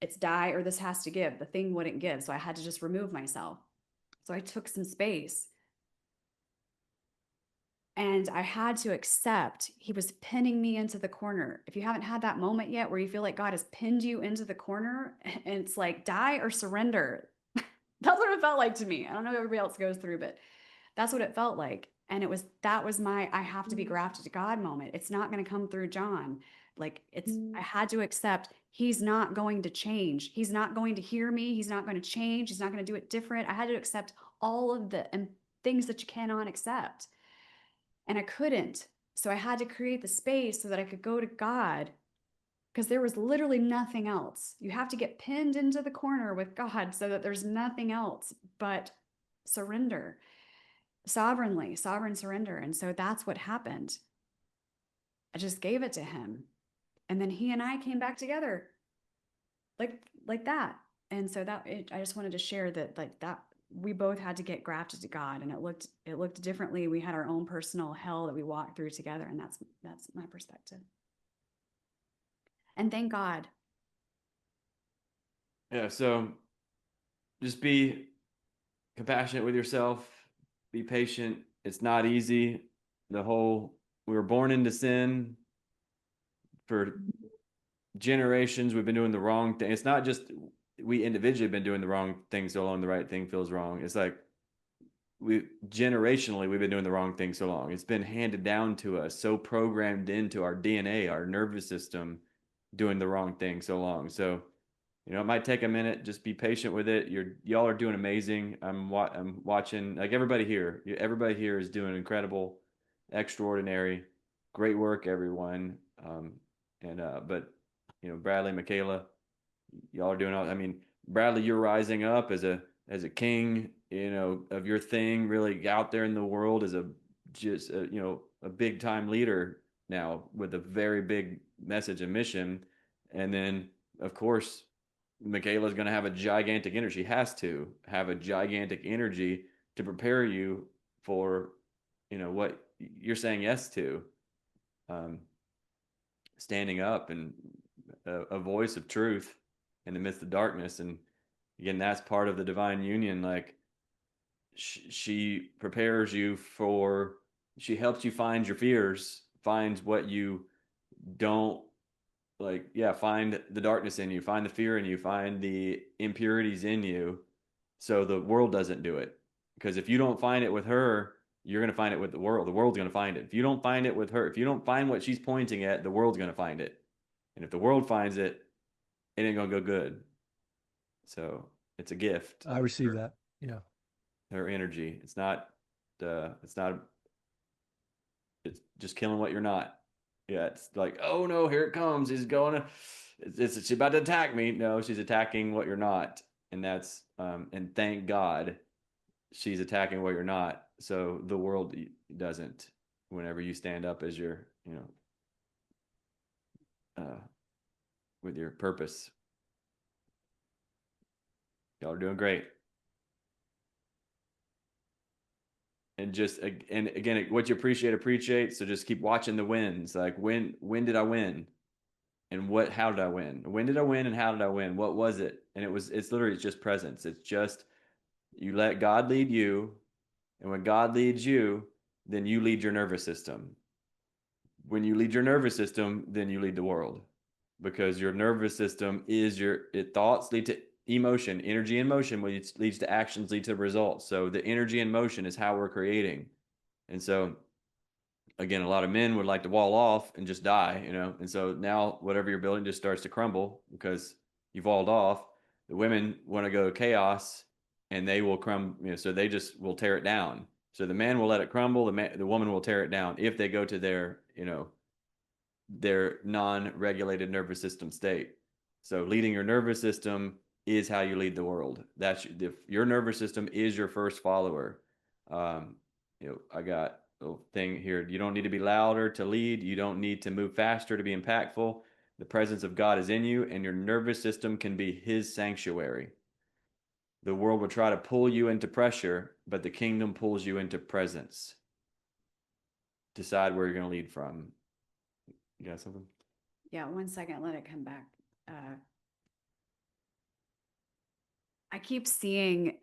It's die or this has to give. The thing wouldn't give. So I had to just remove myself. So I took some space. And I had to accept he was pinning me into the corner. If you haven't had that moment yet where you feel like God has pinned you into the corner and it's like die or surrender. That's what it felt like to me. I don't know if everybody else goes through, but that's what it felt like. And that was my, I have to be grafted to God moment. It's not going to come through John. Like I had to accept he's not going to change. He's not going to hear me. He's not going to change. He's not going to do it different. I had to accept all of the things that you cannot accept. And I couldn't. So I had to create the space so that I could go to God because there was literally nothing else. You have to get pinned into the corner with God so that there's nothing else but surrender, sovereign surrender. And so that's what happened. I just gave it to him. And then he and I came back together like that. And so I just wanted to share that like that. We both had to get grafted to God, and it looked differently. We had our own personal hell that we walked through together, and that's my perspective. And thank God. Yeah, so just be compassionate with yourself, be patient. It's not easy. We were born into sin. For generations, we've been doing the wrong thing. It's not just we individually have been doing the wrong thing so long the right thing feels wrong. It's like generationally we've been doing the wrong thing so long. It's been handed down to us, so programmed into our DNA, our nervous system, doing the wrong thing so long. So it might take a minute. Just be patient with it. Y'all are doing amazing. I'm watching, like everybody here is doing incredible, extraordinary, great work, everyone. But Bradley, Michaela, y'all are doing all. I mean, Bradley, you're rising up as a king, of your thing, really out there in the world as a big time leader now with a very big message and mission. And then, of course, Michaela's going to have a gigantic energy. She has to have a gigantic energy to prepare you for, what you're saying yes to. standing up and a voice of truth in the midst of darkness. And again, that's part of the divine union. Like she prepares you for, she helps you find your fears, finds what you don't like. Yeah, find the darkness in you, find the fear in you, find the impurities in you, so the world doesn't do it. Because if you don't find it with her, you're going to find it with the world. The world's going to find it. If you don't find it with her, if you don't find what she's pointing at, the world's going to find it. And if the world finds it, it ain't going to go good. So it's a gift. I receive that. Yeah. Her energy. It's just killing what you're not. Yeah. It's like, oh no, here it comes. He's going to, she's about to attack me. No, she's attacking what you're not. And that's, and thank God she's attacking what you're not. So the world doesn't, whenever you stand up as your, with your purpose. Y'all are doing great. And just, and again, what you appreciate. So just keep watching the wins. Like when did I win? And how did I win? When did I win and how did I win? What was it? And it's literally just presence. It's just, you let God lead you. And when God leads you, then you lead your nervous system. When you lead your nervous system, then you lead the world, because your nervous system is thoughts lead to emotion, energy and motion, which leads to actions, lead to results. So the energy and motion is how we're creating. And so again, a lot of men would like to wall off and just die, and so now whatever you're building just starts to crumble because you've walled off. The women want to go chaos and they will crumble, so they just will tear it down. So the man will let it crumble, the woman will tear it down if they go to their non-regulated nervous system state. So leading your nervous system is how you lead the world. Your nervous system is your first follower. I got a little thing here. You don't need to be louder to lead. You don't need to move faster to be impactful. The presence of God is in you, and your nervous system can be his sanctuary. The world will try to pull you into pressure, but the kingdom pulls you into presence. Decide where you're going to lead from. You got something? Yeah, 1 second, let it come back. I keep seeing,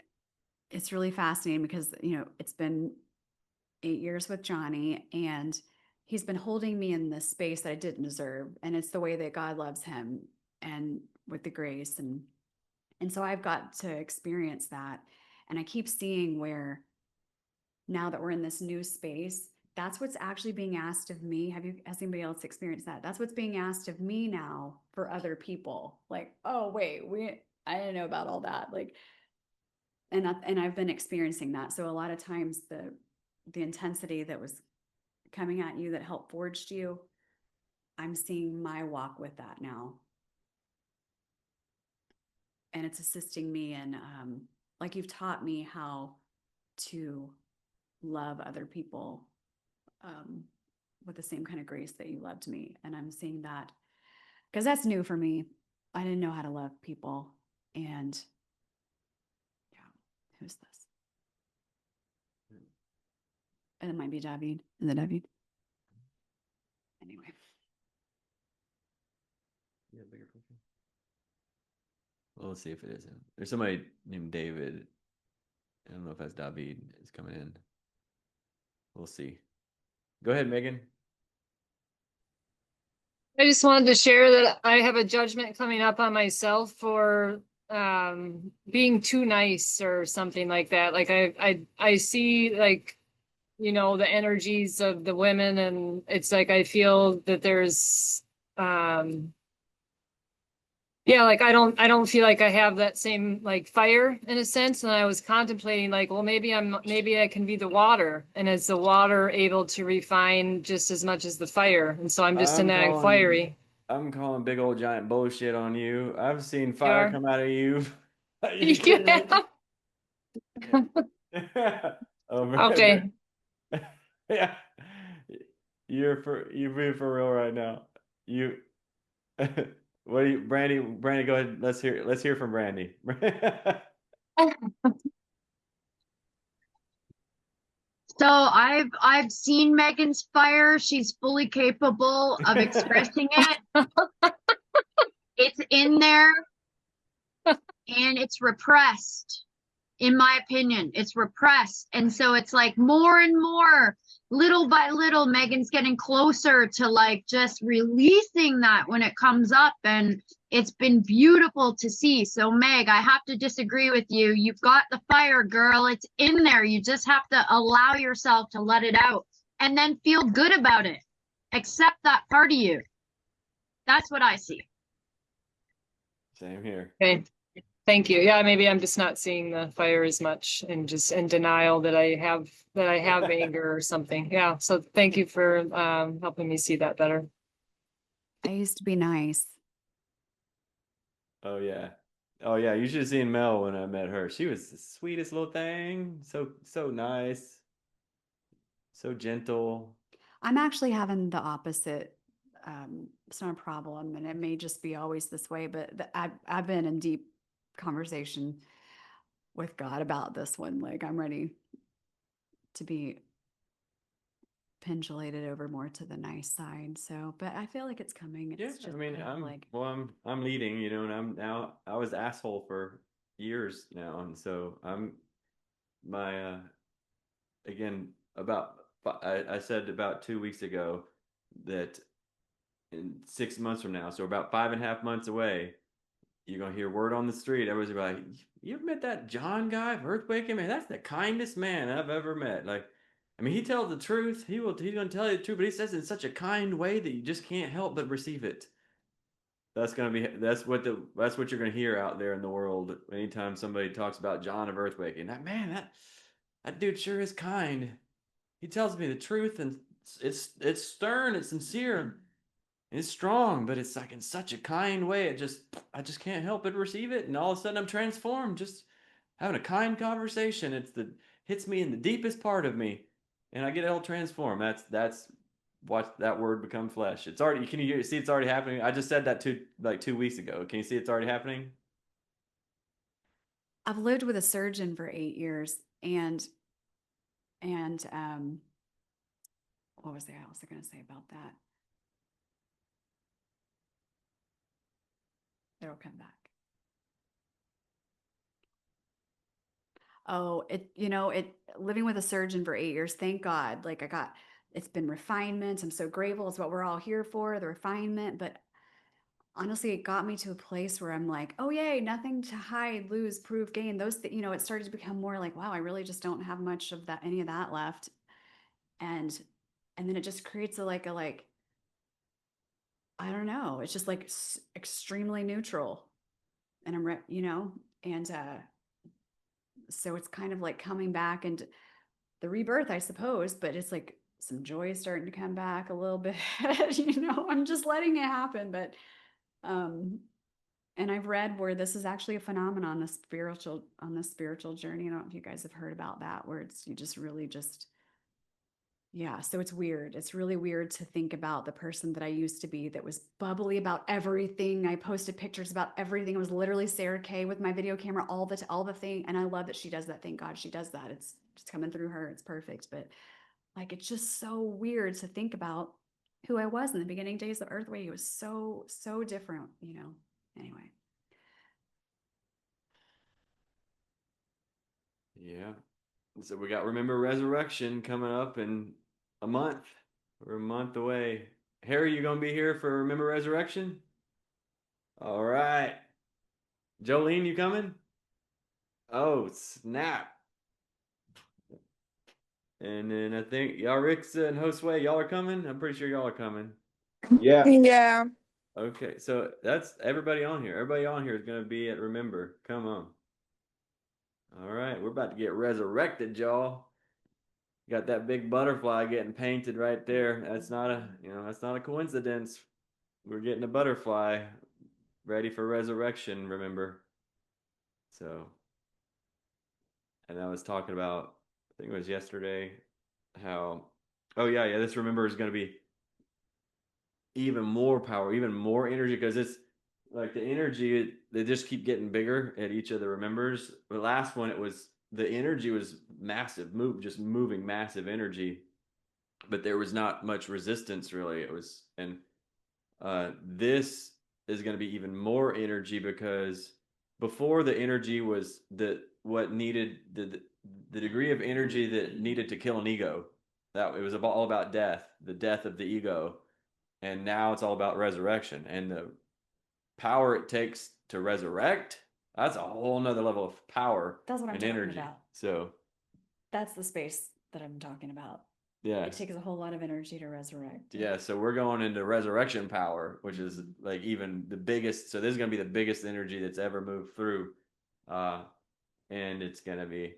it's really fascinating because, it's been 8 years with Johnny, and he's been holding me in this space that I didn't deserve. And it's the way that God loves him and with the grace. And so I've got to experience that. And I keep seeing where now that we're in this new space, that's what's actually being asked of me. Has anybody else experienced that? That's what's being asked of me now for other people. Like, oh, wait, I didn't know about all that. Like, and I've been experiencing that. So a lot of times the intensity that was coming at you that helped forged you, I'm seeing my walk with that now. And it's assisting me in, like you've taught me how to love other people with the same kind of grace that you loved me. And I'm seeing that because that's new for me. I didn't know how to love people. And yeah, who's this? And it might be David. Is it David? Anyway. Yeah, bigger picture. Well, let's see if it is him. There's somebody named David. I don't know if that's David is coming in. We'll see. Go ahead, Megan. I just wanted to share that I have a judgment coming up on myself for being too nice or something like that. Like I see like, the energies of the women, and it's like I feel that there's like I don't feel like I have that same like fire in a sense. And I was contemplating like, well, maybe I can be the water, and is the water able to refine just as much as the fire? And so I'm just fiery. I'm calling big old giant bullshit on you. I've seen fire come out of you. Okay. Yeah. You're being for real right now. What do you, Brandy, go ahead. Let's hear from Brandy. So I've seen Megan's fire. She's fully capable of expressing it. It's in there and it's repressed. In my opinion, it's repressed. And so it's like more and more, little by little, Megan's getting closer to like just releasing that when it comes up. And it's been beautiful to see. So Meg, I have to disagree with you. You've got the fire, girl. It's in there. You just have to allow yourself to let it out and then feel good about it. Accept that part of you. That's what I see. Same here. Okay. Thank you. Yeah, maybe I'm just not seeing the fire as much and just in denial that I have anger or something. Yeah. So thank you for helping me see that better. I used to be nice. Oh yeah. Oh yeah. You should have seen Mel when I met her. She was the sweetest little thing. So nice. So gentle. I'm actually having the opposite. It's not a problem, and it may just be always this way, but I've been in deep conversation with God about this one. Like I'm ready to be pendulated over more to the nice side. So, but I feel like it's coming. It's Yeah, just I mean, kind of like I'm leading, you know, and I'm now I was asshole for years now, and so I'm my again I said about 2 weeks ago that in 6 months from now, so about 5.5 months away, you're gonna hear word on the street. Everybody's gonna be like, "You ever met that John guy, Earthquaking Man? That's the kindest man I've ever met." Like, I mean, he tells the truth. He's gonna tell you the truth, but he says it in such a kind way that you just can't help but receive it. That's what you're gonna hear out there in the world anytime somebody talks about John of Earthquaking. That dude sure is kind. He tells me the truth, and it's stern, it's sincere. It's strong, but it's like in such a kind way. I just can't help but receive it, and all of a sudden I'm transformed. Just having a kind conversation. Hits me in the deepest part of me, and I get it all transformed. That's watch that word become flesh. It's already. Can you see it's already happening? I just said that 2 weeks ago. Can you see it's already happening? I've lived with a surgeon for 8 years, and what was I also going to say about that? It'll come back. Oh, living with a surgeon for 8 years, thank God. Like it's been refinement. I'm so grateful. It's what we're all here for, the refinement. But honestly, it got me to a place where I'm like, oh yay, nothing to hide, lose, prove, gain. It started to become more like, wow, I really just don't have much of any of that left. And then it just creates I don't know. It's just like extremely neutral. And so it's kind of like coming back and the rebirth, I suppose, but it's like some joy is starting to come back a little bit. I'm just letting it happen. But and I've read where this is actually a phenomenon on the spiritual journey. I don't know if you guys have heard about that, where you just really yeah, so it's weird. It's really weird to think about the person that I used to be that was bubbly about everything. I posted pictures about everything. It was literally Sarah Kay with my video camera, all the thing. And I love that she does that. Thank God she does that. It's just coming through her. It's perfect. But like, it's just so weird to think about who I was in the beginning days of Earthway. It was so, so different, anyway. Yeah. So we got Remember Resurrection coming up in a month. We're a month away. Harry, you gonna be here for Remember Resurrection? All right. Jolene, you coming? Oh, snap. And then I think Yarixa and Josue, y'all are coming? I'm pretty sure y'all are coming. Yeah. Yeah. Okay, so that's everybody on here. Everybody on here is gonna be at Remember. Come on. All right, we're about to get resurrected, y'all. Got that big butterfly getting painted right there. That's not a coincidence. We're getting a butterfly ready for resurrection, remember? So, and I was talking about, I think it was yesterday, how, oh yeah, this Remember is going to be even more power, even more energy, because it's like the energy, they just keep getting bigger at each of the Remembers. The last one, it was the energy was massive, just moving massive energy, but there was not much resistance really. It was, and this is going to be even more energy, because before the energy was what needed the degree of energy that needed to kill an ego. That it was all about death, the death of the ego, and now it's all about resurrection and the power it takes to resurrect. That's a whole nother level of power. That's what I'm and talking energy. about. So That's the space that I'm talking about. yeah, It takes a whole lot of energy to resurrect. yeah. So we're going into resurrection power, which is like even the biggest. So this is going to be the biggest energy that's ever moved through, and it's going to be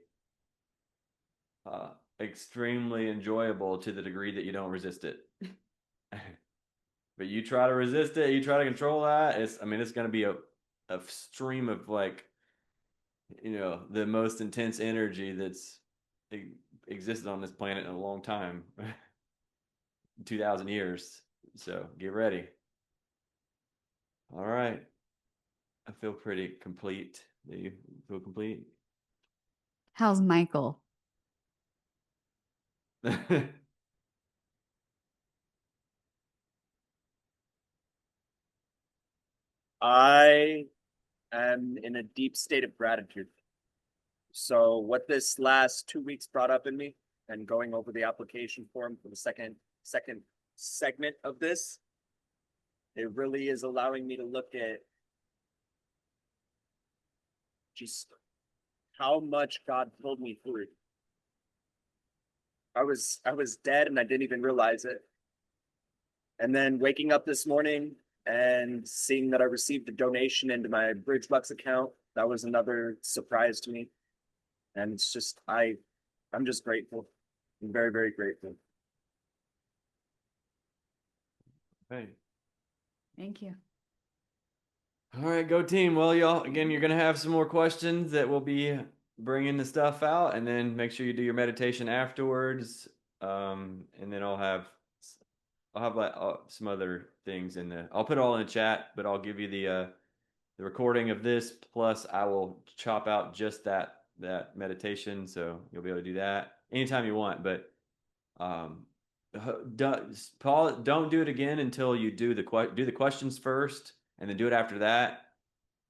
extremely enjoyable to the degree that you don't resist it. But you try to resist it, you try to control that. It's going to be a stream of like, the most intense energy that's existed on this planet in a long time. 2,000 years. So get ready. All right. I feel pretty complete. Do you feel complete? How's Michael? I am in a deep state of gratitude. So what this last 2 weeks brought up in me, and going over the application form for the second segment of this, it really is allowing me to look at just how much God pulled me through. I was dead and I didn't even realize it. And then waking up this morning and seeing that I received a donation into my BridgeBucks account, that was another surprise to me. And it's just, I'm just grateful. I'm very, very grateful. Right. Thank you. All right, go team. Well, y'all, again, you're going to have some more questions that will be bringing the stuff out, and then make sure you do your meditation afterwards. And then I'll have like some other things I'll put it all in the chat, but I'll give you the recording of this, plus I will chop out just that meditation, so you'll be able to do that anytime you want. But Paul, don't do it again until you do the questions first, and then do it after that,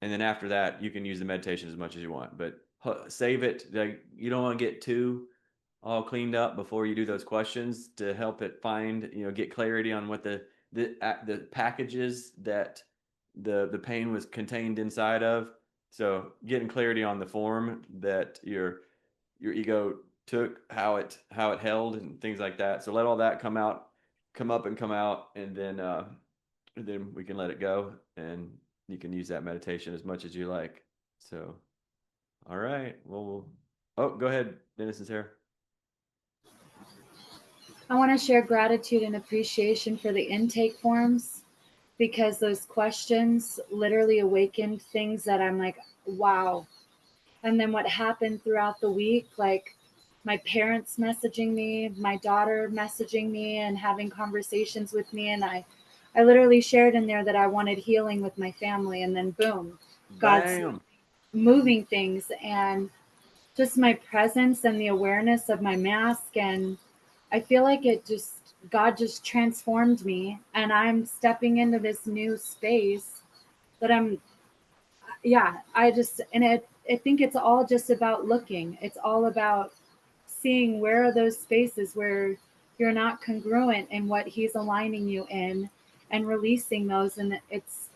and then after that you can use the meditation as much as you want. But save it. Like, you don't want to get too all cleaned up before you do those questions, to help it find, get clarity on what the packages that the pain was contained inside of. So getting clarity on the form that your ego took, how it held, and things like that. So let all that come up and come out, and then we can let it go, and you can use that meditation as much as you like. So, all right. Well, go ahead. Dennis is here. I want to share gratitude and appreciation for the intake forms, because those questions literally awakened things that I'm like, wow. And then what happened throughout the week, like my parents messaging me, my daughter messaging me and having conversations with me. And I literally shared in there that I wanted healing with my family. And then boom, God's moving things, and just my presence and the awareness of my mask. And I feel like God just transformed me, and I'm stepping into this new space that I think it's all just about looking. It's all about seeing where are those spaces where you're not congruent in what he's aligning you in, and releasing those. And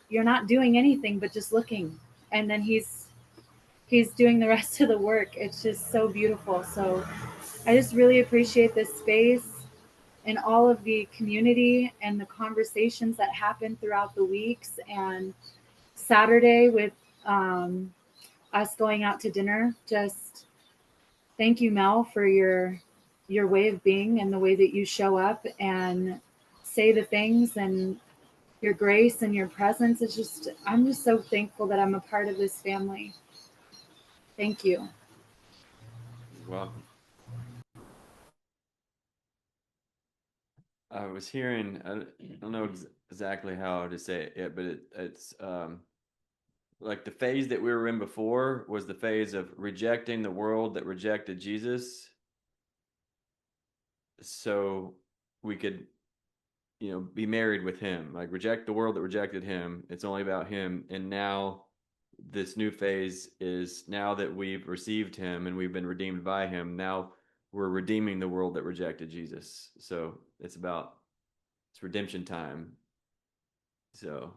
you're not doing anything but just looking. And then he's doing the rest of the work. It's just so beautiful. So I just really appreciate this space and all of the community and the conversations that happen throughout the weeks. And Saturday with us going out to dinner, just thank you, Mel, for your way of being and the way that you show up and say the things, and your grace and your presence is just, I'm just so thankful that I'm a part of this family. Thank you. You're welcome. I was hearing, I don't know exactly how to say it yet, but it's like the phase that we were in before was the phase of rejecting the world that rejected Jesus, so we could, you know, be married with him. Like, reject the world that rejected him. It's only about him. And now this new phase is, now that we've received him and we've been redeemed by him, now we're redeeming the world that rejected Jesus. So it's redemption time. So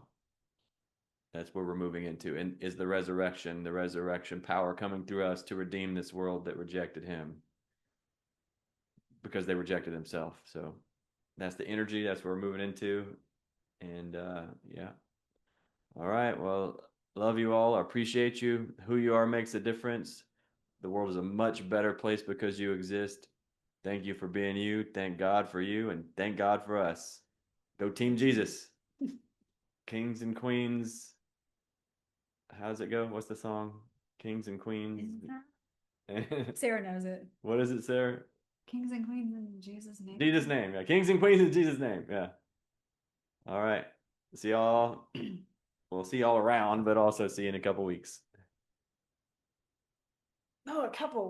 that's where we're moving into, and is the resurrection power coming through us to redeem this world that rejected him because they rejected himself. So that's the energy, that's where we're moving into. And yeah. All right. Well, love you all. I appreciate you. Who you are makes a difference. The world is a much better place because you exist. Thank you for being you. Thank God for you, and thank God for us. Go Team Jesus. Kings and queens. How does it go? What's the song? Kings and queens. Sarah knows it. What is it, Sarah? Kings and queens in Jesus' name. Jesus' name. Yeah. Kings and queens in Jesus' name. Yeah. All right. See y'all. We'll see y'all around, but also see you in a couple weeks. Oh, a couple.